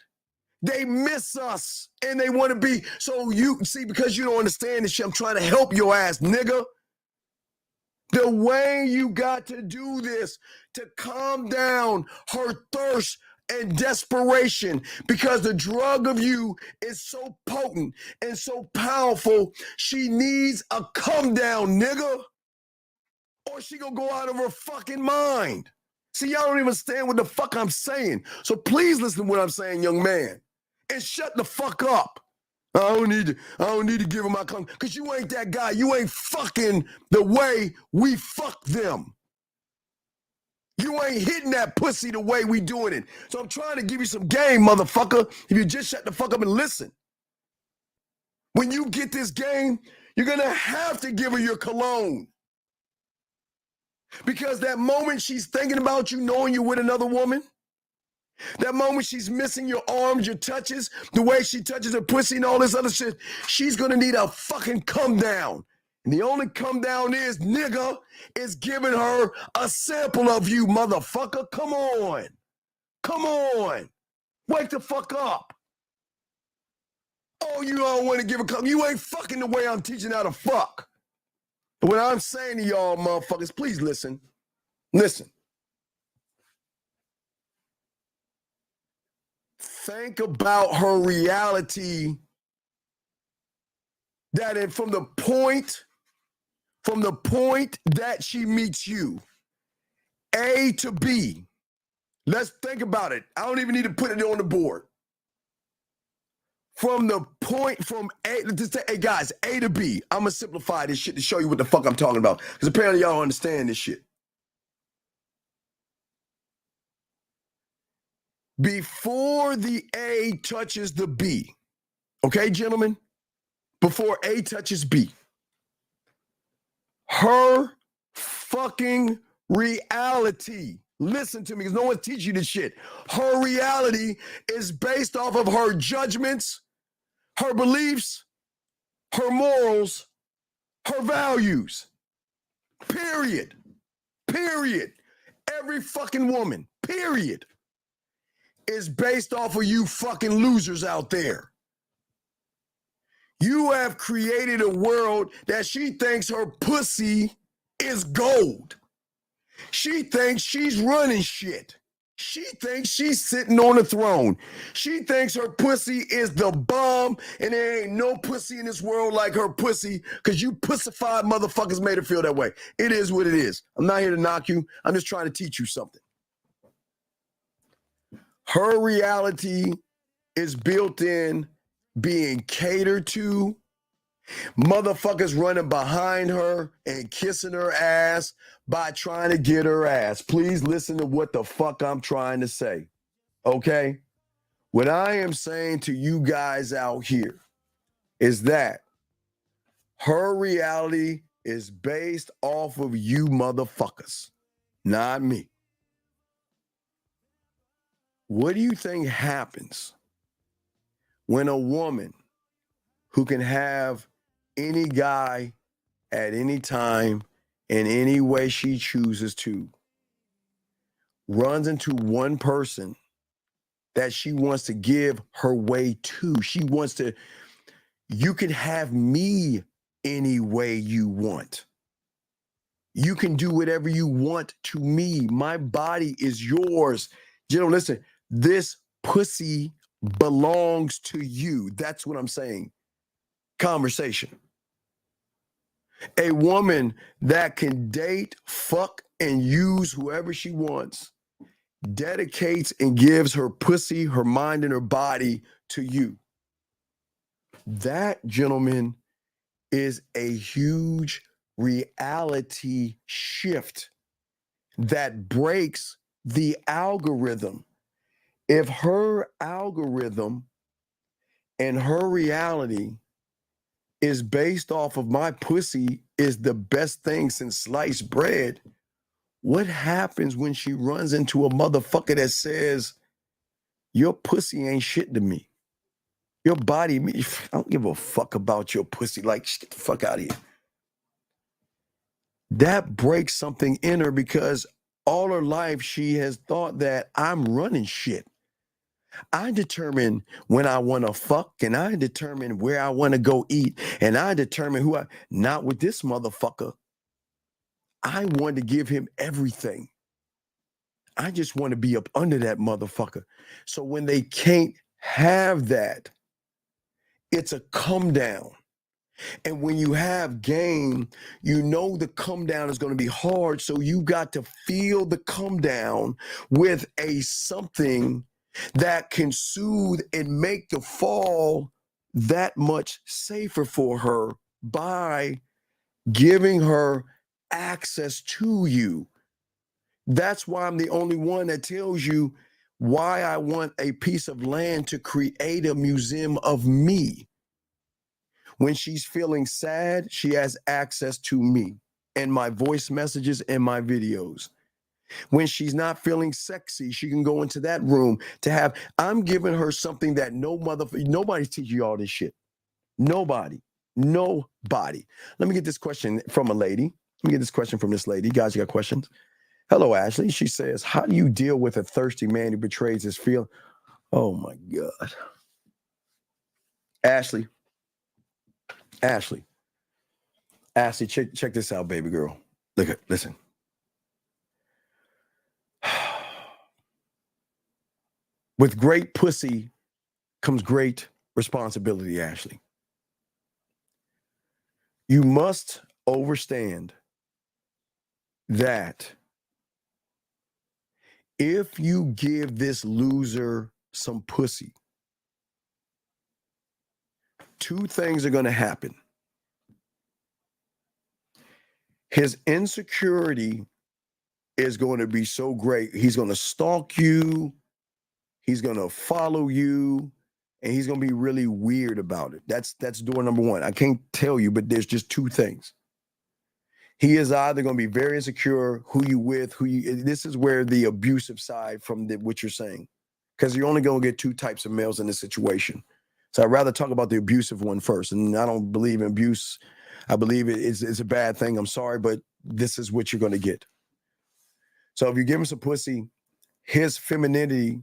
They miss us and they want to be. So you see, because you don't understand this shit, I'm trying to help your ass, nigga. The way you got to do this to calm down her thirst and desperation, because the drug of you is so potent and so powerful, she needs a come down, nigga, or she gonna go out of her fucking mind. See, y'all don't even understand what the fuck I'm saying. So please listen to what I'm saying, young man, and shut the fuck up. I don't need to give her my come, because you ain't that guy. You ain't fucking the way we fuck them. You ain't hitting that pussy the way we doing it. So I'm trying to give you some game, motherfucker, if you just shut the fuck up and listen. When you get this game, you're going to have to give her your cologne. Because that moment she's thinking about you, knowing you're with another woman, that moment she's missing your arms, your touches, the way she touches her pussy and all this other shit, she's going to need a fucking come down. And the only come down is, nigga, is giving her a sample of you, motherfucker. Come on. Come on. Wake the fuck up. Oh, you don't want to give a come. You ain't fucking the way I'm teaching how to fuck. What I'm saying to y'all motherfuckers, please listen. Listen. Think about her reality that from the point that she meets you, A to B. Let's think about it. I don't even need to put it on the board. From A, just say, hey guys, A to B. I'm gonna simplify this shit to show you what the fuck I'm talking about, because apparently y'all don't understand this shit. before the A touches the B. Okay, gentlemen? Before A touches B. Her fucking reality. Listen to me, because no one's teaching you this shit. Her reality is based off of her judgments, her beliefs, her morals, her values. Period. Period. Every fucking woman, period, is based off of you fucking losers out there. You have created a world that she thinks her pussy is gold. She thinks she's running shit. She thinks she's sitting on a throne. She thinks her pussy is the bomb, and there ain't no pussy in this world like her pussy, because you pussified motherfuckers made her feel that way. It is what it is. I'm not here to knock you. I'm just trying to teach you something. Her reality is built in being catered to, motherfuckers running behind her and kissing her ass by trying to get her ass. Please listen to what the fuck I'm trying to say, okay? What I am saying to you guys out here is that her reality is based off of you motherfuckers, not me. What do you think happens when a woman who can have any guy at any time in any way she chooses to runs into one person that she wants to give her way to? She wants to, you can have me any way you want. You can do whatever you want to me. My body is yours. You know, listen, this pussy belongs to you. That's what I'm saying. Conversation. A woman that can date, fuck, and use whoever she wants, dedicates and gives her pussy, her mind, and her body to you. That, gentlemen, is a huge reality shift that breaks the algorithm. If her algorithm and her reality is based off of my pussy is the best thing since sliced bread, what happens when she runs into a motherfucker that says, your pussy ain't shit to me? Your body, I don't give a fuck about your pussy. Like, get the fuck out of here. That breaks something in her, because all her life she has thought that I'm running shit. I determine when I want to fuck, and I determine where I want to go eat, and I determine who not with this motherfucker. I want to give him everything. I just want to be up under that motherfucker. So when they can't have that, it's a come down. And when you have game, you know the come down is going to be hard. So you got to feel the come down with a something that can soothe and make the fall that much safer for her by giving her access to you. That's why I'm the only one that tells you why I want a piece of land to create a museum of me. When she's feeling sad, she has access to me and my voice messages and my videos. When she's not feeling sexy, she can go into that room to have, I'm giving her something that nobody's teaching you all this shit. Nobody. Let me get this question from a lady. Let me get this question from this lady. You guys, you got questions? Hello, Ashley. She says, how do you deal with a thirsty man who betrays his feeling? Oh my God. Ashley, check this out, baby girl. Listen. With great pussy comes great responsibility, Ashley. You must understand that if you give this loser some pussy, two things are going to happen. His insecurity is going to be so great. He's going to stalk you. He's going to follow you, and he's going to be really weird about it. That's door number one. I can't tell you, but there's just two things. He is either going to be very insecure, who you with, this is where the abusive side from what you're saying, because you're only going to get two types of males in this situation. So I'd rather talk about the abusive one first. And I don't believe in abuse. I believe it's a bad thing. I'm sorry, but this is what you're going to get. So if you give him some pussy, his femininity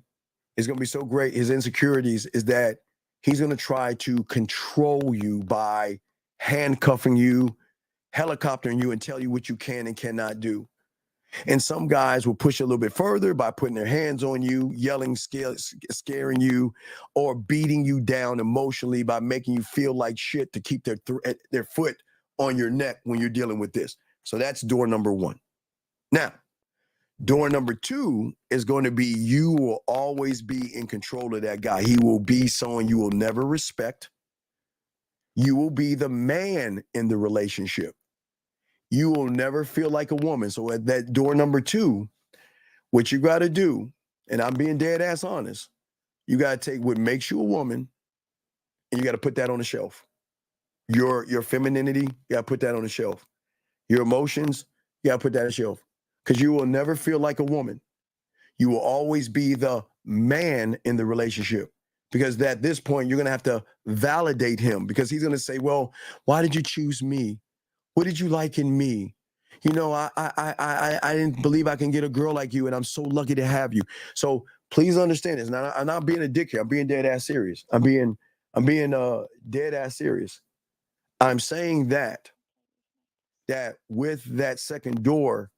is going to be so great. His insecurities is that he's going to try to control you by handcuffing you, helicoptering you, and tell you what you can and cannot do. And some guys will push a little bit further by putting their hands on you, yelling, scaring you, or beating you down emotionally by making you feel like shit to keep their foot on your neck when you're dealing with this. So that's door number one. Now, door number two is going to be you will always be in control of that guy. He will be someone you will never respect. You will be the man in the relationship. You will never feel like a woman. So at that door number two, what you got to do, and I'm being dead ass honest, you got to take what makes you a woman and you got to put that on the shelf. Your femininity, you got to put that on the shelf. Your emotions, you got to put that on the shelf. Because you will never feel like a woman. You will always be the man in the relationship. Because at this point, you're going to have to validate him because he's going to say, well, why did you choose me? What did you like in me? You know, I didn't believe I can get a girl like you, and I'm so lucky to have you. So please understand this. Now, I'm not being a dick here. I'm being dead ass serious. I'm being dead ass serious. I'm saying that with that second door,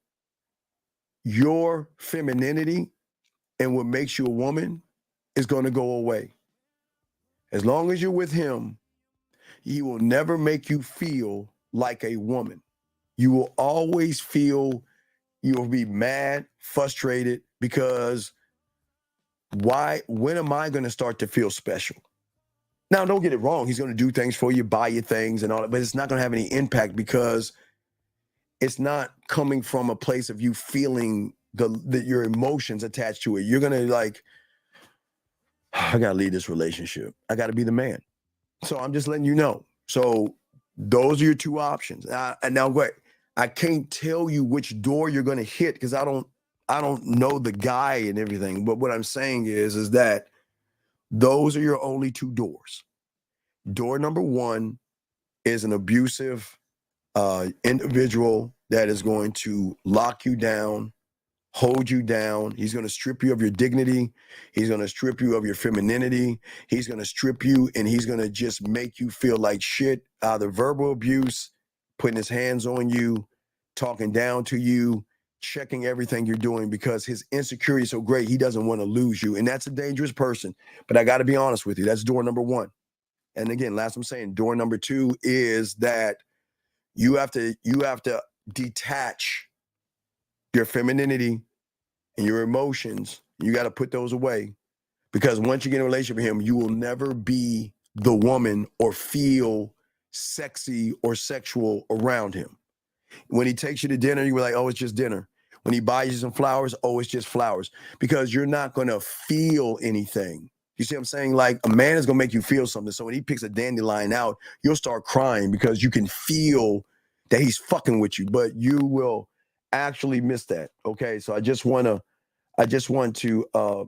your femininity and what makes you a woman is going to go away. As long as you're with him, he will never make you feel like a woman. You will always feel, you'll be mad, frustrated, because when am I going to start to feel special? Now, don't get it wrong. He's going to do things for you, buy you things and all that, but it's not going to have any impact because it's not coming from a place of you feeling your emotions attached to it. You're going to like, I got to leave this relationship. I got to be the man. So I'm just letting you know. So those are your two options. And now wait, I can't tell you which door you're going to hit because I don't know the guy and everything. But what I'm saying is that those are your only two doors. Door number one is an abusive individual that is going to lock you down, hold you down. He's going to strip you of your dignity. He's going to strip you of your femininity. He's going to strip you and he's going to just make you feel like shit. Either verbal abuse, putting his hands on you, talking down to you, checking everything you're doing because his insecurity is so great. He doesn't want to lose you. And that's a dangerous person. But I got to be honest with you. That's door number one. And again, last I'm saying, door number two is that you have to detach your femininity and your emotions. You got to put those away because once you get in a relationship with him, you will never be the woman or feel sexy or sexual around him. When he takes you to dinner, you were like, oh, it's just dinner. When he buys you some flowers, oh, it's just flowers because you're not going to feel anything. You see what I'm saying? Like a man is going to make you feel something. So when he picks a dandelion out, you'll start crying because you can feel that he's fucking with you, but you will actually miss that. Okay. So I just want to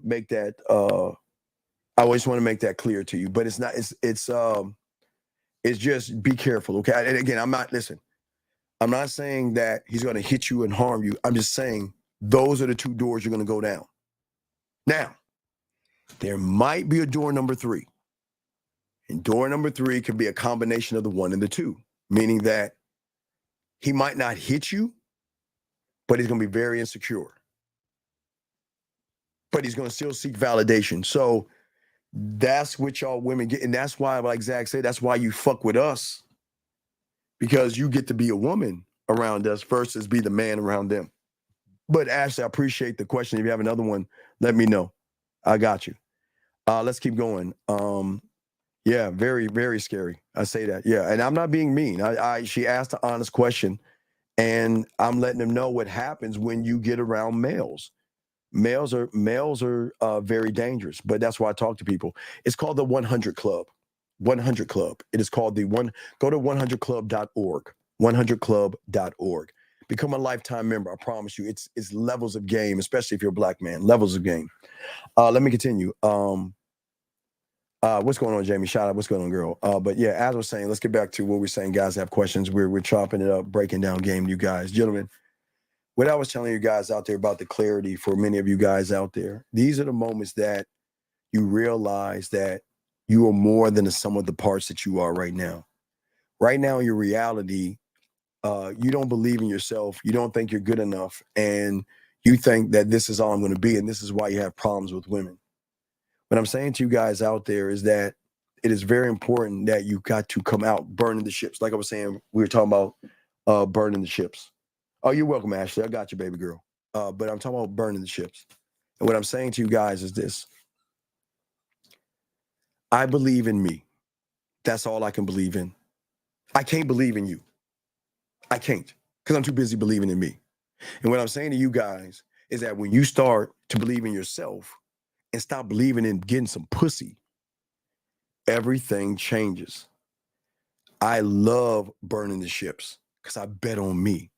make that, I always want to make that clear to you, but it's not, it's just be careful. Okay. And again, I'm not saying that he's going to hit you and harm you. I'm just saying those are the two doors you're going to go down. Now, there might be a door number three. And door number three could be a combination of the one and the two, meaning that he might not hit you, but he's going to be very insecure. But he's going to still seek validation. So that's what y'all women get. And that's why, like Zach said, that's why you fuck with us. Because you get to be a woman around us versus be the man around them. But Ashley, I appreciate the question. If you have another one, let me know. I got you. Let's keep going. Yeah, very, very scary. I say that. Yeah, and I'm not being mean. She asked an honest question, and I'm letting them know what happens when you get around males. Males are very dangerous, but that's why I talk to people. It's called the 100 Club. 100 Club. It is called go to 100club.org. 100club.org. Become a lifetime member. I promise you, it's levels of game, especially if you're a black man. Levels of game. Let me continue. What's going on, Jamie? Shout out. What's going on, girl? But yeah, as I was saying, let's get back to what we're saying. Guys have questions. We're chopping it up, breaking down game, you guys. Gentlemen, what I was telling you guys out there about the clarity for many of you guys out there, these are the moments that you realize that you are more than the sum of the parts that you are right now. Right now, your reality, you don't believe in yourself. You don't think you're good enough. And you think that this is all I'm going to be. And this is why you have problems with women. What I'm saying to you guys out there is that it is very important that you got to come out burning the ships. Like I was saying, we were talking about burning the ships. Oh, you're welcome, Ashley. I got you, baby girl. But I'm talking about burning the ships. And what I'm saying to you guys is this. I believe in me. That's all I can believe in. I can't believe in you. I can't, because I'm too busy believing in me. And what I'm saying to you guys is that when you start to believe in yourself and stop believing in getting some pussy, everything changes. I love burning the ships because I bet on me.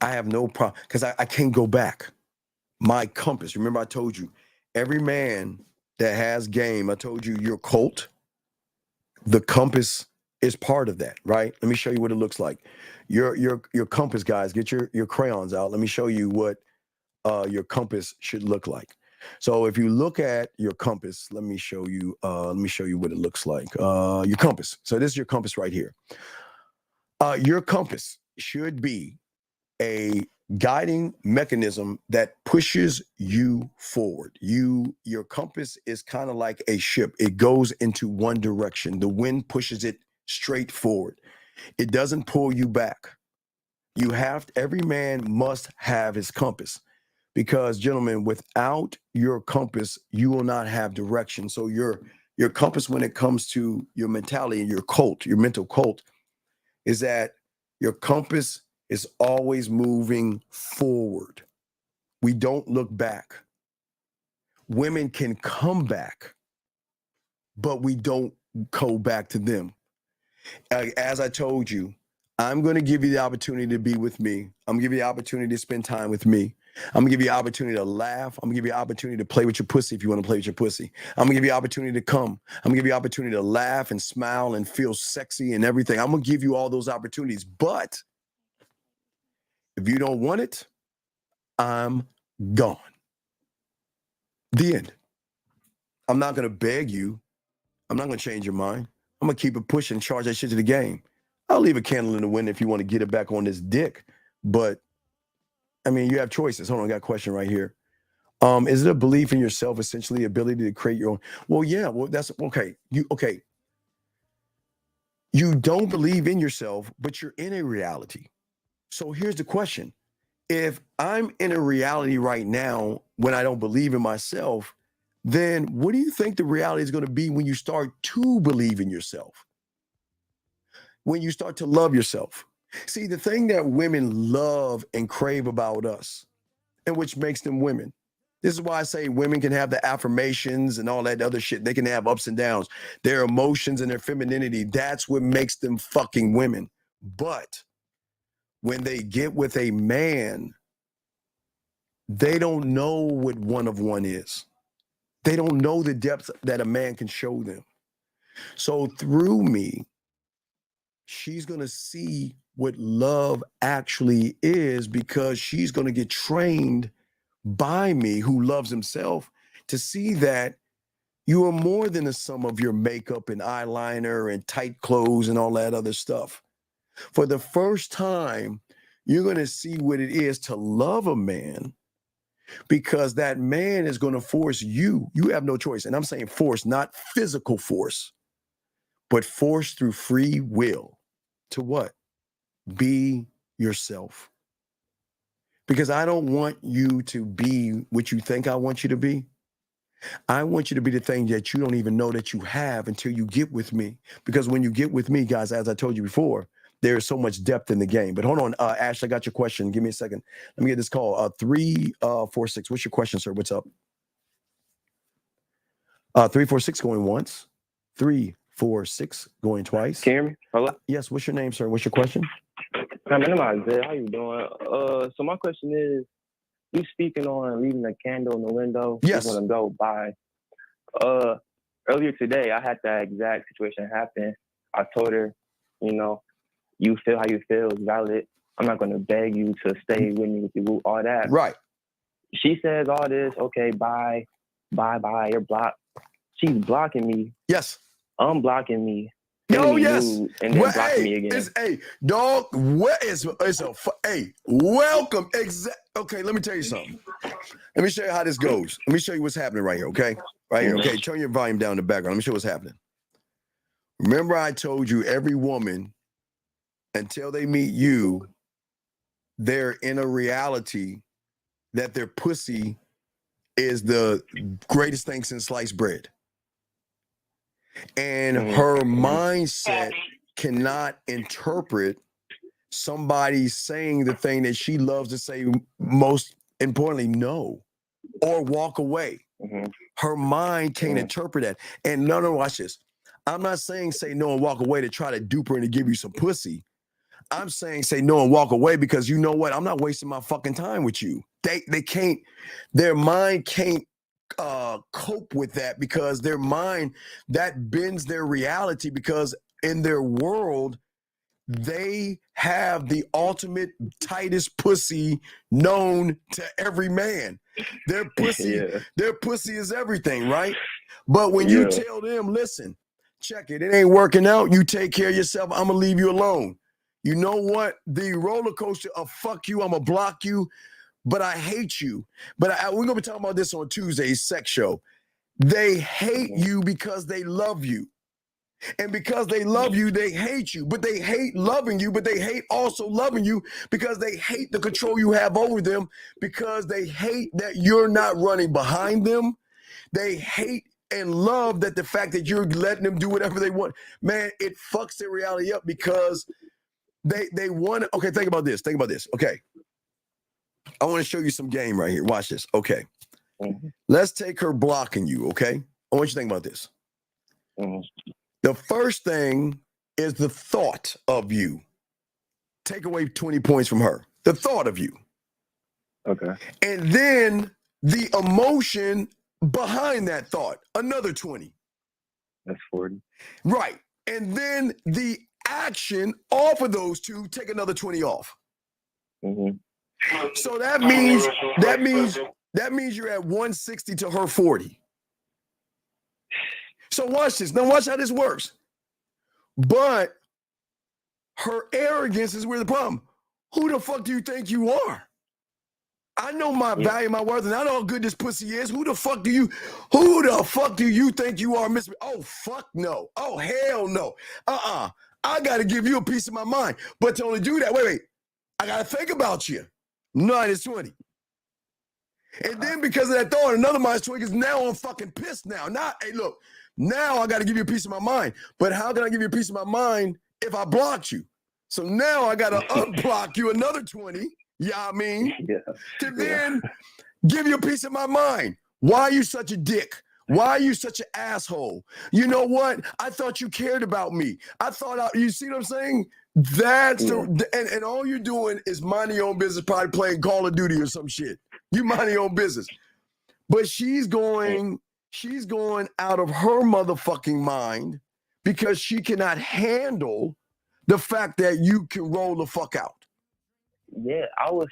I have no problem because I can't go back. My compass, remember I told you, every man that has game, I told you your cult, the compass is part of that, right? Let me show you what it looks like. Your compass, guys, get your crayons out. Let me show you what your compass should look like. So if you look at your compass, let me show you what it looks like. Your compass. So this is your compass right here. Your compass should be a guiding mechanism that pushes you forward. Your compass is kind of like a ship. It goes into one direction. The wind pushes it straight forward. It doesn't pull you back. Every man must have his compass. Because, gentlemen, without your compass, you will not have direction. So your compass, when it comes to your mentality and your cult, your mental cult, is that your compass is always moving forward. We don't look back. Women can come back, but we don't go back to them. As I told you, I'm going to give you the opportunity to be with me. I'm going to give you the opportunity to spend time with me. I'm gonna give you the opportunity to laugh. I'm gonna give you the opportunity to play with your pussy if you want to play with your pussy. I'm gonna give you the opportunity to come. I'm gonna give you the opportunity to laugh and smile and feel sexy and everything. I'm gonna give you all those opportunities. But if you don't want it, I'm gone. The end. I'm not gonna beg you. I'm not gonna change your mind. I'm gonna keep it pushing, charge that shit to the game. I'll leave a candle in the wind if you want to get it back on this dick. But I mean, you have choices. Hold on, I got a question right here. Is it a belief in yourself, essentially, ability to create your own? Well, yeah, well, that's okay. You don't believe in yourself, but you're in a reality. So here's the question. If I'm in a reality right now when I don't believe in myself, then what do you think the reality is going to be when you start to believe in yourself? When you start to love yourself? See, the thing that women love and crave about us, and which makes them women. This is why I say women can have the affirmations and all that other shit. They can have ups and downs. Their emotions and their femininity, that's what makes them fucking women. But when they get with a man, they don't know what one of one is. They don't know the depth that a man can show them. So through me, she's going to see what love actually is, because she's going to get trained by me, who loves himself, to see that you are more than the sum of your makeup and eyeliner and tight clothes and all that other stuff. For the first time, you're going to see what it is to love a man, because that man is going to force you. You have no choice. And I'm saying force, not physical force, but force through free will. To what? Be yourself. Because I don't want you to be what you think I want you to be. I want you to be the thing that you don't even know that you have until you get with me. Because when you get with me, guys, as I told you before, there's so much depth in the game. But hold on, Ash, I got your question. Give me a second. Let me get this call. 346. What's your question, sir? What's up? 346 going once. 346 going twice. Can you hear me? Hello? Yes. What's your name, sir? What's your question? Hi, my name is Isaiah. How you doing? So my question is, you speaking on leaving a candle in the window? Yes. When to go by. Earlier today, I had that exact situation happen. I told her, you know, you feel how you feel is valid. I'm not going to beg you to stay with me with you, all that. Right. She says all this, okay, bye, you're blocked. She's blocking me. Yes. Unblocking me. Oh, yes. And then blocking me again. Hey, dog, welcome. Okay, let me tell you something. Let me show you how this goes. Let me show you what's happening right here, okay? Right here, okay? Turn your volume down in the background. Let me show you what's happening. Remember I told you every woman, until they meet you, they're in a reality that their pussy is the greatest thing since sliced bread. And her mindset cannot interpret somebody saying the thing that she loves to say, most importantly, no, or walk away. Her mind can't interpret that. And no, watch this. I'm not saying say no and walk away to try to dupe her and to give you some pussy. I'm saying say no and walk away because you know what? I'm not wasting my fucking time with you. They can't, their mind can't cope with that because their mind, that bends their reality because in their world, they have the ultimate tightest pussy known to every man. Their pussy is everything, right? But when you tell them, listen, check it, it ain't working out, you take care of yourself, I'm gonna leave you alone. You know what? The roller coaster of fuck you, I'm gonna block you, but I hate you. But we're gonna be talking about this on Tuesday's sex show. They hate you because they love you. And because they love you, they hate you. But they hate loving you, but they hate also loving you because they hate the control you have over them, because they hate that you're not running behind them. They hate and love that the fact that you're letting them do whatever they want. Man, it fucks their reality up because they want to. Okay, think about this. Okay. I want to show you some game right here. Watch this. Okay. Let's take her blocking you, okay? I want you to think about this. The first thing is the thought of you. Take away 20 points from her. The thought of you. Okay. And then the emotion behind that thought, another 20. That's 40. Right. And then the action off of those two, take another 20 off. So that means you're at 160 to her 40. So watch this. Now watch how this works. But her arrogance is where the problem. Who the fuck do you think you are? I know my value, my worth, and I know how good this pussy is. Who the fuck do you think you are, Miss? Oh, fuck no. Oh, hell no. I got to give you a piece of my mind. But to only do that, wait. I got to think about you. Minus 20. And then because of that thought, another minus 20, because now I'm fucking pissed now. Hey, look, now I got to give you a piece of my mind. But how can I give you a piece of my mind if I blocked you? So now I got to unblock you another 20. Yeah, I mean, to then give you a piece of my mind. Why are you such a dick? Why are you such an asshole? You know what? I thought you cared about me. You see what I'm saying? That's and all you're doing is minding your own business, probably playing Call of Duty or some shit. You mind your own business. But she's going out of her motherfucking mind because she cannot handle the fact that you can roll the fuck out. Yeah, I was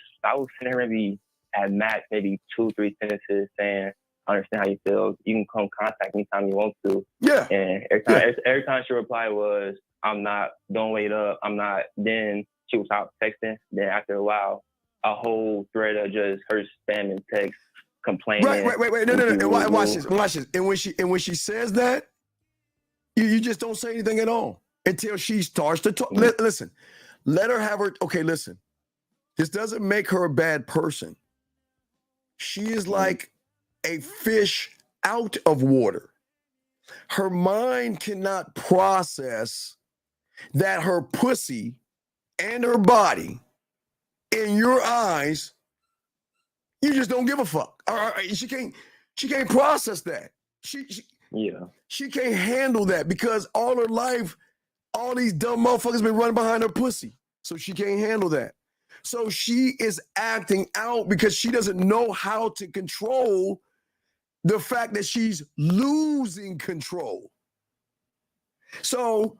sitting there maybe at max, maybe 2-3 sentences saying, I understand how you feel. You can come contact me anytime you want to. Yeah. And every time she replied was, I'm not, don't wait up, I'm not. Then she would stop texting. Then after a while, a whole thread of just her spamming text, complaining. Right. No. And watch this. And when she says that, you just don't say anything at all until she starts to talk. Listen, let her have her. Okay, listen. This doesn't make her a bad person. She is like a fish out of water. Her mind cannot process that her pussy and her body in your eyes, you just don't give a fuck. She can't process that. She can't handle that because all her life, all these dumb motherfuckers been running behind her pussy. So she can't handle that. So she is acting out because she doesn't know how to control the fact that she's losing control. So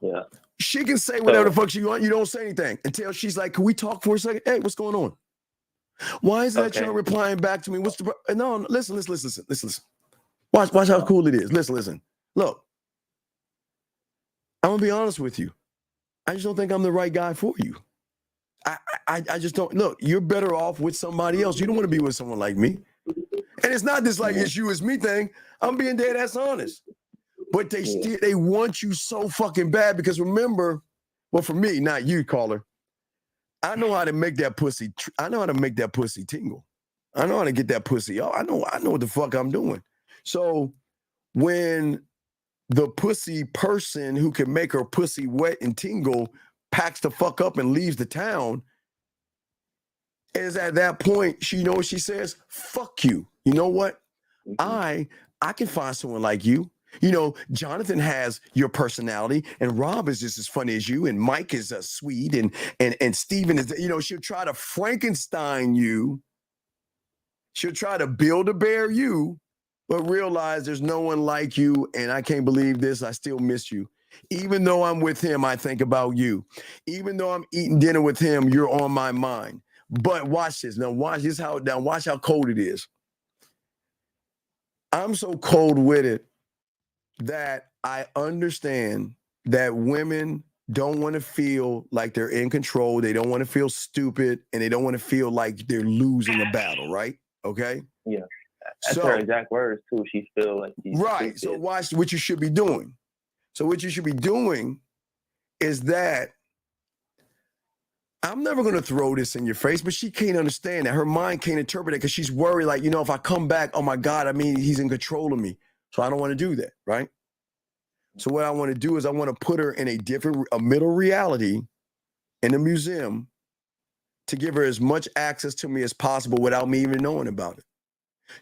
she can say whatever the fuck she wants. You don't say anything until she's like, can we talk for a second? Hey, what's going on? Why is that you're not replying back to me? What's the no, listen. Watch how cool it is. Listen. Look, I'm gonna be honest with you. I just don't think I'm the right guy for you. I just don't. Look, you're better off with somebody else. You don't want to be with someone like me. And it's not this like it's you, it's me thing. I'm being dead ass honest. But they want you so fucking bad because remember, well, for me, not you, caller. I know how to make that pussy. I know how to make that pussy tingle. I know how to get that pussy. Oh, I know what the fuck I'm doing. So when the pussy person who can make her pussy wet and tingle packs the fuck up and leaves the town, is at that point, she knows she says, fuck you. You know what? I can find someone like you. You know, Jonathan has your personality, and Rob is just as funny as you, and Mike is sweet, and Steven is, you know, she'll try to Frankenstein you. She'll try to Build-A-Bear you, but realize there's no one like you, and I can't believe this. I still miss you. Even though I'm with him, I think about you. Even though I'm eating dinner with him, you're on my mind. But watch this. Now watch how cold it is. I'm so cold-witted that I understand that women don't want to feel like they're in control. They don't want to feel stupid, and they don't want to feel like they're losing a battle, right? Okay? Yeah. That's her exact words, too. She feels like she's right. stupid. So watch what you should be doing. So what you should be doing is that I'm never going to throw this in your face, but she can't understand that. Her mind can't interpret it because she's worried, like, you know, if I come back, oh my God, I mean, he's in control of me. So I don't want to do that, right? So what I want to do is I want to put her in a middle reality in a museum to give her as much access to me as possible without me even knowing about it.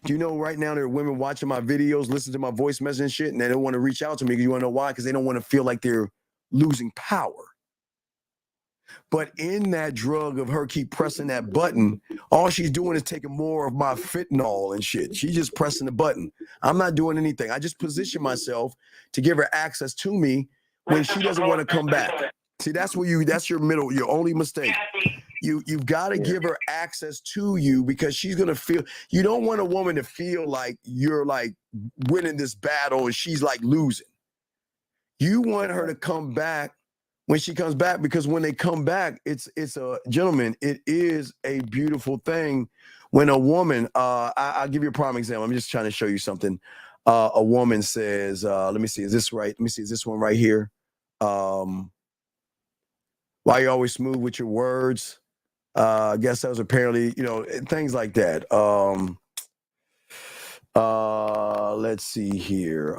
Do you know right now there are women watching my videos, listening to my voice message and shit, and they don't want to reach out to me because you want to know why? Because they don't want to feel like they're losing power. But in that drug of her keep pressing that button, all she's doing is taking more of my fentanyl and shit. She's just pressing the button. I'm not doing anything. I just position myself to give her access to me when she doesn't want to come back. See, that's your only mistake. You've got to give her access to you because she's going to feel, you don't want a woman to feel like you're like winning this battle and she's like losing. You want her to come back when she comes back, because when they come back, it's a gentleman. It is a beautiful thing when a woman, I'll give you a prime example. I'm just trying to show you something. A woman says, let me see, is this right? Let me see, is this one right here? Why you always smooth with your words? I guess that was apparently, you know, things like that. Let's see here.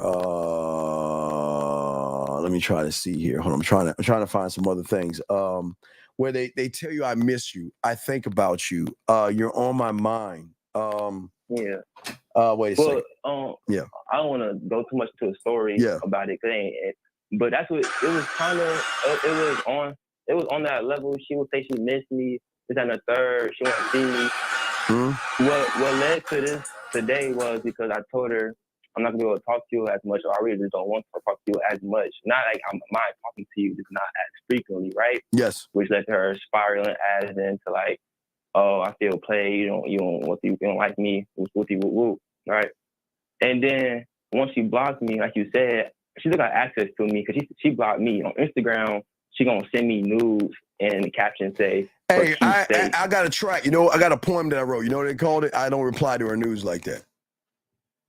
Let me try to see here. Hold on, I'm trying to find some other things. Where they tell you I miss you, I think about you, you're on my mind. Yeah. Wait a second. Yeah. I don't want to go too much into a story about it, but that's what it was. Kind of it was on that level. She would say she missed me. This and the third. She wouldn't see me. Mm-hmm. What led to this today was because I told her I'm not gonna be able to talk to you as much, or I really just don't want to talk to you as much. Not like I'm mind talking to you, just not as frequently, right? Yes. Which led to her spiraling as into like, oh, I feel played. You don't like me. Whoop, right? And then once she blocked me, like you said, she still got access to me because she blocked me on Instagram. She gonna send me nudes and the caption say, "Hey, I got a track. You know, I got a poem that I wrote. You know what they called it? I don't reply to her news like that."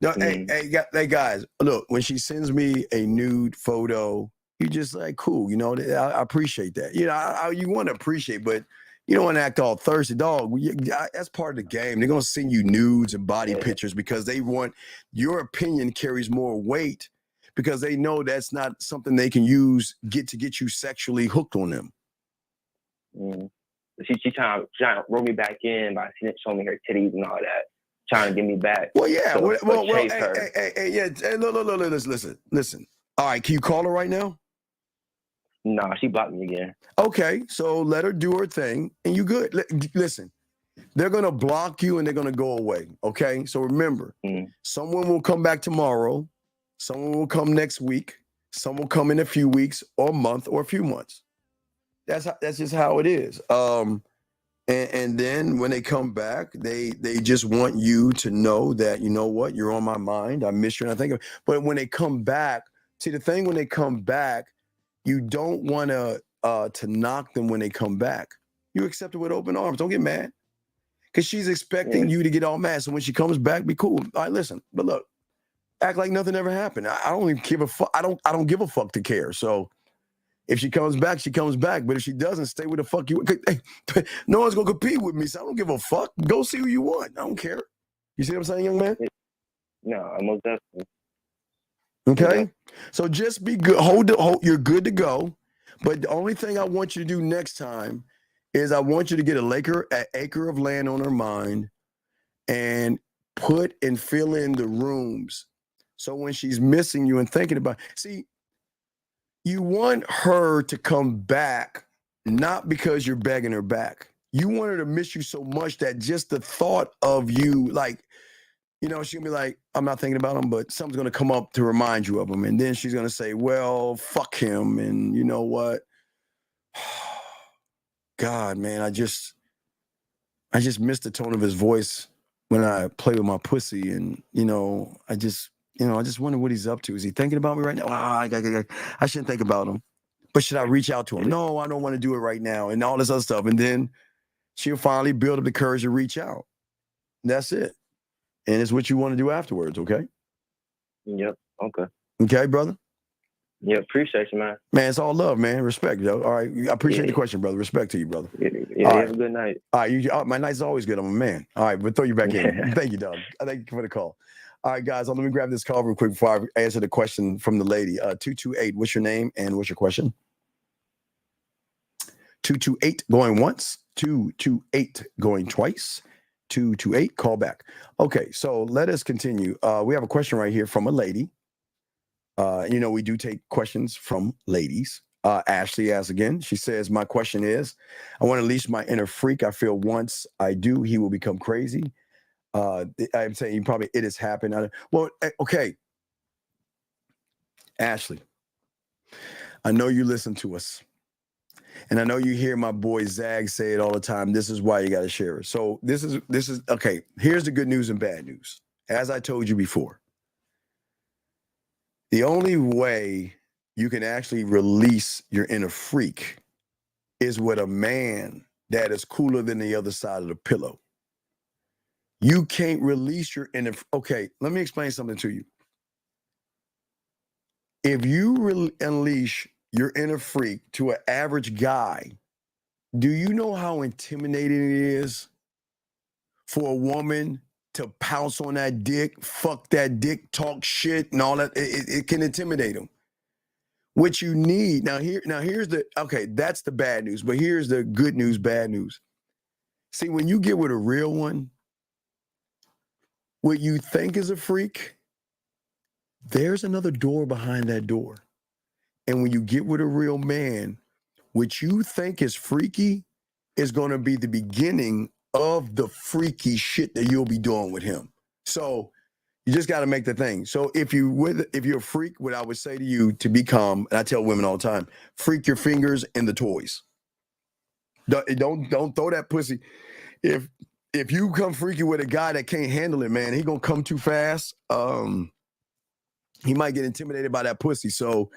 No, hey guys, look, when she sends me a nude photo, you just like, cool, you know, I appreciate that. You know, you want to appreciate, but you don't want to act all thirsty, dog. That's part of the game. They're going to send you nudes and body pictures because they want, your opinion carries more weight because they know that's not something they can use to get you sexually hooked on them. She trying to roll me back in by showing me her titties and all that, trying to get me back. Well, yeah. Chase her. Hey, look, listen. All right, can you call her right now? Nah, she blocked me again. Okay, so let her do her thing, and you good. Listen, they're gonna block you and they're gonna go away. Okay, so remember, someone will come back tomorrow, someone will come next week, some will come in a few weeks or a month or a few months. That's just how it is. And then when they come back, they just want you to know that, you know what, you're on my mind. I miss you, and I think of. But when they come back, see the thing when they come back, you don't want to knock them when they come back. You accept it with open arms. Don't get mad, because she's expecting you to get all mad. So when she comes back, be cool. All right, listen, but look, act like nothing ever happened. I don't even give a fuck. I don't give a fuck to care. So. If she comes back, she comes back. But if she doesn't, stay with the fuck you. Hey, no one's gonna compete with me, so I don't give a fuck. Go see who you want. I don't care. You see what I'm saying, young man? No, I'm most definitely. Okay. So just be good. Hold. You're good to go. But the only thing I want you to do next time is I want you to get an acre of land on her mind, and put and fill in the rooms. So when she's missing you and thinking about, see. You want her to come back, not because you're begging her back. You want her to miss you so much that just the thought of you, like, you know, she'll be like, I'm not thinking about him, but something's going to come up to remind you of him. And then she's going to say, well, fuck him. And you know what? God, man, I just missed the tone of his voice when I play with my pussy. And, you know, I just wonder what he's up to. Is he thinking about me right now? I shouldn't think about him. But should I reach out to him? No, I don't want to do it right now. And all this other stuff. And then she'll finally build up the courage to reach out. That's it. And it's what you want to do afterwards, okay? Yep. Okay. Okay, brother? Yeah, appreciate you, man. Man, it's all love, man. Respect, yo. All right. I appreciate the question, brother. Respect to you, brother. Yeah, have a good night. All right. My night's always good. I'm a man. All right, but throw you back in. Thank you, dog. Thank you for the call. All right, guys, let me grab this call real quick before I answer the question from the lady. 228, what's your name and what's your question? 228 going once, 228 going twice, 228, call back. Okay, so let us continue. We have a question right here from a lady. You know, we do take questions from ladies. Ashley asks again. She says, my question is, I want to unleash my inner freak. I feel once I do, he will become crazy. I'm saying it has happened. Okay. Ashley, I know you listen to us. And I know you hear my boy Zag say it all the time. This is why you got to share it. So this is okay. Here's the good news and bad news. As I told you before, the only way you can actually release your inner freak is with a man that is cooler than the other side of the pillow. You can't release your inner. Okay, let me explain something to you. If you unleash your inner freak to an average guy, do you know how intimidating it is for a woman to pounce on that dick, fuck that dick, talk shit, and all that? It can intimidate them. What you need here's that's the bad news, but here's the good news, bad news. See, when you get with a real one, what you think is a freak, there's another door behind that door. And when you get with a real man, what you think is freaky is going to be the beginning of the freaky shit that you'll be doing with him. So you just got to make the thing. So if you're a freak, what I would say to you to become, and I tell women all the time, freak your fingers in the toys. Don't throw that pussy. If you come freaky with a guy that can't handle it, man, he gonna come too fast. He might get intimidated by that pussy. So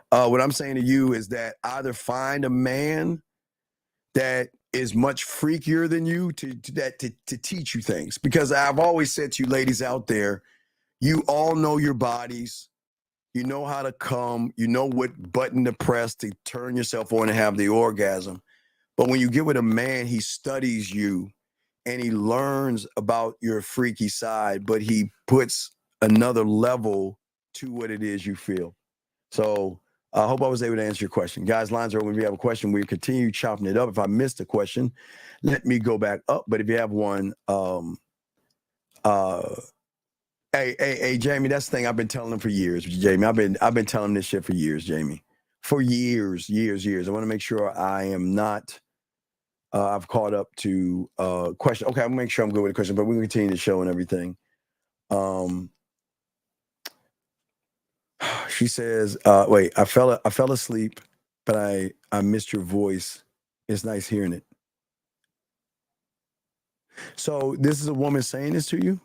what I'm saying to you is that either find a man that is much freakier than you to teach you things. Because I've always said to you ladies out there, you all know your bodies. You know how to come. You know what button to press to turn yourself on and have the orgasm. But when you get with a man, he studies you and he learns about your freaky side, but he puts another level to what it is you feel. So I hope I was able to answer your question. Guys, lines are open. If you have a question, we continue chopping it up. If I missed a question, let me go back up. But if you have one, hey, Jamie, that's the thing I've been telling them for years, Jamie. I've been telling them this shit for years, Jamie. For years. I want to make sure I am not I've caught up to question. Okay, I'll make sure I'm good with the question, but we can continue the show and everything. She says, wait, I fell asleep, but I missed your voice. It's nice hearing it. So this is a woman saying this to you?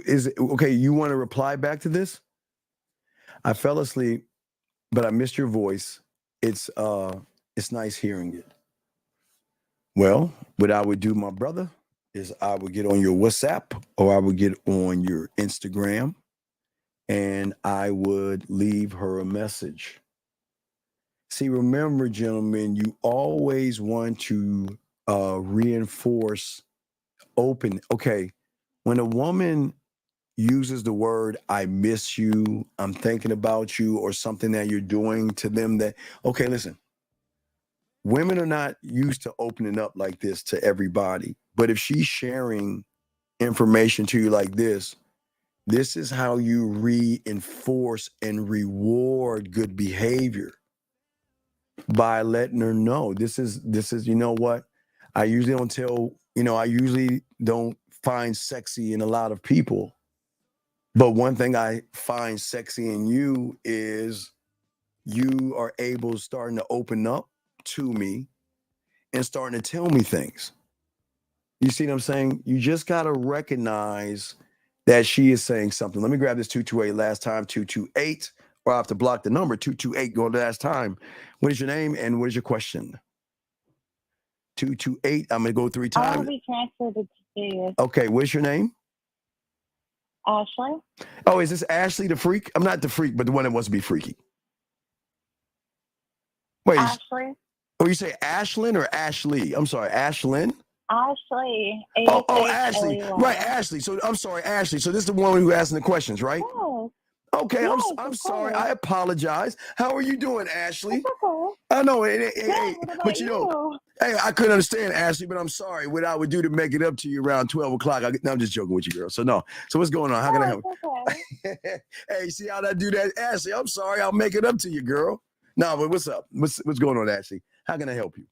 Is it okay? You want to reply back to this? I fell asleep, but I missed your voice. It's nice hearing it. Well, what I would do, my brother, is I would get on your WhatsApp or I would get on your Instagram and I would leave her a message. See, remember, gentlemen, you always want to reinforce open. Okay, when a woman uses the word, I miss you, I'm thinking about you, or something that you're doing to them that, okay, listen, women are not used to opening up like this to everybody. But if she's sharing information to you like this is how you reinforce and reward good behavior, by letting her know this is, you know what? I usually don't find sexy in a lot of people. But one thing I find sexy in you is you are starting to open up to me and starting to tell me things. You see what I'm saying? You just got to recognize that she is saying something. Let me grab this 228 last time, 228, or I have to block the number, 228, go to last time. What is your name and what is your question? 228, I'm going to go 3 times. I want to be transferred to you. Okay, what's your name? Ashley. Oh, is this Ashley the freak? I'm not the freak, but the one that wants to be freaky. Wait. Ashley. Oh, you say Ashlyn or Ashley? I'm sorry, Ashlyn? Ashley. Oh, Ashley. Right, Ashley. So I'm sorry, Ashley. So this is the one who asking the questions, right? Yes. Okay, Yes, I'm sorry. I apologize. How are you doing, Ashley? It's okay. I know, But you know, hey, I couldn't understand, Ashley, but I'm sorry. What I would do to make it up to you around 12 o'clock. No, I'm just joking with you, girl. So no. So what's going on? How can I help? Okay. Hey, see how I do that, Ashley? I'm sorry. I'll make it up to you, girl. No, but what's up? What's going on, Ashley? How can I help you?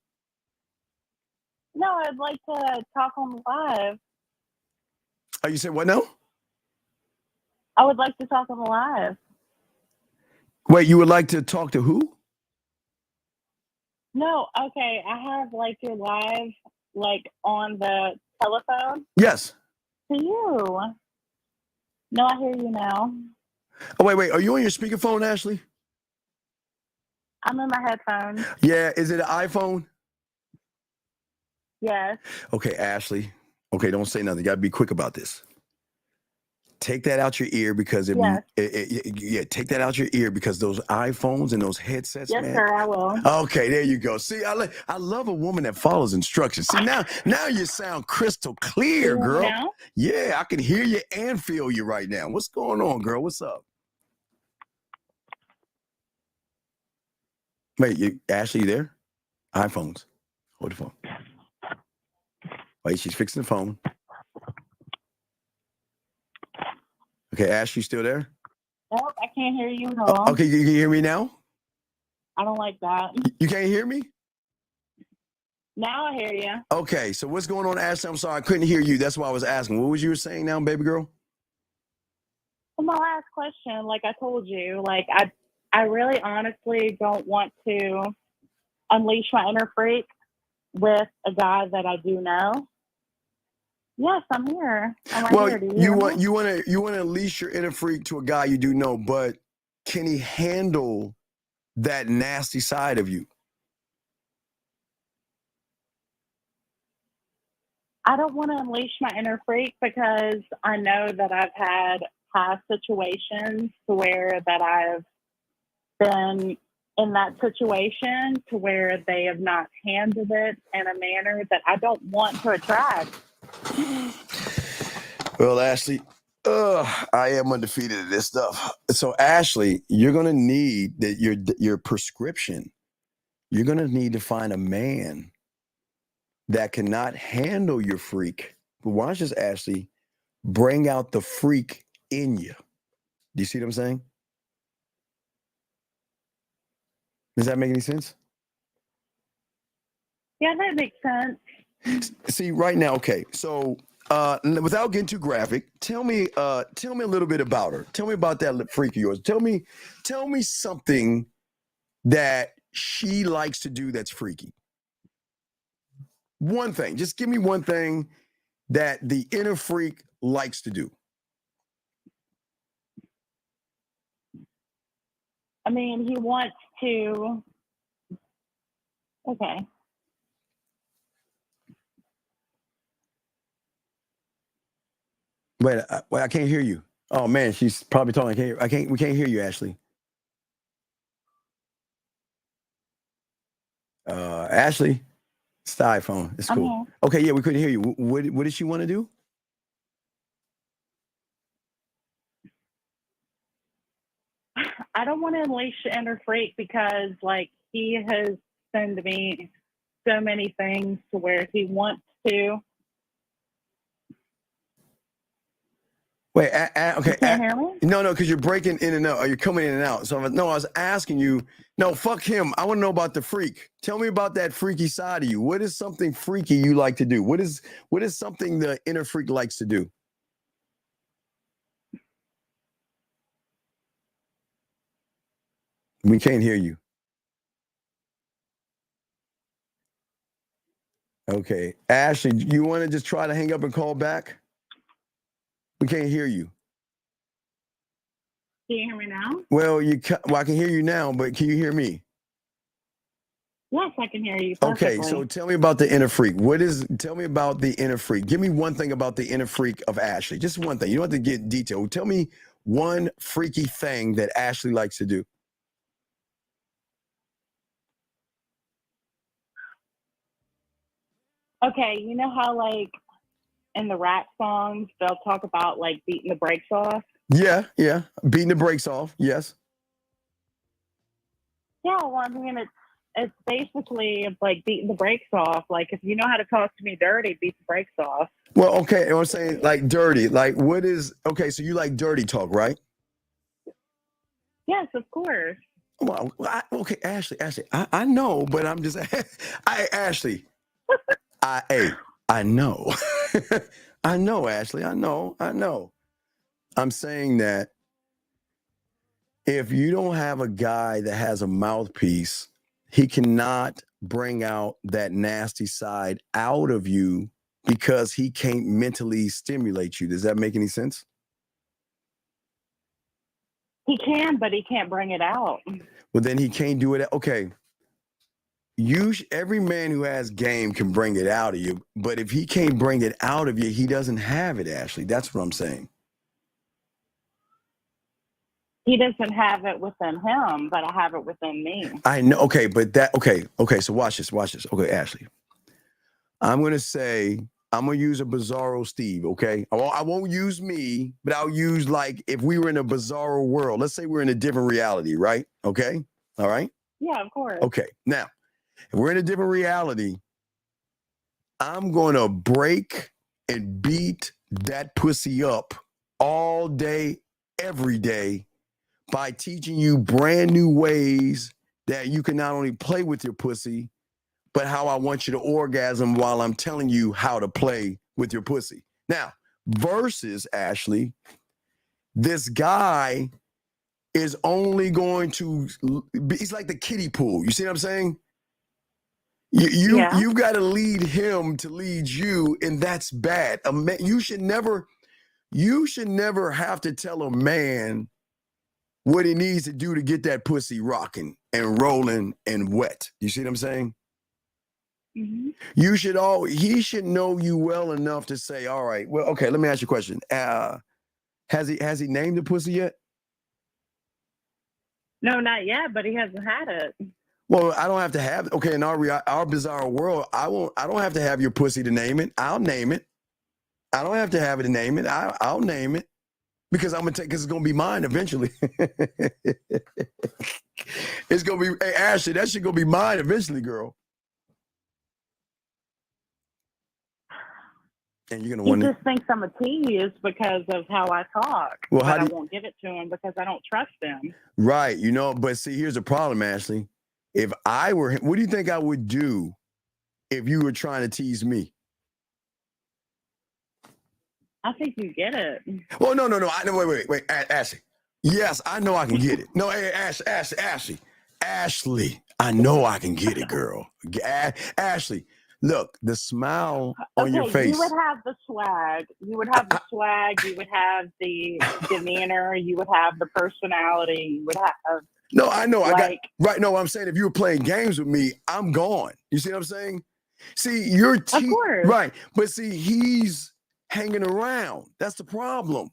No, I'd like to talk on live. Oh, you said what now? I would like to talk on live. Wait, you would like to talk to who? No, okay. I have like your live, like on the telephone. Yes. To you. No, I hear you now. Oh, wait. Are you on your speakerphone, Ashley? I'm in my headphones. Yeah. Is it an iPhone? Yes. Okay, Ashley. Okay, don't say nothing. You got to be quick about this. Take that out your ear because take that out your ear because those iPhones and those headsets, yes, man. Sir, I will. Okay, there you go. See, I love a woman that follows instructions. See, now you sound crystal clear, girl. Now? Yeah, I can hear you and feel you right now. What's going on, girl? What's up? Wait, Ashley, you there? iPhones. Hold the phone. Wait, she's fixing the phone. Okay, Ash, you still there? Nope, I can't hear you at all. Okay, you can hear me now? I don't like that. You can't hear me? Now I hear you. Okay, so what's going on, Ashley? I'm sorry, I couldn't hear you. That's why I was asking. What was you saying now, baby girl? Well, my last question, like I told you, like I really honestly don't want to unleash my inner freak with a guy that I do know. Yes, I'm here. Well, you want to unleash your inner freak to a guy you do know, but can he handle that nasty side of you? I don't want to unleash my inner freak because I know that I've had past situations to where that I've been in that situation to where they have not handled it in a manner that I don't want to attract. Well, Ashley, I am undefeated at this stuff. So Ashley, you're gonna need that your prescription. You're gonna need to find a man that cannot handle your freak. But why don't you just Ashley bring out the freak in you? Do you see what I'm saying? Does that make any sense? Yeah, that makes sense. See, right now, okay. So, without getting too graphic, tell me a little bit about her. Tell me about that freak of yours. Tell me something that she likes to do that's freaky. One thing. Just give me one thing that the inner freak likes to do. I mean, he wants to. Okay. Wait, I can't hear you. Oh man, she's probably talking. We can't hear you, Ashley. Ashley, it's the iPhone. It's cool. Okay, yeah, we couldn't hear you. What did she want to do? I don't want to unleash the inner freak because, like, he has sent me so many things to where he wants to. Wait, okay. You can't hear me? No, because you're breaking in and out. Or you're coming in and out. So, no, I was asking you. No, fuck him. I want to know about the freak. Tell me about that freaky side of you. What is something freaky you like to do? What is something the inner freak likes to do? We can't hear you. Okay. Ashley, you want to just try to hang up and call back? We can't hear you. Can you hear me now? Well, I can hear you now, but can you hear me? Yes, I can hear you perfectly. Okay, so tell me about the inner freak. Tell me about the inner freak. Give me one thing about the inner freak of Ashley. Just one thing. You don't have to get detailed. Tell me one freaky thing that Ashley likes to do. Okay, you know how, like, in the rap songs, they'll talk about, like, beating the brakes off? Yeah. Beating the brakes off, yes. Yeah, well, I mean, it's basically like beating the brakes off. Like, if you know how to talk to me dirty, beat the brakes off. Well, okay, I'm saying, like, dirty. Like, okay, so you like dirty talk, right? Yes, of course. Well, okay, Ashley, I know, but I'm just, Ashley, I know. I know, Ashley, I know. I'm saying that if you don't have a guy that has a mouthpiece, he cannot bring out that nasty side out of you because he can't mentally stimulate you. Does that make any sense? He can, but he can't bring it out. Well, then he can't do it. Okay. Every man who has game can bring it out of you, but if he can't bring it out of you, he doesn't have it, Ashley. That's what I'm saying. He doesn't have it within him, but I have it within me. I know. Okay, but okay. So watch this. Okay, Ashley. I'm going to use a Bizarro Steve, okay? I won't use me, but I'll use, like, if we were in a Bizarro world. Let's say we're in a different reality, right? Okay? All right? Yeah, of course. Okay. Now, if we're in a different reality, I'm going to break and beat that pussy up all day, every day, by teaching you brand new ways that you can not only play with your pussy, but how I want you to orgasm while I'm telling you how to play with your pussy. Now, versus Ashley, this guy is only going to he's like the kiddie pool. You see what I'm saying? You've got to lead him to lead you, and that's bad. You should never have to tell a man what he needs to do to get that pussy rocking and rolling and wet. You see what I'm saying? Mm-hmm. He should know you well enough to say, all right, well, okay, let me ask you a question. Has he named the pussy yet? No, not yet, but he hasn't had it. Well, I don't have to have, okay, in our bizarre world, I don't have to have your pussy to name it. I'll name it. I don't have to have it to name it. I'll name it. Because I'm gonna take, because it's gonna be mine eventually. It's gonna be, hey Ashley, that shit gonna be mine eventually, girl. And you're gonna He want just thinks I'm a tease because of how I talk. Well, but how I do you- won't give it to him because I don't trust him. Right, you know, but see, here's the problem, Ashley. If I were him, what do you think I would do if you were trying to tease me? I think you get it. Well, no. I know. Wait, Ashley. Yes, I know I can get it. No, hey, Ashley. I know I can get it, girl. Ashley, look, the smile on your face. You would have the swag. You would have the swag. You would have the demeanor. You would have the personality. You would have. No, I know. Like, right. No, I'm saying if you were playing games with me, I'm gone. You see what I'm saying? See, you're of course. Right, but see, he's hanging around. That's the problem.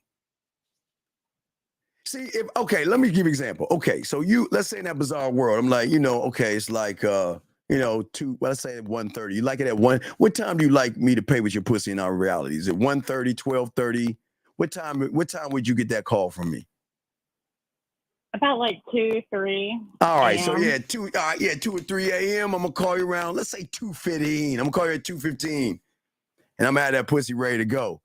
See, let me give you an example. Okay, so let's say in that bizarre world, I'm like, okay, it's like, let's say at 1:30. You like it at 1? What time do you like me to pay with your pussy in our reality? Is it 1:30, 12:30? What time would you get that call from me? About like 2, 3. All right, so 2 or 3 a.m. I'm gonna call you around, let's say 2:15. I'm gonna call you at 2:15. And I'm gonna have that pussy ready to go.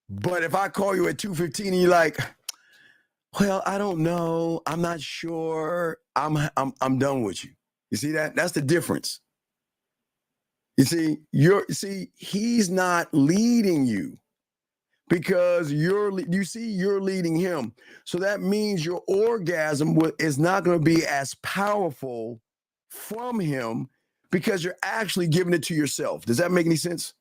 But if I call you at 2:15 and you're like, well, I don't know, I'm not sure, I'm done with you. You see that? That's the difference. You see, he's not leading you because you're leading him. So that means your orgasm is not going to be as powerful from him because you're actually giving it to yourself. Does that make any sense?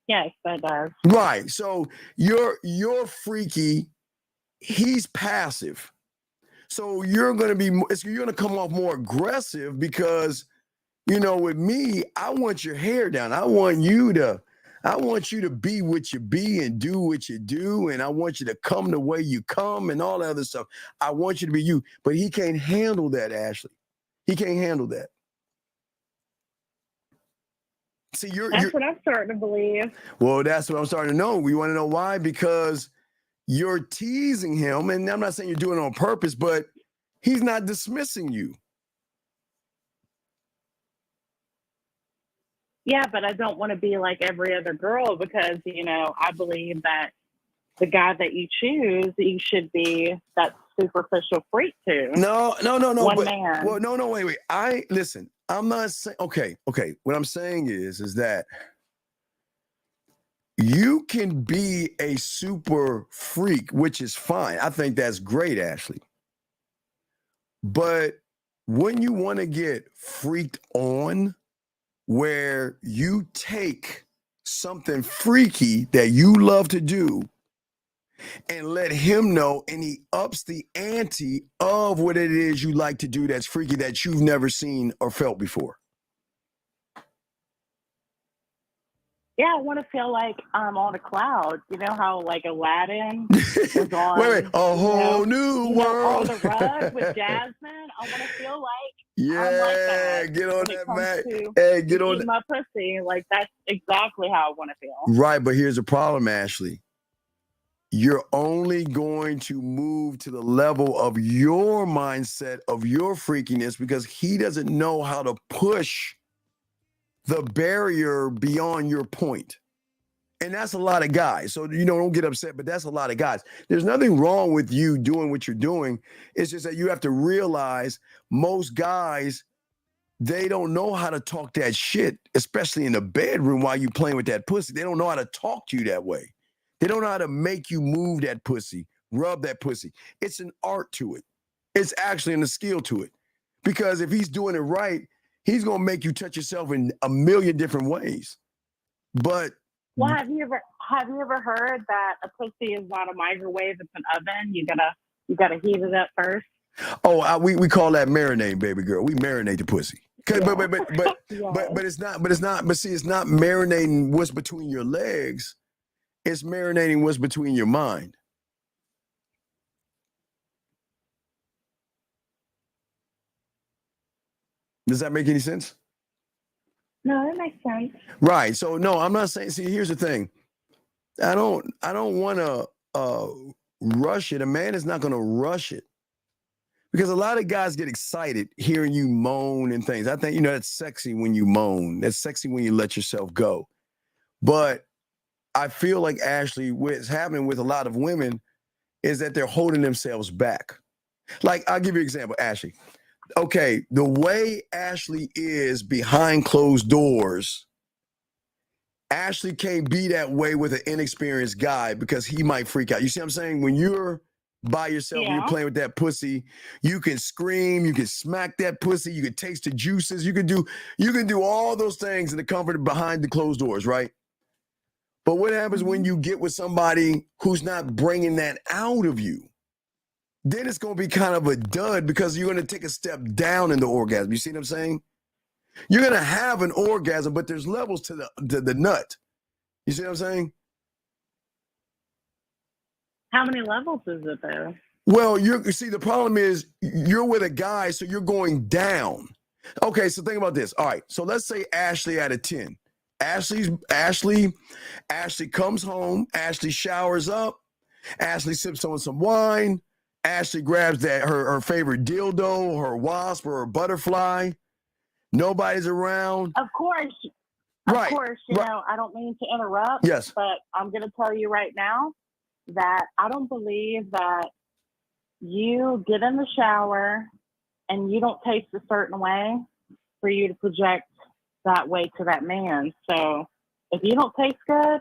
Yes, that does. Right. So you're freaky. He's passive. So you're going to come off more aggressive because, with me, I want your hair down. I want you to be what you be and do what you do. And I want you to come the way you come and all that other stuff. I want you to be you, but he can't handle that, Ashley. He can't handle that. See, that's what I'm starting to believe. Well, that's what I'm starting to know. We want to know why? Because you're teasing him, and I'm not saying you're doing it on purpose, but he's not dismissing you. Yeah, but I don't want to be like every other girl because, I believe that the guy that you choose, you should be that superficial freak to. No. One man. Well, no, wait. Listen, I'm not saying, okay. What I'm saying is that you can be a super freak, which is fine. I think that's great, Ashley. But when you want to get freaked on, where you take something freaky that you love to do and let him know, and he ups the ante of what it is you like to do that's freaky that you've never seen or felt before. Yeah, I want to feel like I'm on a cloud. You know how like Aladdin was on wait, a whole new world. On the rug with Jasmine. I want to feel like yeah, I'm like that. Get on that, man. Hey, get on my pussy. Like that's exactly how I want to feel. Right, but here's the problem, Ashley. You're only going to move to the level of your mindset, of your freakiness, because he doesn't know how to push the barrier beyond your point. And that's a lot of guys. So, don't get upset, but that's a lot of guys. There's nothing wrong with you doing what you're doing. It's just that you have to realize most guys, they don't know how to talk that shit, especially in the bedroom while you playing with that pussy. They don't know how to talk to you that way. They don't know how to make you move that pussy, rub that pussy. It's an art to it. It's actually a skill to it. Because if he's doing it right, he's going to make you touch yourself in a million different ways. But well, have you ever heard that a pussy is not a microwave, it's an oven? You gotta heat it up first. Oh, we call that marinating, baby girl. We marinate the pussy. Yeah. But it's not marinating what's between your legs. It's marinating what's between your mind. Does that make any sense? No, that makes sense. Right. So no, I'm not saying. See, here's the thing. I don't want to rush it. A man is not going to rush it. Because a lot of guys get excited hearing you moan and things. I think, you know, that's sexy when you moan. That's sexy when you let yourself go. But I feel like, Ashley, what's happening with a lot of women is that they're holding themselves back. Like, I'll give you an example, Ashley. Okay, the way Ashley is behind closed doors, Ashley can't be that way with an inexperienced guy because he might freak out. You see what I'm saying? When you're by yourself and you're playing with that pussy, you can scream, you can smack that pussy, you can taste the juices, you can do all those things in the comfort of behind the closed doors, right? But what happens when you get with somebody who's not bringing that out of you? Then it's going to be kind of a dud because you're going to take a step down in the orgasm. You see what I'm saying? You're going to have an orgasm, but there's levels to the nut. You see what I'm saying? How many levels is it though? Well, you see, the problem is you're with a guy, so you're going down. Okay, so think about this. All right, so let's say Ashley out of 10. Ashley comes home, Ashley showers up, Ashley sips on some wine, Ashley grabs her favorite dildo, her wasp, or her butterfly. Nobody's around. Of course, you know, I don't mean to interrupt. Yes. But I'm going to tell you right now that I don't believe that you get in the shower and you don't taste a certain way for you to project that way to that man. So if you don't taste good,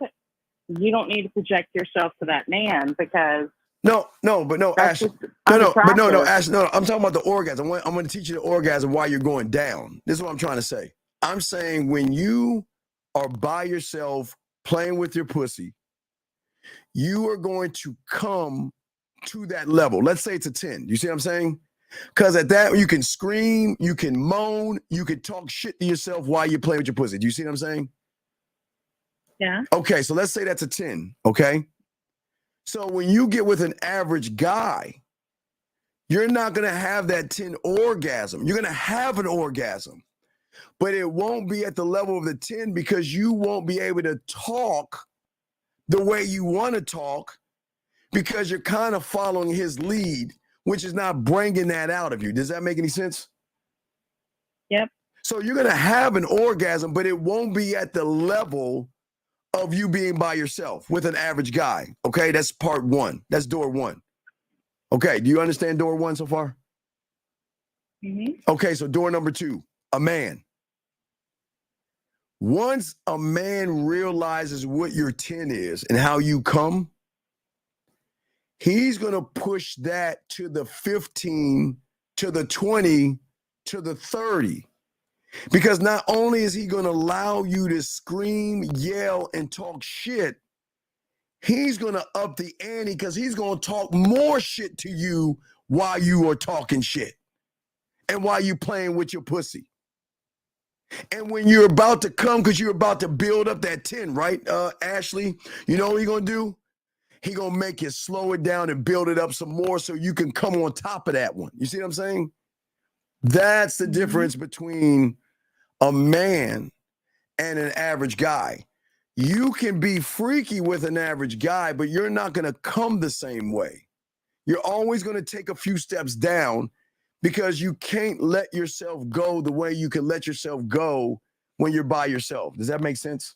you don't need to project yourself to that man because Ashley. I'm talking about the orgasm. I'm going to teach you the orgasm while you're going down. This is what I'm trying to say. I'm saying when you are by yourself playing with your pussy, you are going to come to that level. Let's say it's a 10. You see what I'm saying? Because at that, you can scream, you can moan, you can talk shit to yourself while you're playing with your pussy. Do you see what I'm saying? Yeah. Okay, so let's say that's a 10, okay? So when you get with an average guy, you're not going to have that 10 orgasm. You're going to have an orgasm, but it won't be at the level of the 10 because you won't be able to talk the way you want to talk because you're kind of following his lead, which is not bringing that out of you. Does that make any sense? Yep. So you're going to have an orgasm, but it won't be at the level of you being by yourself with an average guy. Okay, that's part one. That's door one. Okay, do you understand door one so far? Mm-hmm. Okay, so door number two, a man. Once a man realizes what your 10 is and how you come, he's going to push that to the 15, to the 20, to the 30. Because not only is he going to allow you to scream, yell, and talk shit, he's going to up the ante because he's going to talk more shit to you while you are talking shit and while you playing with your pussy. And when you're about to come, because you're about to build up that 10, right, Ashley? You know what he's going to do? He going to make you slow it down and build it up some more so you can come on top of that one. You see what I'm saying? That's the difference between a man and an average guy. You can be freaky with an average guy, but you're not going to come the same way. You're always going to take a few steps down because you can't let yourself go the way you can let yourself go when you're by yourself. Does that make sense?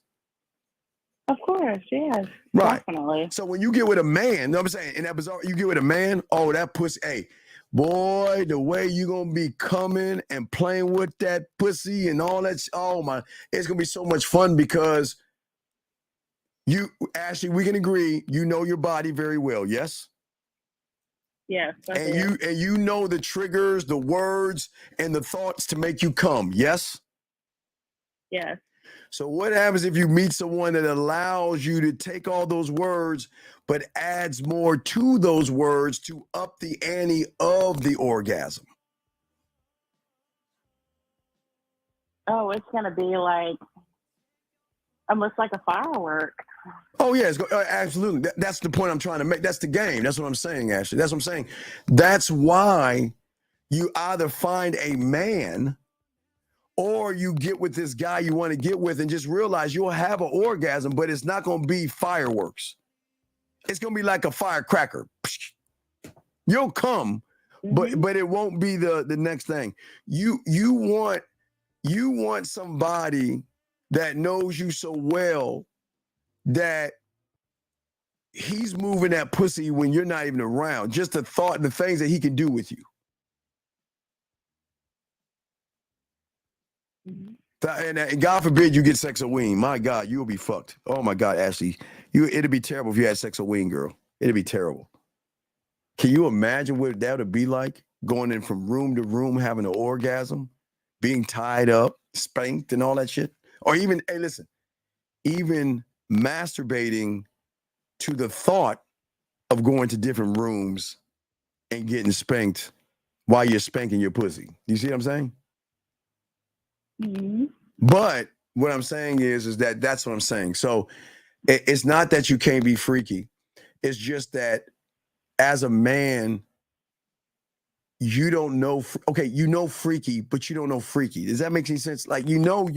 Of course, yes. Right. Definitely. So when you get with a man, you know what I'm saying? In that bizarre, you get with a man, oh, that pussy, hey, boy, the way you gonna be coming and playing with that pussy and all that, oh my, it's gonna be so much fun because you, Ashley, we can agree, you know your body very well, yes? Yes. And you know the triggers, the words, and the thoughts to make you come, yes? Yes. So what happens if you meet someone that allows you to take all those words, but adds more to those words to up the ante of the orgasm? Oh, it's going to be like, almost like a firework. Oh, yeah, absolutely. That's the point I'm trying to make. That's the game. That's what I'm saying, Ashley. That's what I'm saying. That's why you either find a man or you get with this guy you want to get with and just realize you'll have an orgasm, but it's not going to be fireworks. It's gonna be like a firecracker. You'll come, but it won't be the next thing. You want somebody that knows you so well that he's moving that pussy when you're not even around. Just the thought, the things that he can do with you. And God forbid you get Sex Oeen. My God, you'll be fucked. Oh my God, Ashley, it'd be terrible if you had Sex Oeen, girl. It'd be terrible. Can you imagine what that would be like? Going in from room to room, having an orgasm, being tied up, spanked, and all that shit. Or even, hey, listen, even masturbating to the thought of going to different rooms and getting spanked while you're spanking your pussy. You see what I'm saying? But what I'm saying is that that's what I'm saying. So it's not that you can't be freaky. It's just that as a man, you don't know. Okay, you know freaky, but you don't know freaky. Does that make any sense? Like, you know,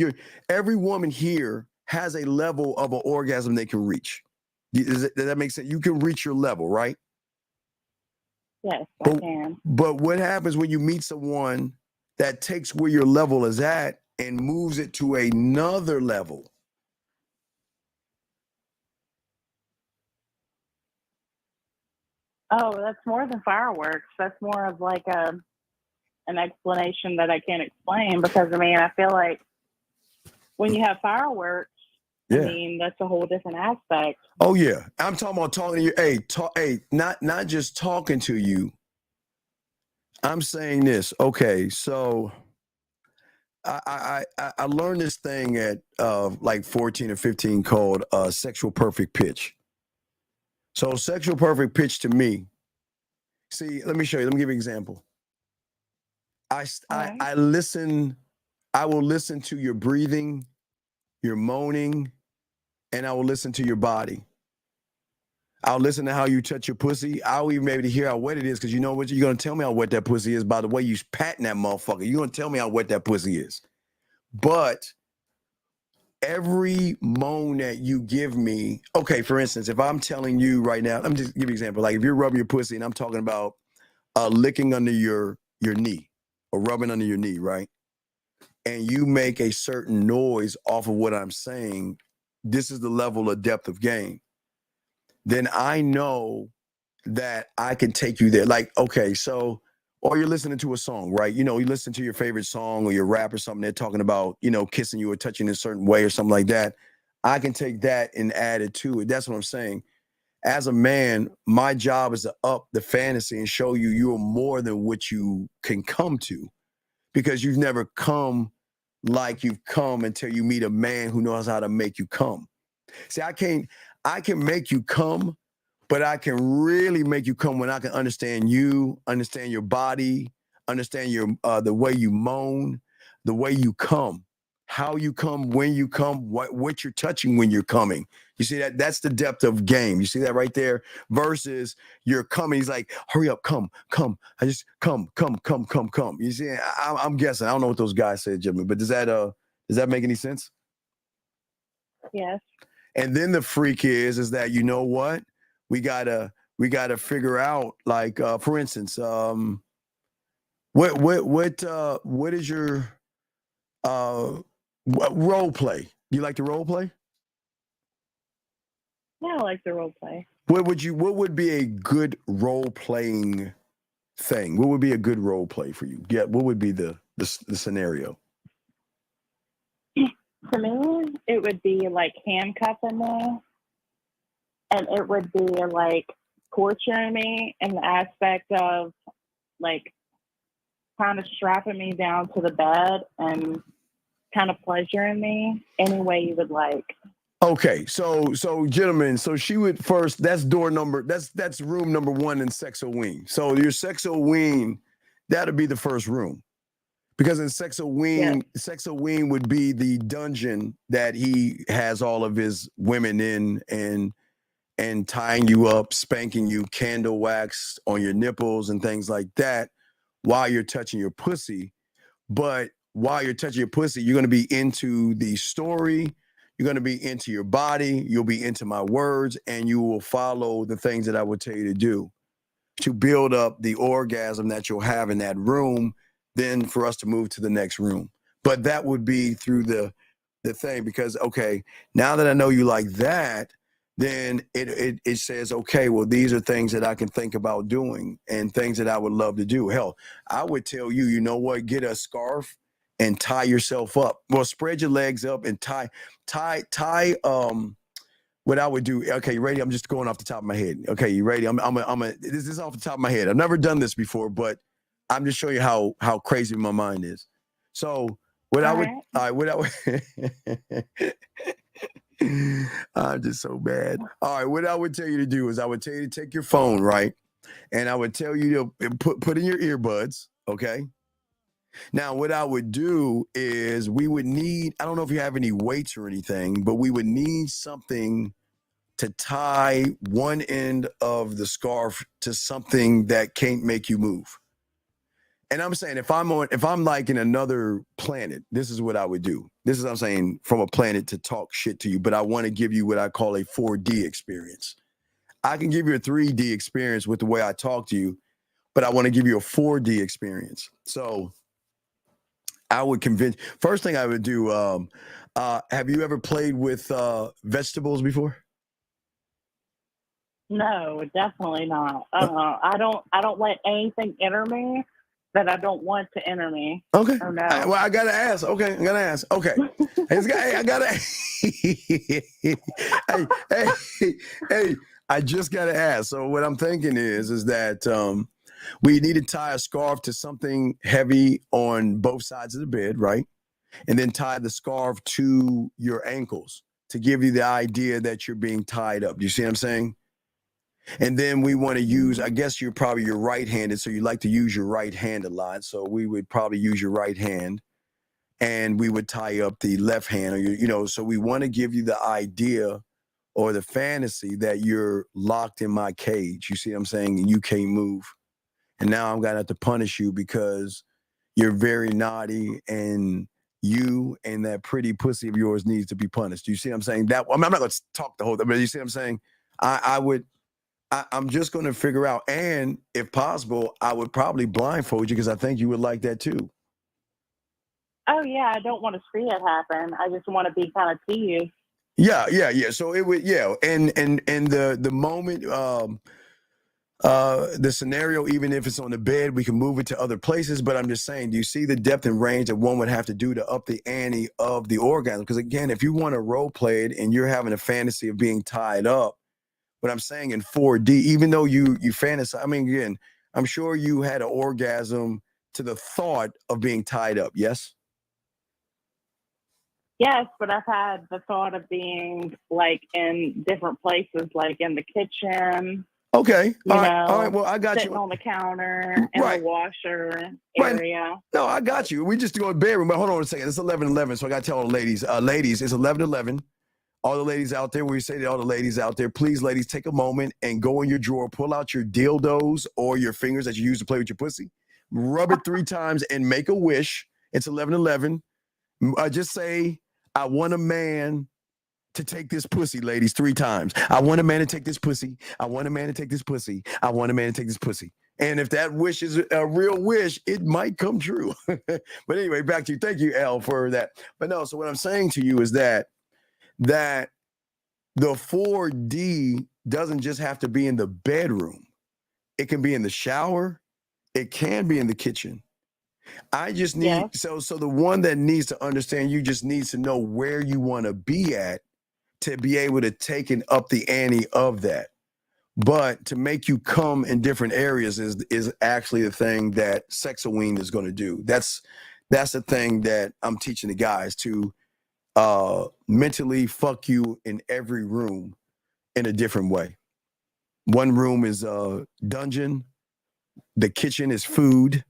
every woman here has a level of an orgasm they can reach. Does that make sense? You can reach your level, right? Yes, I can. But what happens when you meet someone that takes where your level is at and moves it to another level? Oh, that's more than fireworks. That's more of like an explanation that I can't explain, because I mean, I feel like when you have fireworks, I mean, that's a whole different aspect. Oh yeah, I'm talking about talking to you. Hey, not just talking to you. I'm saying this. Okay, so I learned this thing at like 14 or 15 called sexual perfect pitch. So sexual perfect pitch to me. See, let me show you. Let me give you an example. I listen. I will listen to your breathing, your moaning, and I will listen to your body. I'll listen to how you touch your pussy. I'll even be able to hear how wet it is, because you know what? You're going to tell me how wet that pussy is by the way you patting that motherfucker. You're going to tell me how wet that pussy is. But every moan that you give me, okay, for instance, if I'm telling you right now, let me just give you an example. Like if you're rubbing your pussy and I'm talking about licking under your knee or rubbing under your knee, right? And you make a certain noise off of what I'm saying, this is the level of depth of game. Then I know that I can take you there. Like, okay, so, or you're listening to a song, right? You know, you listen to your favorite song or your rap or something, they're talking about, you know, kissing you or touching in a certain way or something like that. I can take that and add it to it. That's what I'm saying. As a man, my job is to up the fantasy and show you you're more than what you can come to, because you've never come like you've come until you meet a man who knows how to make you come. See, I can make you come, but I can really make you come when I can understand you, understand your body, understand your the way you moan, the way you come, how you come, when you come, what you're touching when you're coming. You see that? That's the depth of game. You see that right there? Versus you're coming. He's like, hurry up, come. I just come. You see, I'm guessing. I don't know what those guys said, Jimmy, but does that make any sense? Yes. And then the freak is that, you know what? We gotta figure out, like, for instance, what is your role play? You like to role play? Yeah, I like the role play. What would be a good role playing thing? What would be a good role play for you? Yeah, what would be the scenario? To me, it would be like handcuffing me, and it would be like torturing me in the aspect of like kind of strapping me down to the bed and kind of pleasuring me any way you would like. Okay, so gentlemen, so she would first, that's room number 1 in Sex Oeen. So your Sex Oeen, that'd be the first room. Because in Sex Oeen, Sex Oeen would be the dungeon that he has all of his women in, and tying you up, spanking you, candle wax on your nipples and things like that while you're touching your pussy. But while you're touching your pussy, you're going to be into the story. You're going to be into your body. You'll be into my words, and you will follow the things that I would tell you to do to build up the orgasm that you'll have in that room, then for us to move to the next room. But that would be through the thing, because, okay, now that I know you like that, then it says, okay, well, these are things that I can think about doing and things that I would love to do. Hell, I would tell you, you know what, get a scarf and tie yourself up. Well, spread your legs up and tie, what I would do. Okay, you ready? I'm just going off the top of my head. Okay, you ready? This is off the top of my head. I've never done this before, but I'm just showing you how crazy my mind is. So what I would, I'm just so bad. All right, what I would tell you to do is I would tell you to take your phone, right? And I would tell you to put in your earbuds, okay? Now, what I would do is we would need, I don't know if you have any weights or anything, but we would need something to tie one end of the scarf to something that can't make you move. And I'm saying if I'm like in another planet, this is what I would do. This is what I'm saying, from a planet to talk shit to you, but I want to give you what I call a 4D experience. I can give you a 3D experience with the way I talk to you, but I want to give you a 4D experience. So I would convince, first thing I would do, have you ever played with vegetables before? No, definitely not. I don't let anything enter me that I don't want to enter me. Okay. Oh, no. Well, I gotta ask. Okay, I gotta ask. Okay. I gotta. hey, I just gotta ask. So what I'm thinking is that we need to tie a scarf to something heavy on both sides of the bed, right? And then tie the scarf to your ankles to give you the idea that you're being tied up. Do you see what I'm saying? And then we want to use, I guess you're right-handed, so you like to use your right hand a lot. So we would probably use your right hand, and we would tie up the left hand. Or so we want to give you the idea or the fantasy that you're locked in my cage. You see what I'm saying? And you can't move. And now I'm going to have to punish you because you're very naughty, and you and that pretty pussy of yours needs to be punished. You see what I'm saying? I'm not going to talk the whole thing, but you see what I'm saying? I'm just going to figure out, and if possible, I would probably blindfold you because I think you would like that too. Oh, yeah, I don't want to see it happen. I just want to be kind of teased. Yeah. So it would, and the moment, the scenario, even if it's on the bed, we can move it to other places. But I'm just saying, do you see the depth and range that one would have to do to up the ante of the orgasm? Because again, if you want to role play it and you're having a fantasy of being tied up, but I'm saying in 4D, even though you fantasize, I mean, again, I'm sure you had an orgasm to the thought of being tied up, yes? Yes, but I've had the thought of being like in different places, like in the kitchen. Okay. All right. Well, I got sitting you. on the counter, in the washer area. No, I got you. We just go to bedroom, but hold on a second. It's 11:11, so I got to tell all the ladies. Ladies, it's 11:11. All the ladies out there, we say to all the ladies out there, please, ladies, take a moment and go in your drawer, pull out your dildos or your fingers that you use to play with your pussy, rub it 3 times and make a wish. It's 11:11. Just say, I want a man to take this pussy, ladies, 3 times. I want a man to take this pussy. I want a man to take this pussy. I want a man to take this pussy. And if that wish is a real wish, it might come true. But anyway, back to you. Thank you, Al, for that. But no, so what I'm saying to you is that the 4D doesn't just have to be in the bedroom. It can be in the shower. It can be in the kitchen. I just need, so the one that needs to understand, you just needs to know where you want to be at to be able to take and up the ante of that. But to make you come in different areas is actually the thing that Sex Oeen is going to do. That's the thing that I'm teaching the guys to mentally fuck you in every room in a different way. One room is a dungeon. The kitchen is food.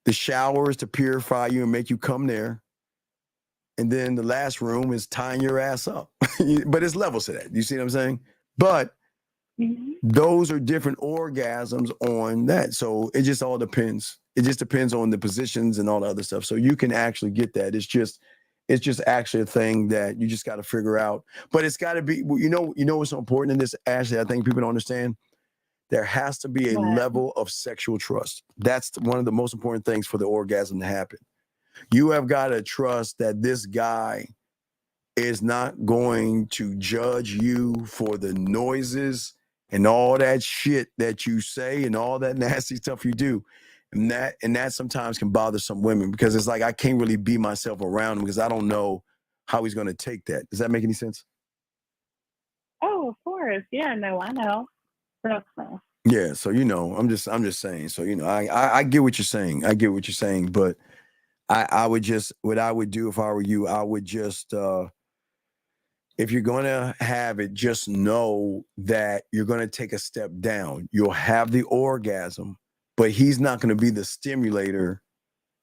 The shower is to purify you and make you come there. And then the last room is tying your ass up. But it's levels to that. You see what I'm saying? But those are different orgasms on that. So it just all depends. It just depends on the positions and all the other stuff. So you can actually get that. It's It's just actually a thing that you just got to figure out. But it's got to be, you know what's so important in this, Ashley? I think people don't understand. There has to be a level of sexual trust. That's one of the most important things for the orgasm to happen. You have got to trust that this guy is not going to judge you for the noises and all that shit that you say and all that nasty stuff you do. And that sometimes can bother some women because it's like I can't really be myself around him because I don't know how he's going to take that. Does that make any sense? Oh, of course. Yeah, no, I know. Trust me. Yeah, so I'm just saying. So I get what you're saying. I get what you're saying, but I would just, what I would do if I were you, I would just if you're going to have it, just know that you're going to take a step down. You'll have the orgasm, but he's not going to be the stimulator.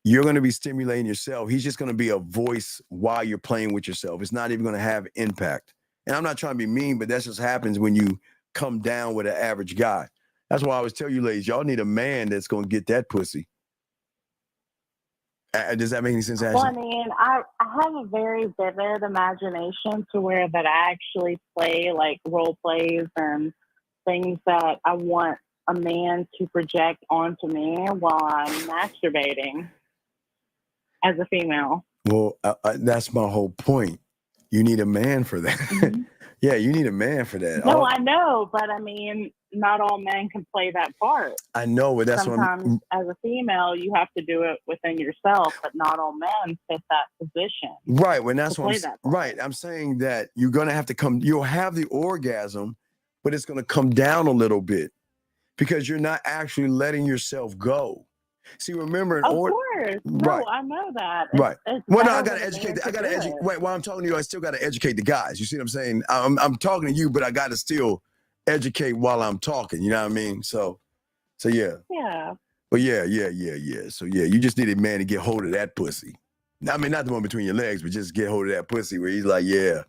You're going to be stimulating yourself. He's just going to be a voice while you're playing with yourself. It's not even going to have impact. And I'm not trying to be mean, but that just happens when you come down with an average guy. That's why I always tell you ladies, y'all need a man that's going to get that pussy. Does that make any sense, Ashley? Well, I mean, I have a very vivid imagination to where that I actually play like role plays and things that I want a man to project onto me while I'm masturbating as a female. Well, that's my whole point. You need a man for that. Mm-hmm. Yeah, you need a man for that. No, I know, but I mean, not all men can play that part. I know, but that's sometimes as a female, you have to do it within yourself, but not all men fit that position. Right, when that's what I'm saying that you're gonna have to you'll have the orgasm, but it's gonna come down a little bit because you're not actually letting yourself go. See, remember, of course, no, I know that. Right. Well, no, I gotta educate. Wait, while I'm talking to you, I still gotta educate the guys. You see what I'm saying? I'm talking to you, but I gotta still educate while I'm talking. You know what I mean? So yeah. Yeah. But yeah. So yeah, you just need a man to get hold of that pussy. I mean, not the one between your legs, but just get hold of that pussy where he's like, yeah.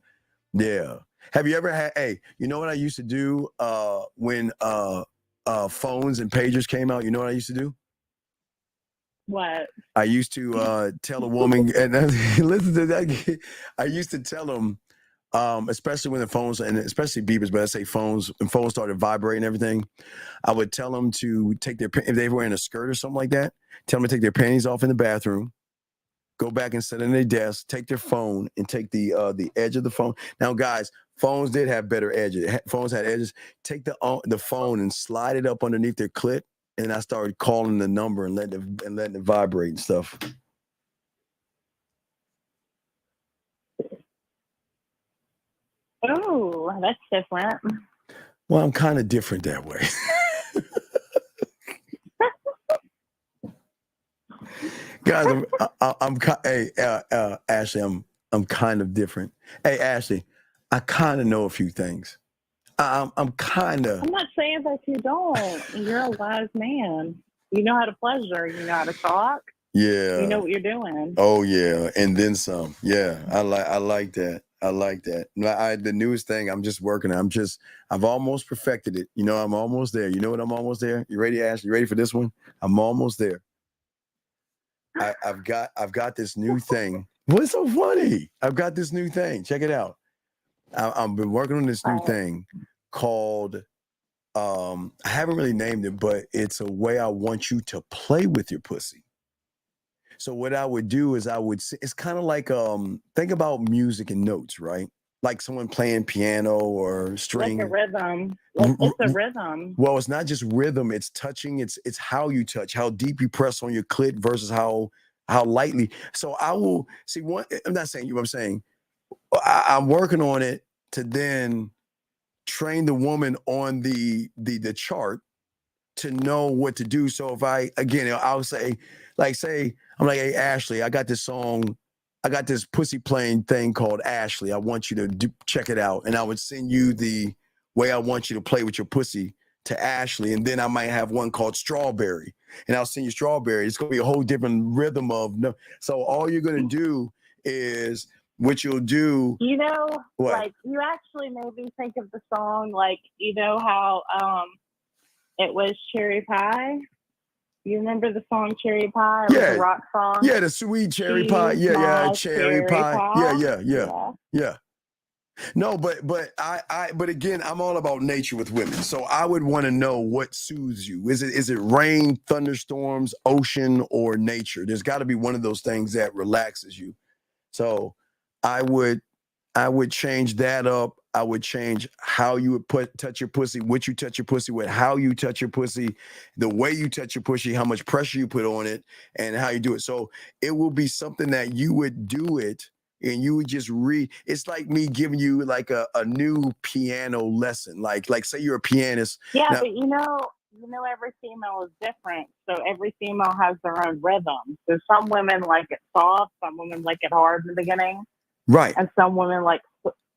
Have you ever had? Hey, you know what I used to do when phones and pagers came out? You know what I used to do? What? I used to tell a woman, and listen to that. I used to tell them, especially when the phones, and especially beepers, but I say phones, and phones started vibrating and everything, I would tell them to take their, if they were wearing a skirt or something like that, tell them to take their panties off in the bathroom, go back and sit on their desk, take their phone and take the edge of the phone. Now, guys, phones did have better edges. Phones had edges. Take the phone and slide it up underneath their clit. And I started calling the number and letting it vibrate and stuff. Oh, that's different. Well, I'm kind of different that way. Guys, Ashley, I'm kind of different. Hey, Ashley, I kind of know a few things. I'm kind of. I'm not saying that you don't. You're a wise man. You know how to pleasure. You know how to talk. Yeah. You know what you're doing. Oh yeah, and then some. Yeah, I like that. I like that. The newest thing I'm just working on. I've almost perfected it. You know, I'm almost there. You know what? I'm almost there. You ready, Ashley? You ready for this one? I'm almost there. I've got this new thing. What's so funny? I've got this new thing. Check it out. I've been working on this new thing called, I haven't really named it, but it's a way I want you to play with your pussy. So what I would do is it's kind of like, think about music and notes, right? Like someone playing piano or string. Like a rhythm. It's a rhythm. Well, it's not just rhythm, it's touching, it's how you touch, how deep you press on your clit versus how lightly. So I will, see, I'm not saying you, I'm saying, I'm working on it to then train the woman on the chart to know what to do. So if I'll say, I'm like, hey, Ashley, I got this song, I got this pussy playing thing called Ashley. I want you to check it out. And I would send you the way I want you to play with your pussy to Ashley. And then I might have one called Strawberry. And I'll send you Strawberry. It's going to be a whole different rhythm so all you're going to do is, what you'll do, you know, what? Like you actually made me think of the song, like, you know how it was Cherry Pie. You remember the song Cherry Pie? It was Yeah. a rock song. Yeah, the sweet cherry She's pie. Yeah, my cherry pie. Yeah. No, but but again, I'm all about nature with women. So I would want to know what soothes you. Is it rain, thunderstorms, ocean, or nature? There's got to be one of those things that relaxes you. So I would change that up. I would change how you would touch your pussy, what you touch your pussy with, how you touch your pussy, the way you touch your pussy, how much pressure you put on it, and how you do it. So it will be something that you would do it and you would just read. It's like me giving you like a new piano lesson. Like say you're a pianist. Yeah, Now, but you know every female is different. So every female has their own rhythm. So some women like it soft, some women like it hard in the beginning. right. And some women like,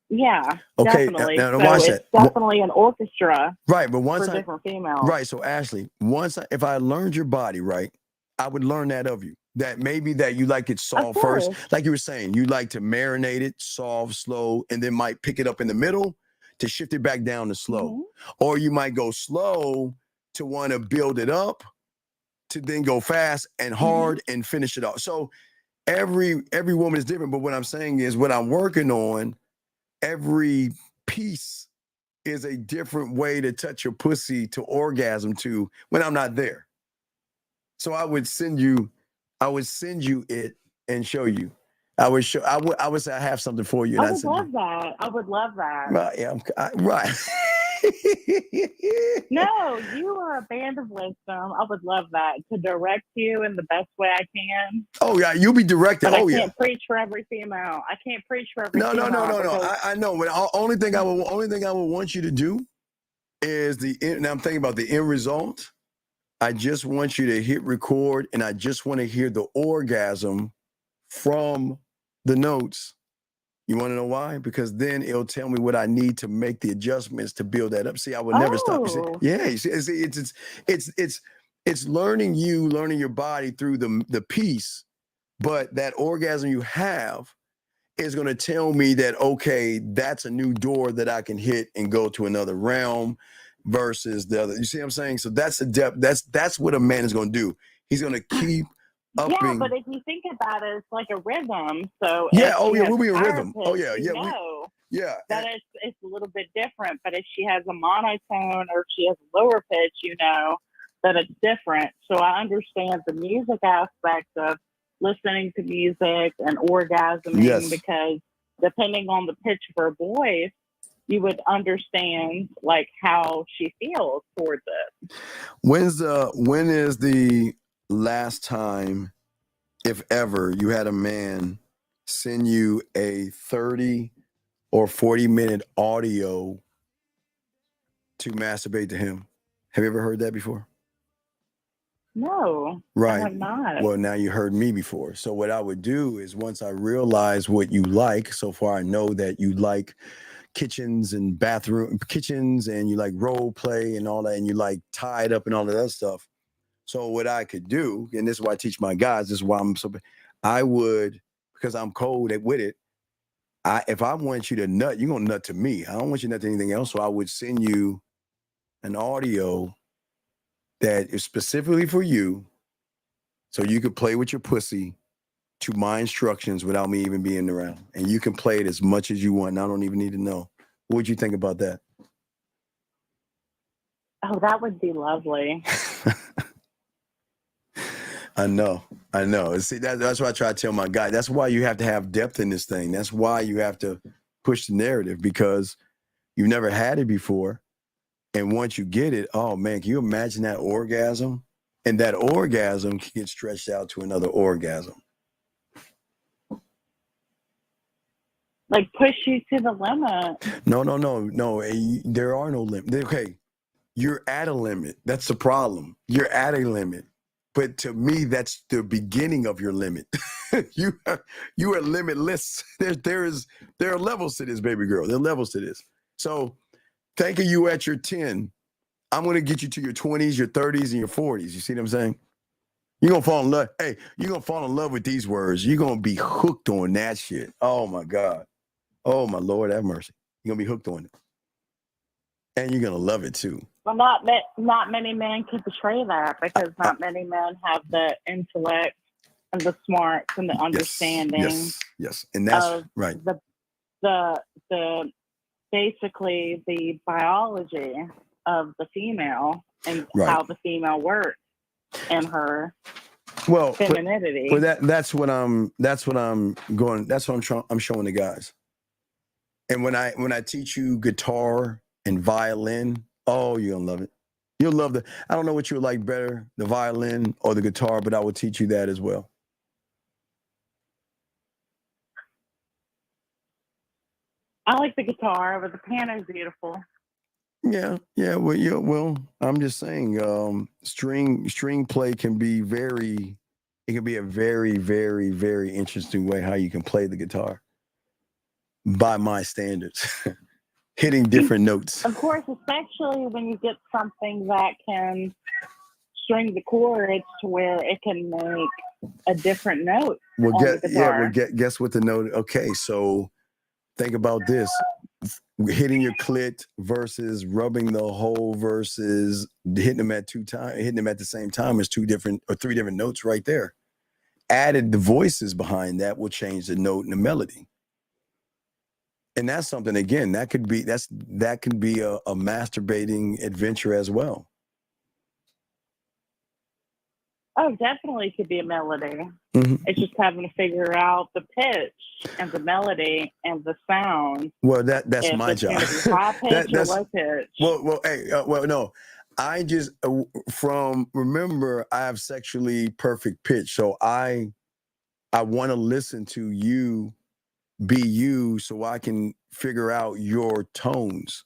yeah, Okay, definitely. now So watch it's that. definitely an orchestra Right, but once for I different females. right, so Ashley, if I learned your body right, I would learn that of you. That maybe that you like it soft first, like you were saying, you like to marinate it soft, slow, and then might pick it up in the middle to shift it back down to slow, or you might go slow to want to build it up to then go fast and hard and finish it off. So every woman is different, but what I'm saying is what I'm working on. Every piece is a different way to touch your pussy to orgasm to when I'm not there. So I would send you it and show you. I would say I have something for you. I would love that. I would love that. Right, yeah, right. No, you are a band of wisdom. I would love that to direct you in the best way I can. Oh yeah, you'll be directed. But Oh I yeah. can't preach for every female. I can't preach for every No. female. I know. But only thing I would want you to do is now I'm thinking about the end result. I just want you to hit record, and I just want to hear the orgasm from the notes. You want to know why? Because then it'll tell me what I need to make the adjustments to build that up. See, I would never stop. You see? Yeah, you see, it's learning your body through the piece, but that orgasm you have is going to tell me that, okay, that's a new door that I can hit and go to another realm versus the other. You see what I'm saying? So that's the depth. That's what a man is going to do. He's going to keep upping. Yeah, but if you think about it, it's like a rhythm. So yeah, we'll be in rhythm. Pitch, oh yeah, that it's a little bit different. But if she has a monotone or if she has a lower pitch, you know that it's different. So I understand the music aspect of listening to music and orgasming because depending on the pitch of her voice, you would understand like how she feels towards it. When is the last time, if ever, you had a man send you a 30 or 40-minute audio to masturbate to him? Have you ever heard that before? No, right. I have not. Well, now you heard me before. So what I would do is once I realize what you like, so far I know that you like kitchens and you like role play and all that, and you like tied up and all of that stuff. So what I could do, and this is why I teach my guys, this is why I would, because I'm cold with it, if I want you to nut, you're going to nut to me. I don't want you to nut to anything else. So I would send you an audio that is specifically for you so you could play with your pussy to my instructions without me even being around. And you can play it as much as you want. And I don't even need to know. What would you think about that? Oh, that would be lovely. I know. See, that's why I try to tell my guy. That's why you have to have depth in this thing. That's why you have to push the narrative, because you've never had it before. And once you get it, oh man, can you imagine that orgasm? And that orgasm can get stretched out to another orgasm. Like push you to the limit. No. There are no limits. Okay, you're at a limit. That's the problem. You're at a limit. But to me, that's the beginning of your limit. You are limitless. There are levels to this, baby girl. There are levels to this. So think of you at your 10. I'm going to get you to your 20s, your 30s, and your 40s. You see what I'm saying? You're going to fall in love. Hey, you're going to fall in love with these words. You're going to be hooked on that shit. Oh, my God. Oh, my Lord, have mercy. You're going to be hooked on it. And you're going to love it, too. Well, not many men can portray that because not many men have the intellect and the smarts and the understanding Yes, and that's of right. the basically the biology of the female and how the female works and her femininity. Well, that's what I'm going. That's what I'm showing the guys. And when I teach you guitar and violin, oh, you're gonna love it. You'll love I don't know what you would like better, the violin or the guitar, but I will teach you that as well. I like the guitar, but the piano is beautiful. Yeah. Well, I'm just saying, string play can be it can be a very, very, very interesting way how you can play the guitar by my standards, hitting different notes. Of course, especially when you get something that can string the chords to where it can make a different note on the guitar. Guess what the note? Okay, so think about this. Hitting your clit versus rubbing the hole versus hitting them at the same time is 2 different or 3 different notes right there. Added the voices behind that will change the note and the melody. And that's something, again, that can be a masturbating adventure as well. Oh, definitely could be a melody. Mm-hmm. It's just having to figure out the pitch and the melody and the sound. Well, that's my job. High pitch or low pitch. Well, no. I just remember I have sexually perfect pitch, so I want to listen to you be you, so I can figure out your tones,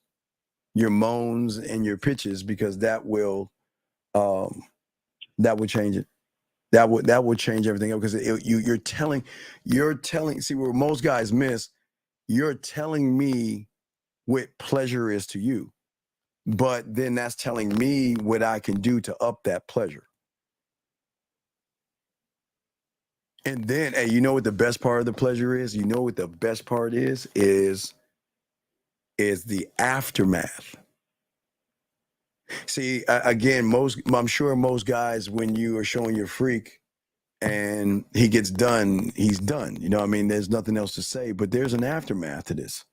your moans, and your pitches, because that will change it. That would change everything up, because you're telling. See, where most guys miss, you're telling me what pleasure is to you, but then that's telling me what I can do to up that pleasure. And then, hey, you know what the best part of the pleasure is? You know what the best part is the aftermath. See, again, I'm sure most guys, when you are showing your freak and he gets done, he's done. You know what I mean? There's nothing else to say, but there's an aftermath to this.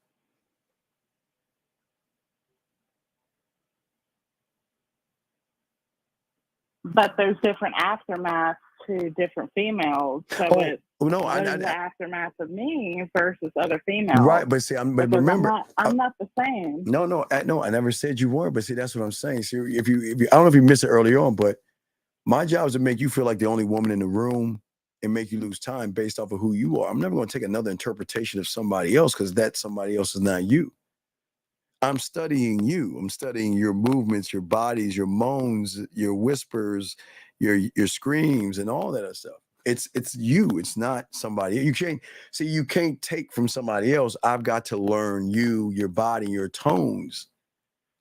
But there's different aftermaths to different females. So what is the aftermath of me versus other females? Right, but see, remember, I'm not the same. No, I never said you were, but see, that's what I'm saying. See, if you, I don't know if you missed it earlier on, but my job is to make you feel like the only woman in the room and make you lose time based off of who you are. I'm never going to take another interpretation of somebody else, because that somebody else is not you. I'm studying you. I'm studying your movements, your bodies, your moans, your whispers, your screams, and all that other stuff. It's you. It's not somebody. You can't take from somebody else. I've got to learn you, your body, your tones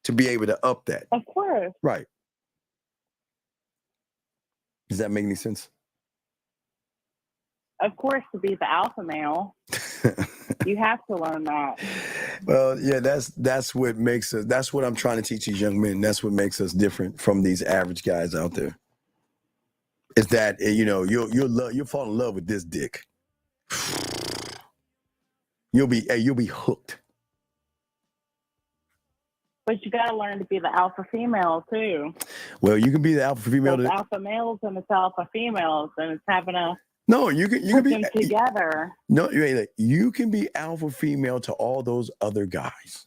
to be able to up that. Of course. Right. Does that make any sense? Of course, to be the alpha male, you have to learn that. Well, yeah, that's what makes us. That's what I'm trying to teach these young men. That's what makes us different from these average guys out there. Is that you'll fall in love with this dick. You'll be hooked. But you got to learn to be the alpha female too. Well, you can be the alpha female. It's alpha males and it's alpha females, and it's having a. No, you can put be them together. No, you can be alpha female to all those other guys.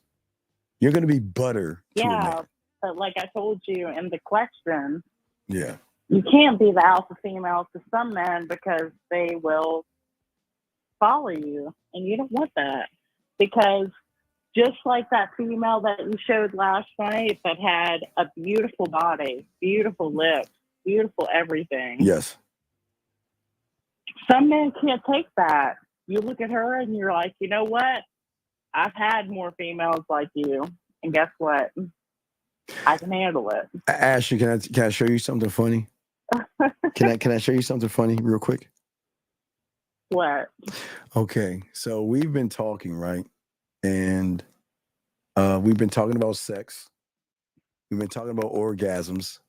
You're going to be butter. Yeah, but like I told you in the question, yeah, you can't be the alpha female to some men because they will follow you, and you don't want that, because just like that female that you showed last night that had a beautiful body, beautiful lips, beautiful everything. Yes. Some men can't take that. You look at her and you're like, you know what? I've had more females like you, and guess what? I can handle it. Ashley, can I show you something funny? Can I show you something funny real quick? What? Okay, so we've been talking, right? And we've been talking about sex. We've been talking about orgasms,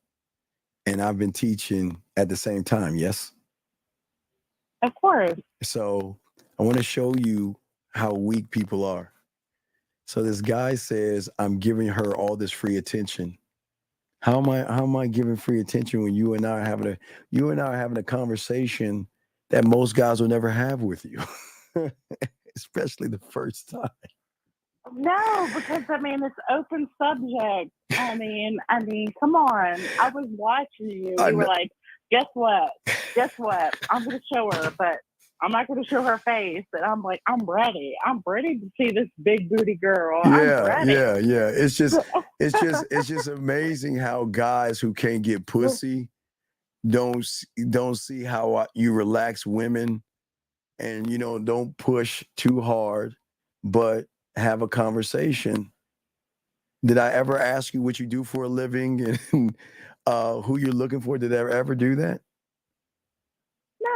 and I've been teaching at the same time. Yes. Of course. So I want to show you how weak people are. So this guy says, I'm giving her all this free attention. How am I giving free attention when you and I are having a conversation that most guys will never have with you, especially the first time. No, because I mean it's open subject. I mean, come on. I was watching you. You were like, guess what? Guess what? I'm gonna show her, but I'm not gonna show her face. And I'm like, I'm ready. I'm ready to see this big booty girl. I'm ready. Yeah. It's just amazing how guys who can't get pussy don't see how you relax women, and don't push too hard, but have a conversation. Did I ever ask you what you do for a living and who you're looking for? Did I ever do that?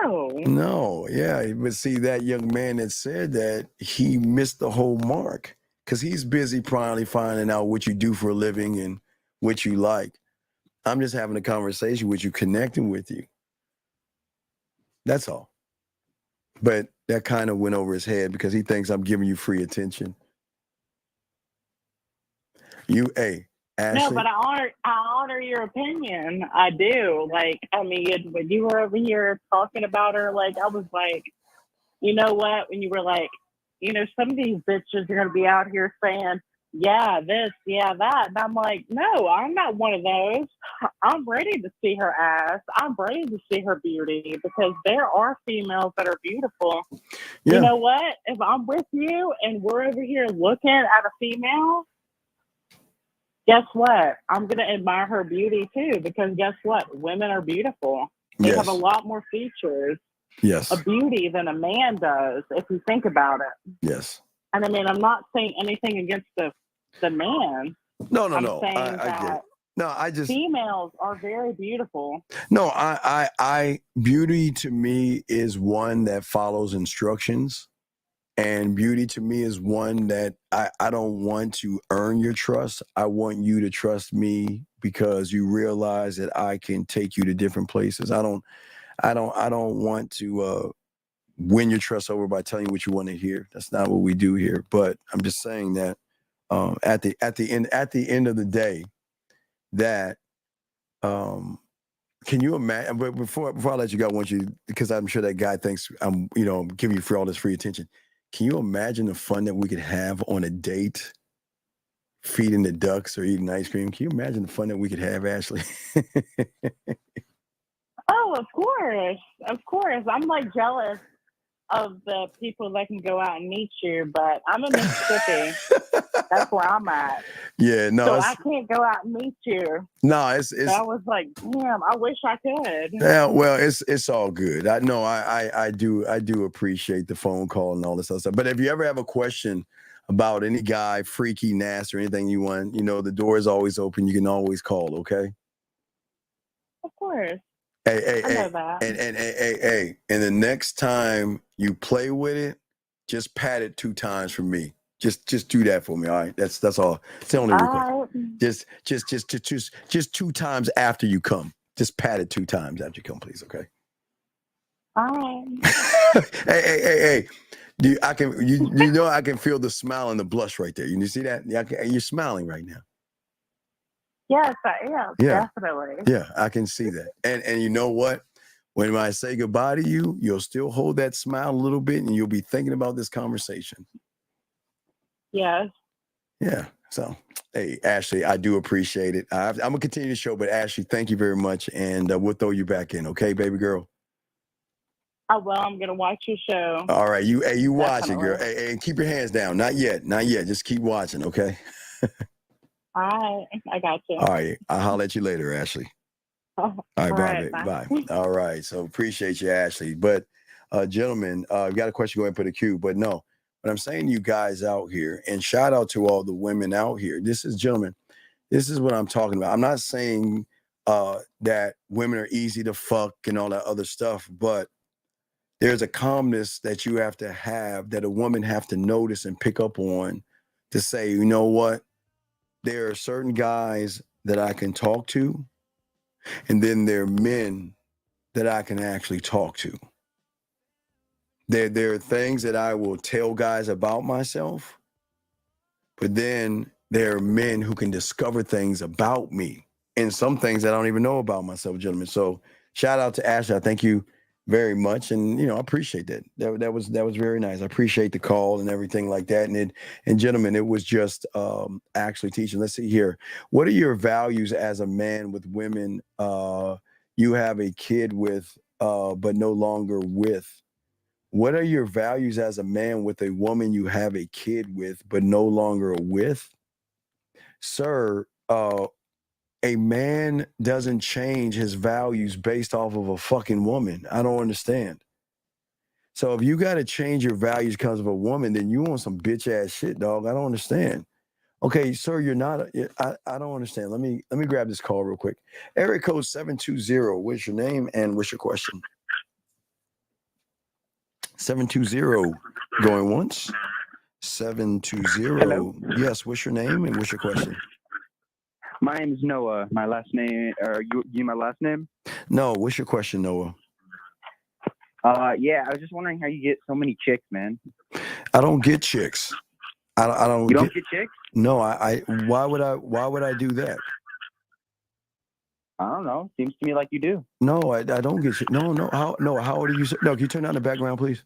No, yeah. But see, that young man that said that, he missed the whole mark because he's busy probably finding out what you do for a living and what you like. I'm just having a conversation with you, connecting with you. That's all. But that kind of went over his head because he thinks I'm giving you free attention. Ashley. No, but I honor your opinion. I do. Like, I mean, when you were over here talking about her, like, I was like, you know what? When you were like, some of these bitches are gonna be out here saying, yeah, this, yeah, that. And I'm like, no, I'm not one of those. I'm ready to see her ass. I'm ready to see her beauty because there are females that are beautiful. Yeah. You know what? If I'm with you and we're over here looking at a female, guess what? I'm going to admire her beauty too because guess what? Women are beautiful. They have a lot more features of beauty than a man does if you think about it. Yes. And I mean, I'm not saying anything against the man. No. I'm saying I get it. No, I just females are very beautiful. No, I beauty to me is one that follows instructions, and beauty to me is one that I don't want to earn your trust. I want you to trust me because you realize that I can take you to different places. I don't want to win your trust over by telling you what you want to hear. That's not what we do here. But I'm just saying that at the end of the day, that can you imagine? But before I let you go, I want you, because I'm sure that guy thinks I'm giving you all this free attention. Can you imagine the fun that we could have on a date, feeding the ducks or eating ice cream? Can you imagine the fun that we could have, Ashley? Oh, of course. I'm like jealous of the people that can go out and meet you, but I'm in Mississippi. That's where I'm at. Yeah, no. So I can't go out and meet you. No, it's. So I was like, damn, I wish I could. Yeah, well, it's all good. I do appreciate the phone call and all this other stuff. But if you ever have a question about any guy, freaky, nasty, or anything you want, the door is always open. You can always call. Okay. Of course. Hey, I know that. And the next time you play with it, just pat it 2 times for me. Just do that for me, all right? That's all. It's the only request. Just 2 times after you come. Just pat it 2 times after you come, please, okay? All right. Hey. I can feel the smile and the blush right there. You see that? You're smiling right now. Yes, I am. Yeah. Definitely. Yeah, I can see that. And you know what? When I say goodbye to you, you'll still hold that smile a little bit and you'll be thinking about this conversation. Yes. Yeah. So, hey, Ashley, I do appreciate it. I'm going to continue the show, but Ashley, thank you very much. And we'll throw you back in. Okay, baby girl? Oh, well, I'm going to watch your show. All right. You watch it, girl. Hey, keep your hands down. Not yet. Just keep watching, okay? All right. I got you. All right. I'll holler at you later, Ashley. All right, bye. All right. So appreciate you, Ashley. But gentlemen, I've got a question. Go ahead and put a cue. But no, what I'm saying to you guys out here, and shout out to all the women out here. This is what I'm talking about. I'm not saying that women are easy to fuck and all that other stuff, but there's a calmness that you have to have, that a woman have to notice and pick up on, to say, you know what? There are certain guys that I can talk to, and then there are men that I can actually talk to. There are things that I will tell guys about myself, but then there are men who can discover things about me and some things that I don't even know about myself, gentlemen. So shout out to Ashley. I thank you very much. And, you know, I appreciate that. That was very nice. I appreciate the call and everything like that. And gentlemen, it was just actually teaching. Let's see here. What are your values as a man with women you have a kid with, but no longer with? What are your values as a man with a woman you have a kid with, but no longer with? Sir, a man doesn't change his values based off of a fucking woman. I don't understand. So if you got to change your values because of a woman, then you want some bitch ass shit, dog. I don't understand. Okay, sir, you're not. I don't understand. Let me grab this call real quick. Area code 720. What's your name and what's your question? 720 going once. 720. Hello? Yes, what's your name and what's your question? My name is Noah. My last name, you my last name? No, what's your question, Noah? Yeah, I was just wondering how you get so many chicks, man. I don't get chicks. I don't. You don't get chicks? No, why would I do that? I don't know. Seems to me like you do. No, I don't get chicks. No, how old are you? No, can you turn down the background, please?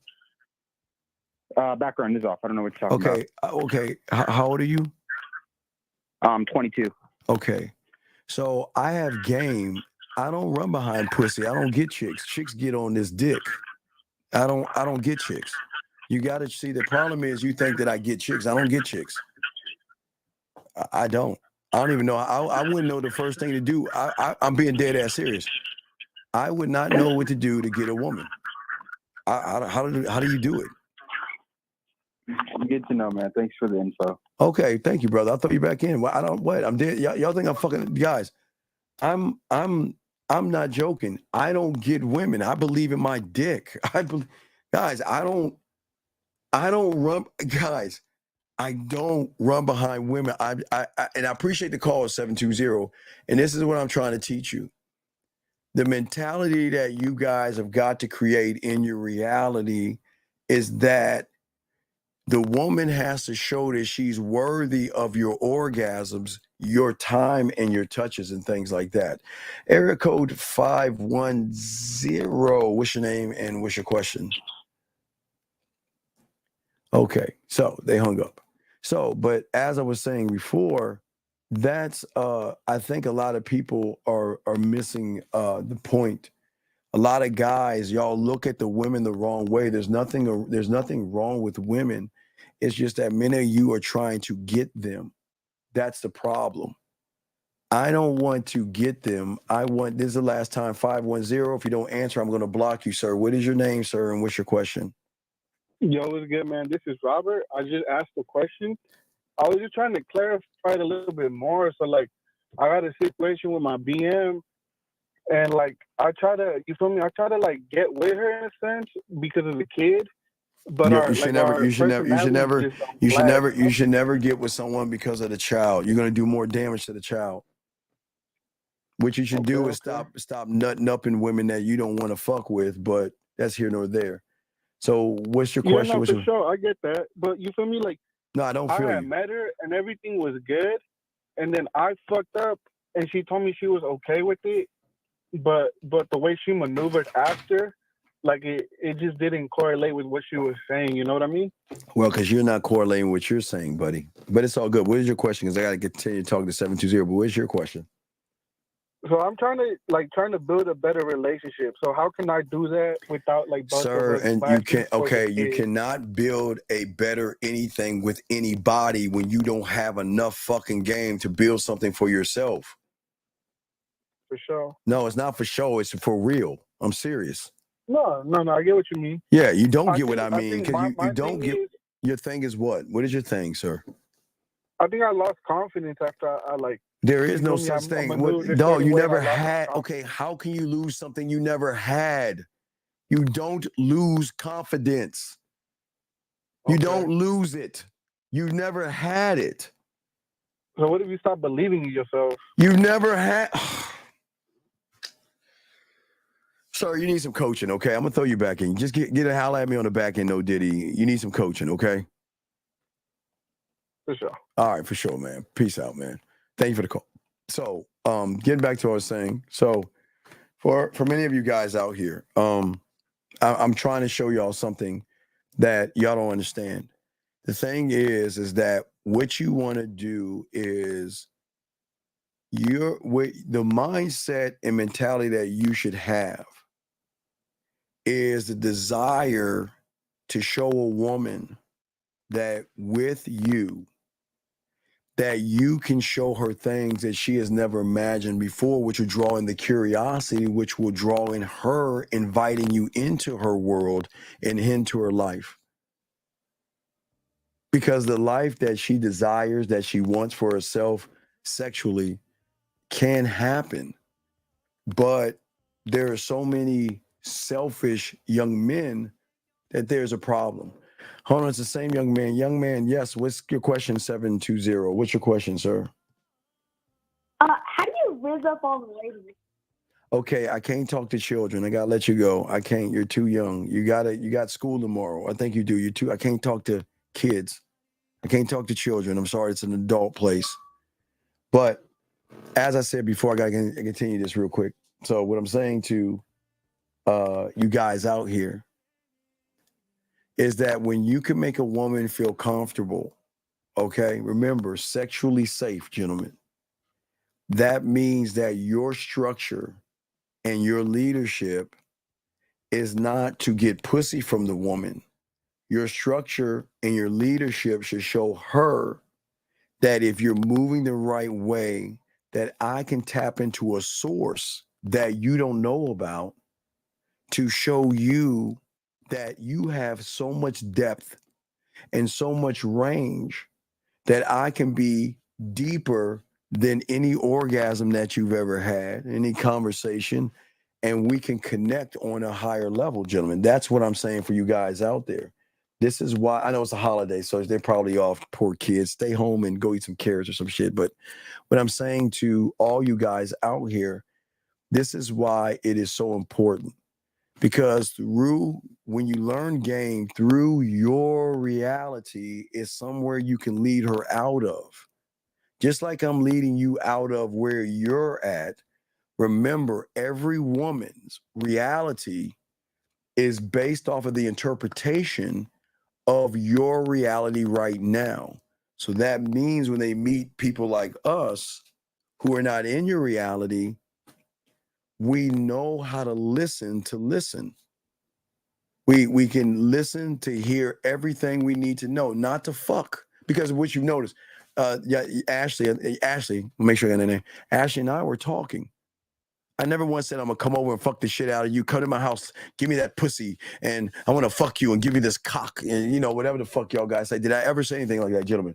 Background is off. I don't know what you're talking about. Okay. How old are you? I'm 22. Okay. So I have game. I don't run behind pussy. I don't get chicks. Chicks get on this dick. I don't get chicks. You got to see, the problem is you think that I get chicks. I don't get chicks. I don't. I don't even know. I wouldn't know the first thing to do. I'm being dead ass serious. I would not know what to do to get a woman. How do you do it? Good to know, man. Thanks for the info. Okay, thank you, brother. I'll throw you back in. Well, I don't. What? I'm dead. Y'all think I'm fucking guys? I'm not joking. I don't get women. I believe in my dick. Guys. I don't run. Guys, I don't run behind women. And I appreciate the call 720. And this is what I'm trying to teach you. The mentality that you guys have got to create in your reality is that the woman has to show that she's worthy of your orgasms, your time, and your touches and things like that. Area code 510. What's your name and what's your question? Okay, so they hung up. So, but as I was saying before, that's I think a lot of people are missing the point. A lot of guys, y'all look at the women the wrong way. There's nothing wrong with women. It's just that many of you are trying to get them. That's the problem. I don't want to get them. This is the last time, 510. If you don't answer, I'm going to block you, sir. What is your name, sir, and what's your question? Yo, what's good, man? This is Robert. I just asked a question. I was just trying to clarify it a little bit more. So, like, I got a situation with my BM, and, like, I try to, like, get with her in a sense because of the kid. But you should never get with someone because of the child. You're going to do more damage to the child. What you should do is stop nutting up in women that you don't want to fuck with, but that's here nor there. So what's your question? Yeah, no, for sure. I get that. But you feel me? Like, no, I don't feel I met her and everything was good. And then I fucked up and she told me she was okay with it. But the way she maneuvered after, like it just didn't correlate with what she was saying. You know what I mean? Well, because you're not correlating what you're saying, buddy. But it's all good. What is your question? Because I got to continue talking to 720. But what is your question? So I'm trying to build a better relationship. So how can I do that without like sir? And you can't. Okay, you cannot build a better anything with anybody when you don't have enough fucking game to build something for yourself. For sure. No, it's not for show. It's for real. I'm serious. No. I get what you mean. Yeah, you don't get what I mean because you don't get. Your thing is what? What is your thing, sir? I think I lost confidence after I like. There is no such thing. No, you never had. Okay, how can you lose something you never had? You don't lose confidence. You don't lose it. You never had it. So what if you stop believing in yourself? You've never had. Sir, you need some coaching, okay? I'm gonna throw you back in. Just get a holler at me on the back end, no Diddy. You need some coaching, okay? For sure. All right, for sure, man. Peace out, man. Thank you for the call. So, getting back to what I was saying. So, for many of you guys out here, I'm trying to show y'all something that y'all don't understand. The thing is that what you want to do is the mindset and mentality that you should have is the desire to show a woman that with you, that you can show her things that she has never imagined before, which will draw in the curiosity, which will draw in her, inviting you into her world and into her life. Because the life that she desires, that she wants for herself sexually can happen. But there are so many selfish young men that there's a problem. Hold on, it's the same young man. Young man, yes, what's your question, 720? What's your question, sir? How do you whiz up on the ladies? Okay, I can't talk to children. I gotta let you go. I can't. You're too young. You got school tomorrow. I think you do. I can't talk to kids. I can't talk to children. I'm sorry, it's an adult place. But as I said before, I gotta continue this real quick. So what I'm saying to you guys out here is that when you can make a woman feel comfortable, okay, remember, sexually safe, gentlemen, that means that your structure and your leadership is not to get pussy from the woman. Your structure and your leadership should show her that if you're moving the right way, that I can tap into a source that you don't know about to show you that you have so much depth and so much range that I can be deeper than any orgasm that you've ever had, any conversation, and we can connect on a higher level, gentlemen. That's what I'm saying for you guys out there. This is why I know it's a holiday, so they're probably off, poor kids. Stay home and go eat some carrots or some shit. But what I'm saying to all you guys out here, this is why it is so important. Because when you learn game through your reality is somewhere you can lead her out of. Just like I'm leading you out of where you're at, remember every woman's reality is based off of the interpretation of your reality right now. So that means when they meet people like us who are not in your reality, we know how to listen to listen. We can listen to hear everything we need to know, not to fuck. Because of what you've noticed, Ashley, make sure I got her name. Ashley and I were talking. I never once said I'm gonna come over and fuck the shit out of you. Come to my house, give me that pussy, and I want to fuck you and give you this cock, and whatever the fuck y'all guys say. Did I ever say anything like that, gentlemen?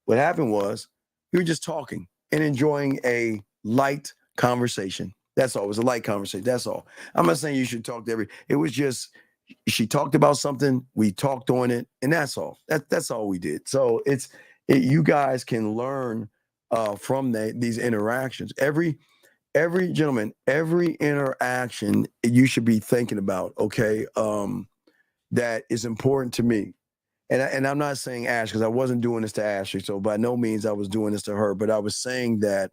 What happened was we were just talking and enjoying a light conversation. That's all. It was a light conversation. That's all. I'm not saying you should talk to it was just she talked about something, we talked on it, and that's all. That's all we did. So you guys can learn from these interactions. Every gentleman, every interaction you should be thinking about, okay, that is important to me. And I'm not saying Ash, because I wasn't doing this to Ashley, so by no means I was doing this to her, but I was saying that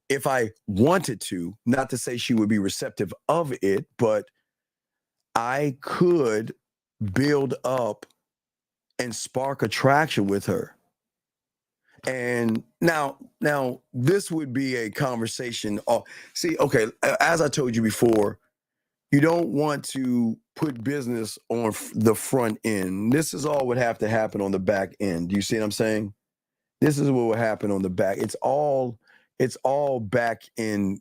if I wanted to, not to say she would be receptive of it, but I could build up and spark attraction with her. And now this would be a conversation. Okay, as I told you before, you don't want to put business on the front end. This is all would have to happen on the back end. Do you see what I'm saying? This is what would happen on the back. It's all back in,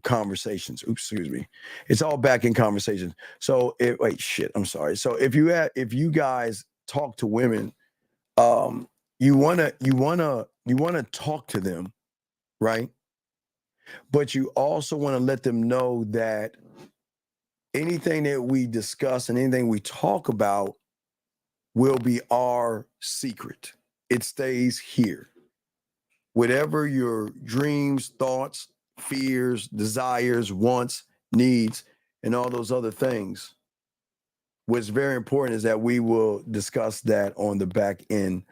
conversations. Oops, excuse me. It's all back in conversations. So I'm sorry. So if you guys talk to women, you wanna talk to them, right? But you also want to let them know that anything that we discuss and anything we talk about will be our secret. It stays here. whatever your dreams, thoughts, fears, desires, wants, needs, and all those other things. What's very important is that we will discuss that on the back end.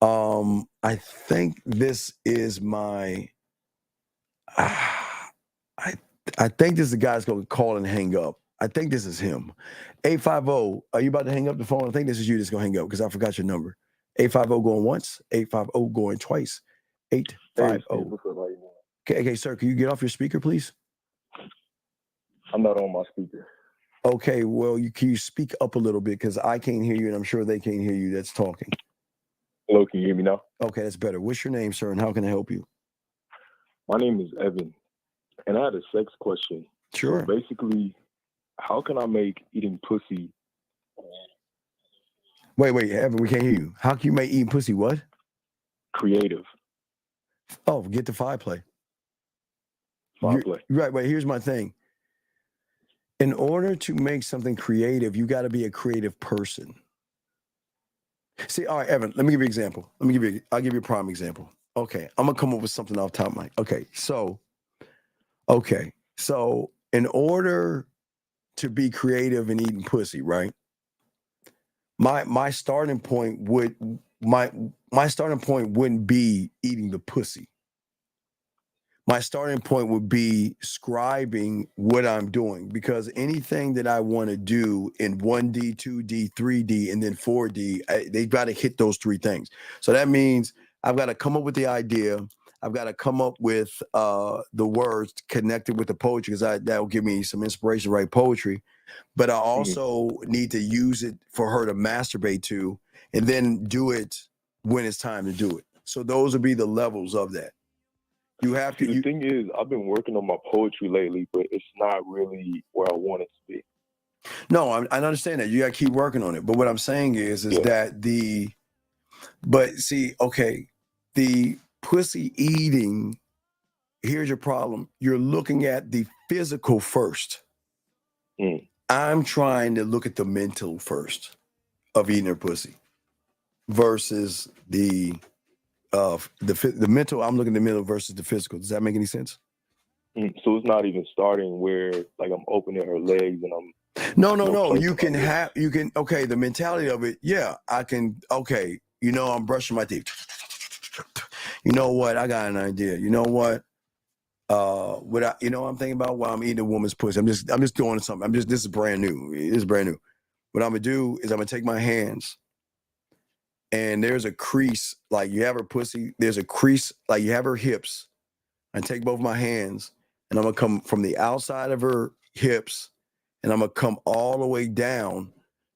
I think this is my. I think this is the guy that's going to call and hang up. I think this is him. 850. Are you about to hang up the phone? I think this is you that's going to hang up because I forgot your number. 850 going once. 850 going twice. 850. Okay, sir. Can you get off your speaker, please? I'm not on my speaker. Okay, well, can you speak up a little bit because I can't hear you and I'm sure they can't hear you that's talking. Hello, can you hear me now? Okay, that's better. What's your name, sir, and how can I help you? My name is Evan, and I had a sex question. Sure. So basically, how can I make eating pussy? Wait, Evan, we can't hear you. How can you make eating pussy what? Creative. Oh, get the five play. Play. Right, but here's my thing. In order to make something creative, you got to be a creative person. See, all right, Evan, let me give you an example. I'll give you a prime example. Okay, I'm going to come up with something off the top of my head. Okay, so in order to be creative in eating pussy, right? My starting point wouldn't be eating the pussy. My starting point would be scribing what I'm doing, because anything that I want to do in 1D, 2D, 3D, and then 4D, they've got to hit those three things. So that means I've got to come up with the idea. I've got to come up with the words connected with the poetry, because that will give me some inspiration to write poetry. But I also need to use it for her to masturbate to, and then do it when it's time to do it. So those would be the levels of that. You have to. The thing is, I've been working on my poetry lately, but it's not really where I want it to be. No, I understand that. You got to keep working on it. But what I'm saying is that the pussy eating, here's your problem. You're looking at the physical first. I'm trying to look at the mental first of eating her pussy versus the mental. I'm looking at the mental versus the physical. Does that make any sense? So it's not even starting where like I'm opening her legs and I'm. No. Okay, the mentality of it. Yeah, I can. Okay, I'm brushing my teeth. You know what? I got an idea. You know what? I'm thinking about while I'm eating a woman's pussy. I'm just doing something. This is brand new. What I'm gonna do is I'm gonna take my hands, and there's a crease, like you have her pussy. There's a crease, like you have her hips. I take both my hands, and I'm gonna come from the outside of her hips, and I'm gonna come all the way down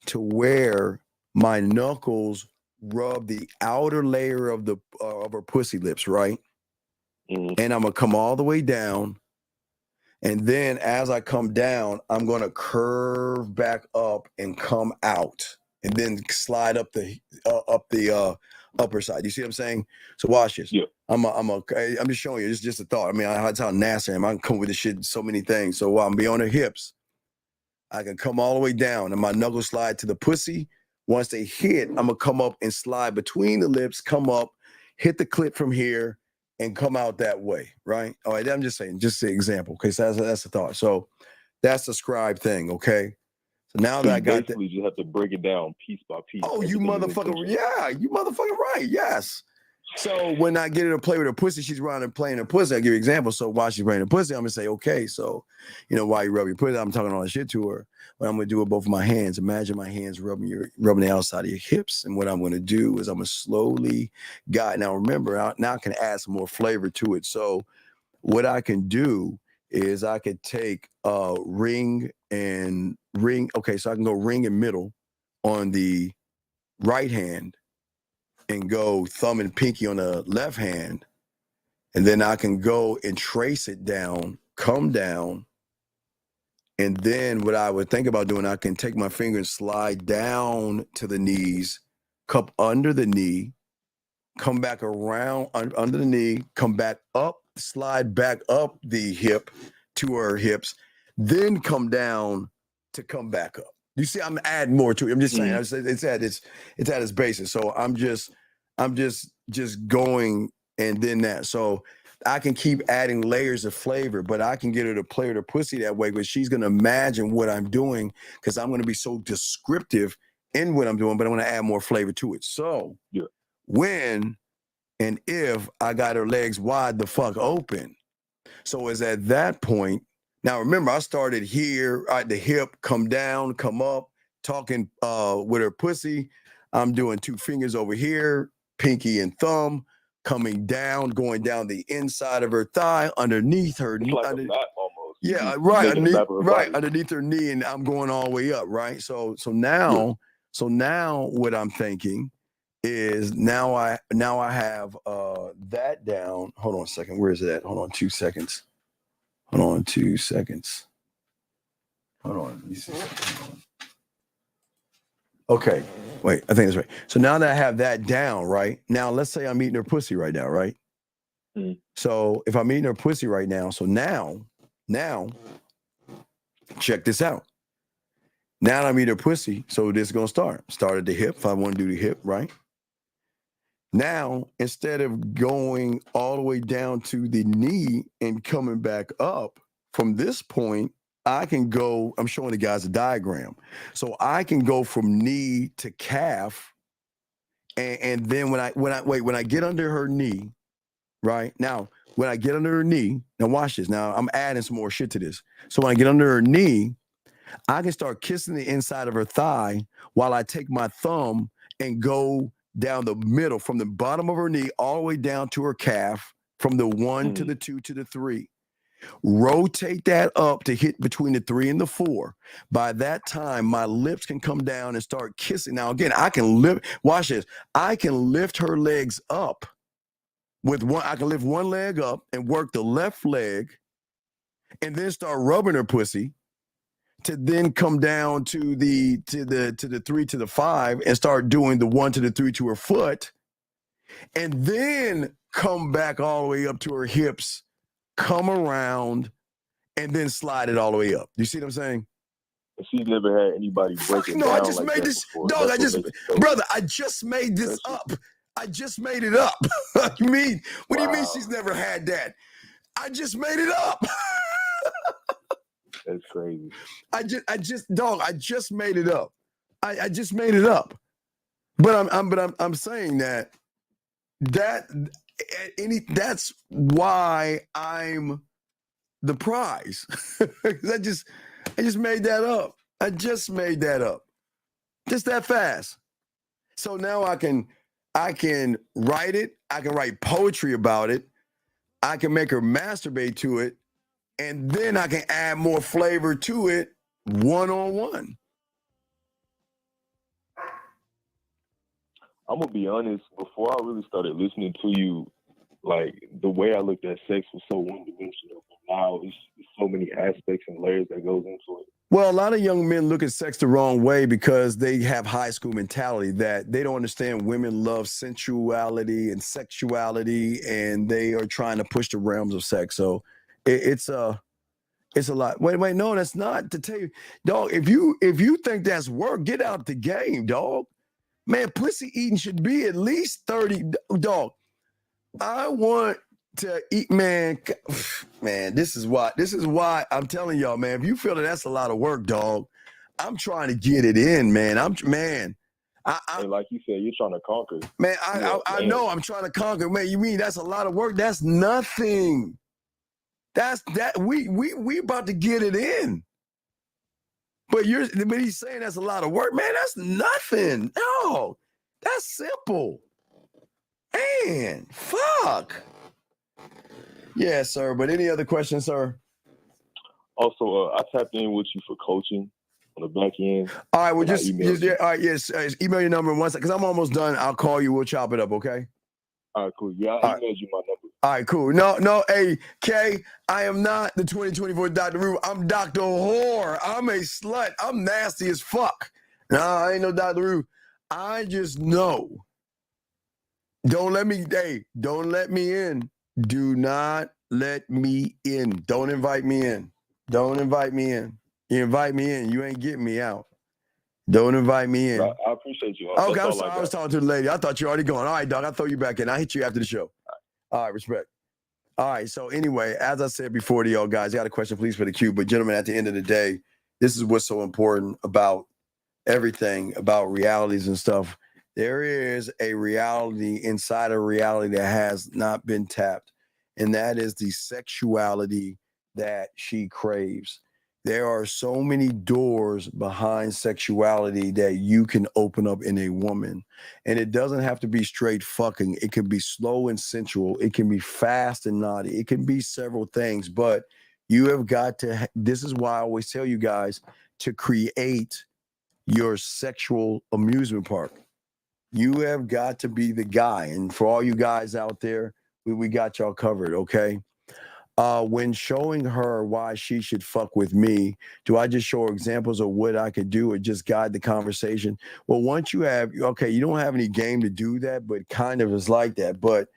to where my knuckles rub the outer layer of her pussy lips, right? And I'm gonna come all the way down, and then as I come down, I'm gonna curve back up and come out, and then slide up the upper side. You see what I'm saying? So watch this. Yeah. I'm just showing you. It's just a thought. I mean, that's how nasty I am. I can come with this shit so many things. So while I'm be on her hips, I can come all the way down, and my knuckles slide to the pussy. Once they hit, I'm gonna come up and slide between the lips, come up, hit the clit from here, and come out that way, right? All right, I'm just saying, just an example. Okay, so that's the thought. So that's the scribe thing, okay? So now that I got that, you just have to break it down piece by piece. Oh, you motherfucker! Yeah, you motherfucking right. Yes. So when I get her to play with her pussy, she's around and playing her pussy. I give you an example. So while she's playing her pussy, I'm gonna say, okay, so while you rub your pussy, I'm talking all that shit to her. But I'm gonna do it with both of my hands. Imagine my hands rubbing the outside of your hips. And what I'm gonna do is I'm gonna slowly guide. Now remember, now I can add some more flavor to it. So what I can do is I could take ring and ring. Okay, so I can go ring and middle on the right hand, and go thumb and pinky on the left hand, and then I can go and trace it down, come down, and then what I would think about doing, I can take my finger and slide down to the knees, cup under the knee, come back around under the knee, come back up, slide back up the hip to her hips, then come down to come back up. You see, I'm adding more to it. I'm just saying, it's at its basis. So I'm just going and then that. So I can keep adding layers of flavor, but I can get her to play her pussy that way, but she's going to imagine what I'm doing because I'm going to be so descriptive in what I'm doing, but I'm going to add more flavor to it. So when and if I got her legs wide the fuck open. So it's at that point. Now, remember, I started here at the hip, come down, come up, talking with her pussy. I'm doing 2 fingers over here, pinky and thumb, coming down, going down the inside of her thigh, underneath her knee. Like a map almost. Yeah, right. Underneath her knee, and I'm going all the way up, right? So now what I'm thinking is now I have that down. Hold on a second. Where is it at? Hold on 2 seconds. Hold on 2 seconds. Hold on. Okay. Wait, I think that's right. So now that I have that down, right? Now let's say I'm eating her pussy right now, right? Mm. So if I'm eating her pussy right now, so now, check this out. Now that I'm eating her pussy, so this is gonna start. Start at the hip, if I want to do the hip, right? Now, instead of going all the way down to the knee and coming back up, from this point, I can go, I'm showing the guys a diagram. So I can go from knee to calf. And then when I get under her knee, right? Now, when I get under her knee, now watch this. Now I'm adding some more shit to this. So when I get under her knee, I can start kissing the inside of her thigh while I take my thumb and go down the middle from the bottom of her knee all the way down to her calf, from the 1 to the 2 to the 3. Rotate that up to hit between the 3 and the 4. By that time, my lips can come down and start kissing. Now, again, I can lift, watch this. I can lift her legs up with one. I can lift one leg up and work the left leg and then start rubbing her pussy to then come down to the 3 to the 5 and start doing the 1 to the 3 to her foot, and then come back all the way up to her hips, come around, and then slide it all the way up. You see what I'm saying? She's never had anybody break it down. No, I just like made this, dog. I just made this up. I just made it up. You mean? What do you mean she's never had that? I just made it up. That's crazy. I just made it up. I just made it up. But I'm saying that's why I'm the prize. I just made that up. I just made that up. Just that fast. So now I can write it. I can write poetry about it. I can make her masturbate to it. And then I can add more flavor to it one-on-one. I'm gonna be honest, before I really started listening to you, like the way I looked at sex was so one-dimensional. But now it's so many aspects and layers that goes into it. Well, a lot of young men look at sex the wrong way because they have high school mentality that they don't understand women love sensuality and sexuality, and they are trying to push the realms of sex. So it's a lot. Wait, no, that's not. To tell you, dog, if you think that's work, get out the game, dog. Man, pussy eating should be at least 30, dog. I want to eat, man. This is why I'm telling y'all, man. If you feel that that's a lot of work, dog, I'm trying to get it in, man. And like you said, you're trying to conquer. Man, I know I'm trying to conquer. Man, you mean that's a lot of work? That's nothing. We about to get it in. But he's saying that's a lot of work. Man, that's nothing. No, that's simple. Man, fuck. Yeah, sir. But any other questions, sir? Also, I tapped in with you for coaching on the back end. All right, well, all right, yes. Email your number in 1 second, because I'm almost done. I'll call you. We'll chop it up, okay? All right, cool. Yeah, I emailed you my number. All right, cool. No, hey, Kay, I am not the 2024 Dr. Rube. I'm Dr. Whore. I'm a slut. I'm nasty as fuck. No, I ain't no Dr. Rube. I just know. Don't let me in. Do not let me in. Don't invite me in. Don't invite me in. You invite me in, you ain't getting me out. Don't invite me in. I appreciate you. Okay, I'm sorry. I was talking to the lady. I thought you were already going. All right, dog, I'll throw you back in. I'll hit you after the show. All right, respect. All right. So anyway, as I said before to y'all guys, I got a question, please, for the queue. But gentlemen, at the end of the day, this is what's so important about everything, about realities and stuff. There is a reality inside a reality that has not been tapped, and that is the sexuality that she craves. There are so many doors behind sexuality that you can open up in a woman. And it doesn't have to be straight fucking. It can be slow and sensual. It can be fast and naughty. It can be several things, but you have got to, this is why I always tell you guys to create your sexual amusement park. You have got to be the guy. And for all you guys out there, we got y'all covered, okay? When showing her why she should fuck with me, do I just show her examples of what I could do or just guide the conversation? Well, once you have, okay, you don't have any game to do that, but kind of is like that. But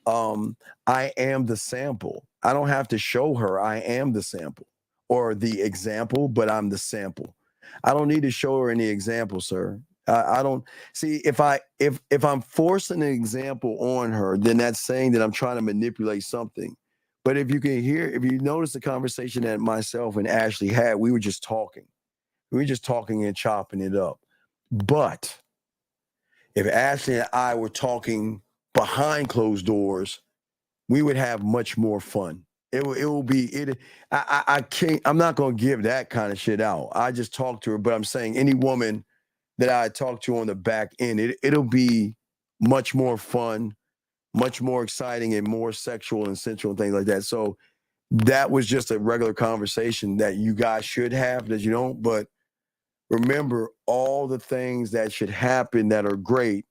I am the sample. I don't have to show her I am the sample or the example, but I'm the sample. I don't need to show her any example, sir. I don't see if I'm forcing an example on her, then that's saying that I'm trying to manipulate something. But if you can hear, if you notice the conversation that myself and Ashley had, we were just talking. We were just talking and chopping it up. But if Ashley and I were talking behind closed doors, we would have much more fun. I can't, I'm not going to give that kind of shit out. I just talk to her, but I'm saying any woman that I talk to on the back end, it'll be much more fun, much more exciting and more sexual and sensual and things like that. So that was just a regular conversation that you guys should have that you don't. But remember, all the things that should happen that are great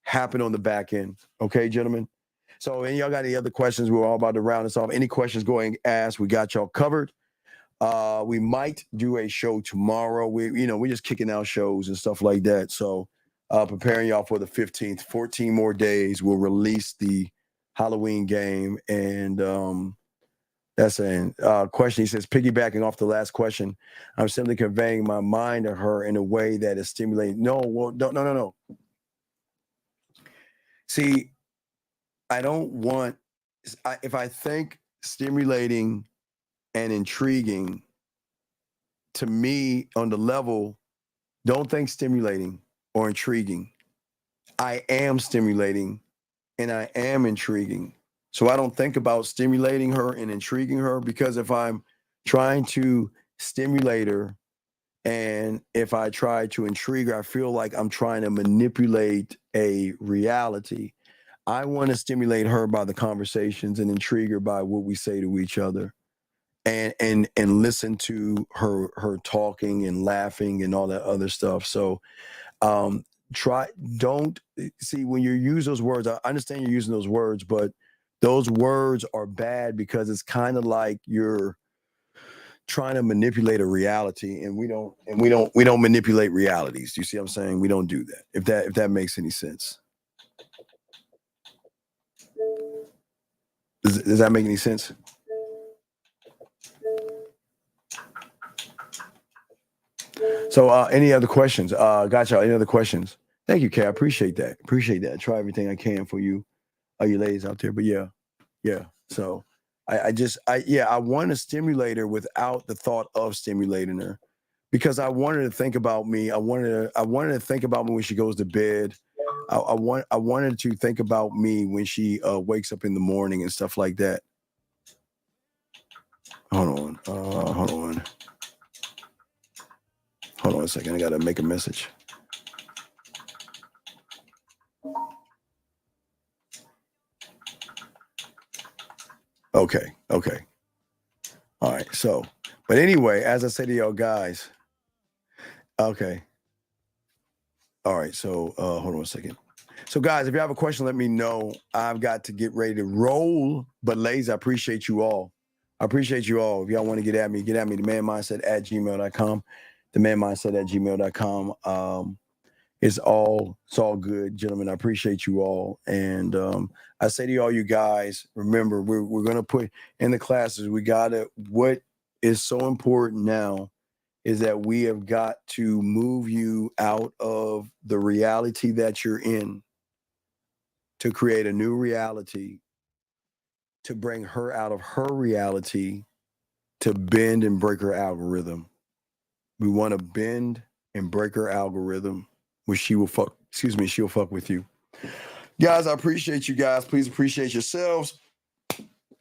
happen on the back end. Okay, gentlemen? So, and y'all got any other questions? We're all about to round this off. Any questions, go ahead and ask. We got y'all covered. We might do a show tomorrow. We're just kicking out shows and stuff like that. So, preparing y'all for the 15th. 14 more days. We'll release the Halloween game. And that's a question. He says, piggybacking off the last question, I'm simply conveying my mind to her in a way that is stimulating. No. See, I don't want, if I think stimulating and intriguing, to me on the level, don't think stimulating or intriguing. I am stimulating and I am intriguing. So I don't think about stimulating her and intriguing her, because if I'm trying to stimulate her and if I try to intrigue her, I feel like I'm trying to manipulate a reality. I want to stimulate her by the conversations and intrigue her by what we say to each other, and listen to her talking and laughing and all that other stuff. So don't see when you use those words. I understand you're using those words, but those words are bad because it's kind of like you're trying to manipulate a reality, and we don't manipulate realities. You see what I'm saying? We don't do that. If that makes any sense. Does that make any sense? So any other questions? Gotcha. Any other questions? Thank you, Kay. I appreciate that. I try everything I can for you, you ladies out there. But yeah. So I want to stimulate her without the thought of stimulating her, because I wanted to think about me. I wanted to think about me when she goes to bed. I wanted to think about me when she wakes up in the morning and stuff like that. Hold on a second. I gotta make a message. Okay. All right. So, but anyway, as I say to y'all guys, okay. All right. So, hold on a second. So, guys, if you have a question, let me know. I've got to get ready to roll. But, ladies, I appreciate you all. If y'all want to get at me, the manmindset@gmail.com. The manmindset@gmail.com. It's all good, gentlemen. I appreciate you all. And I say to all you guys, remember, we're going to put in the classes, what is so important now is that we have got to move you out of the reality that you're in to create a new reality to bring her out of her reality to bend and break her algorithm. We want to bend and break her algorithm where she'll fuck with you. Guys, I appreciate you guys. Please appreciate yourselves.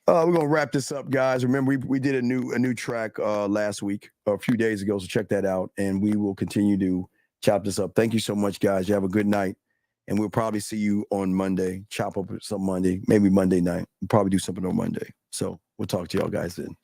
We're gonna wrap this up, guys. Remember, we did a new track last week, or a few days ago, so check that out. And we will continue to chop this up. Thank you so much, guys. You have a good night. And we'll probably see you on Monday. Chop up some Monday, maybe Monday night. We'll probably do something on Monday. So we'll talk to y'all guys then.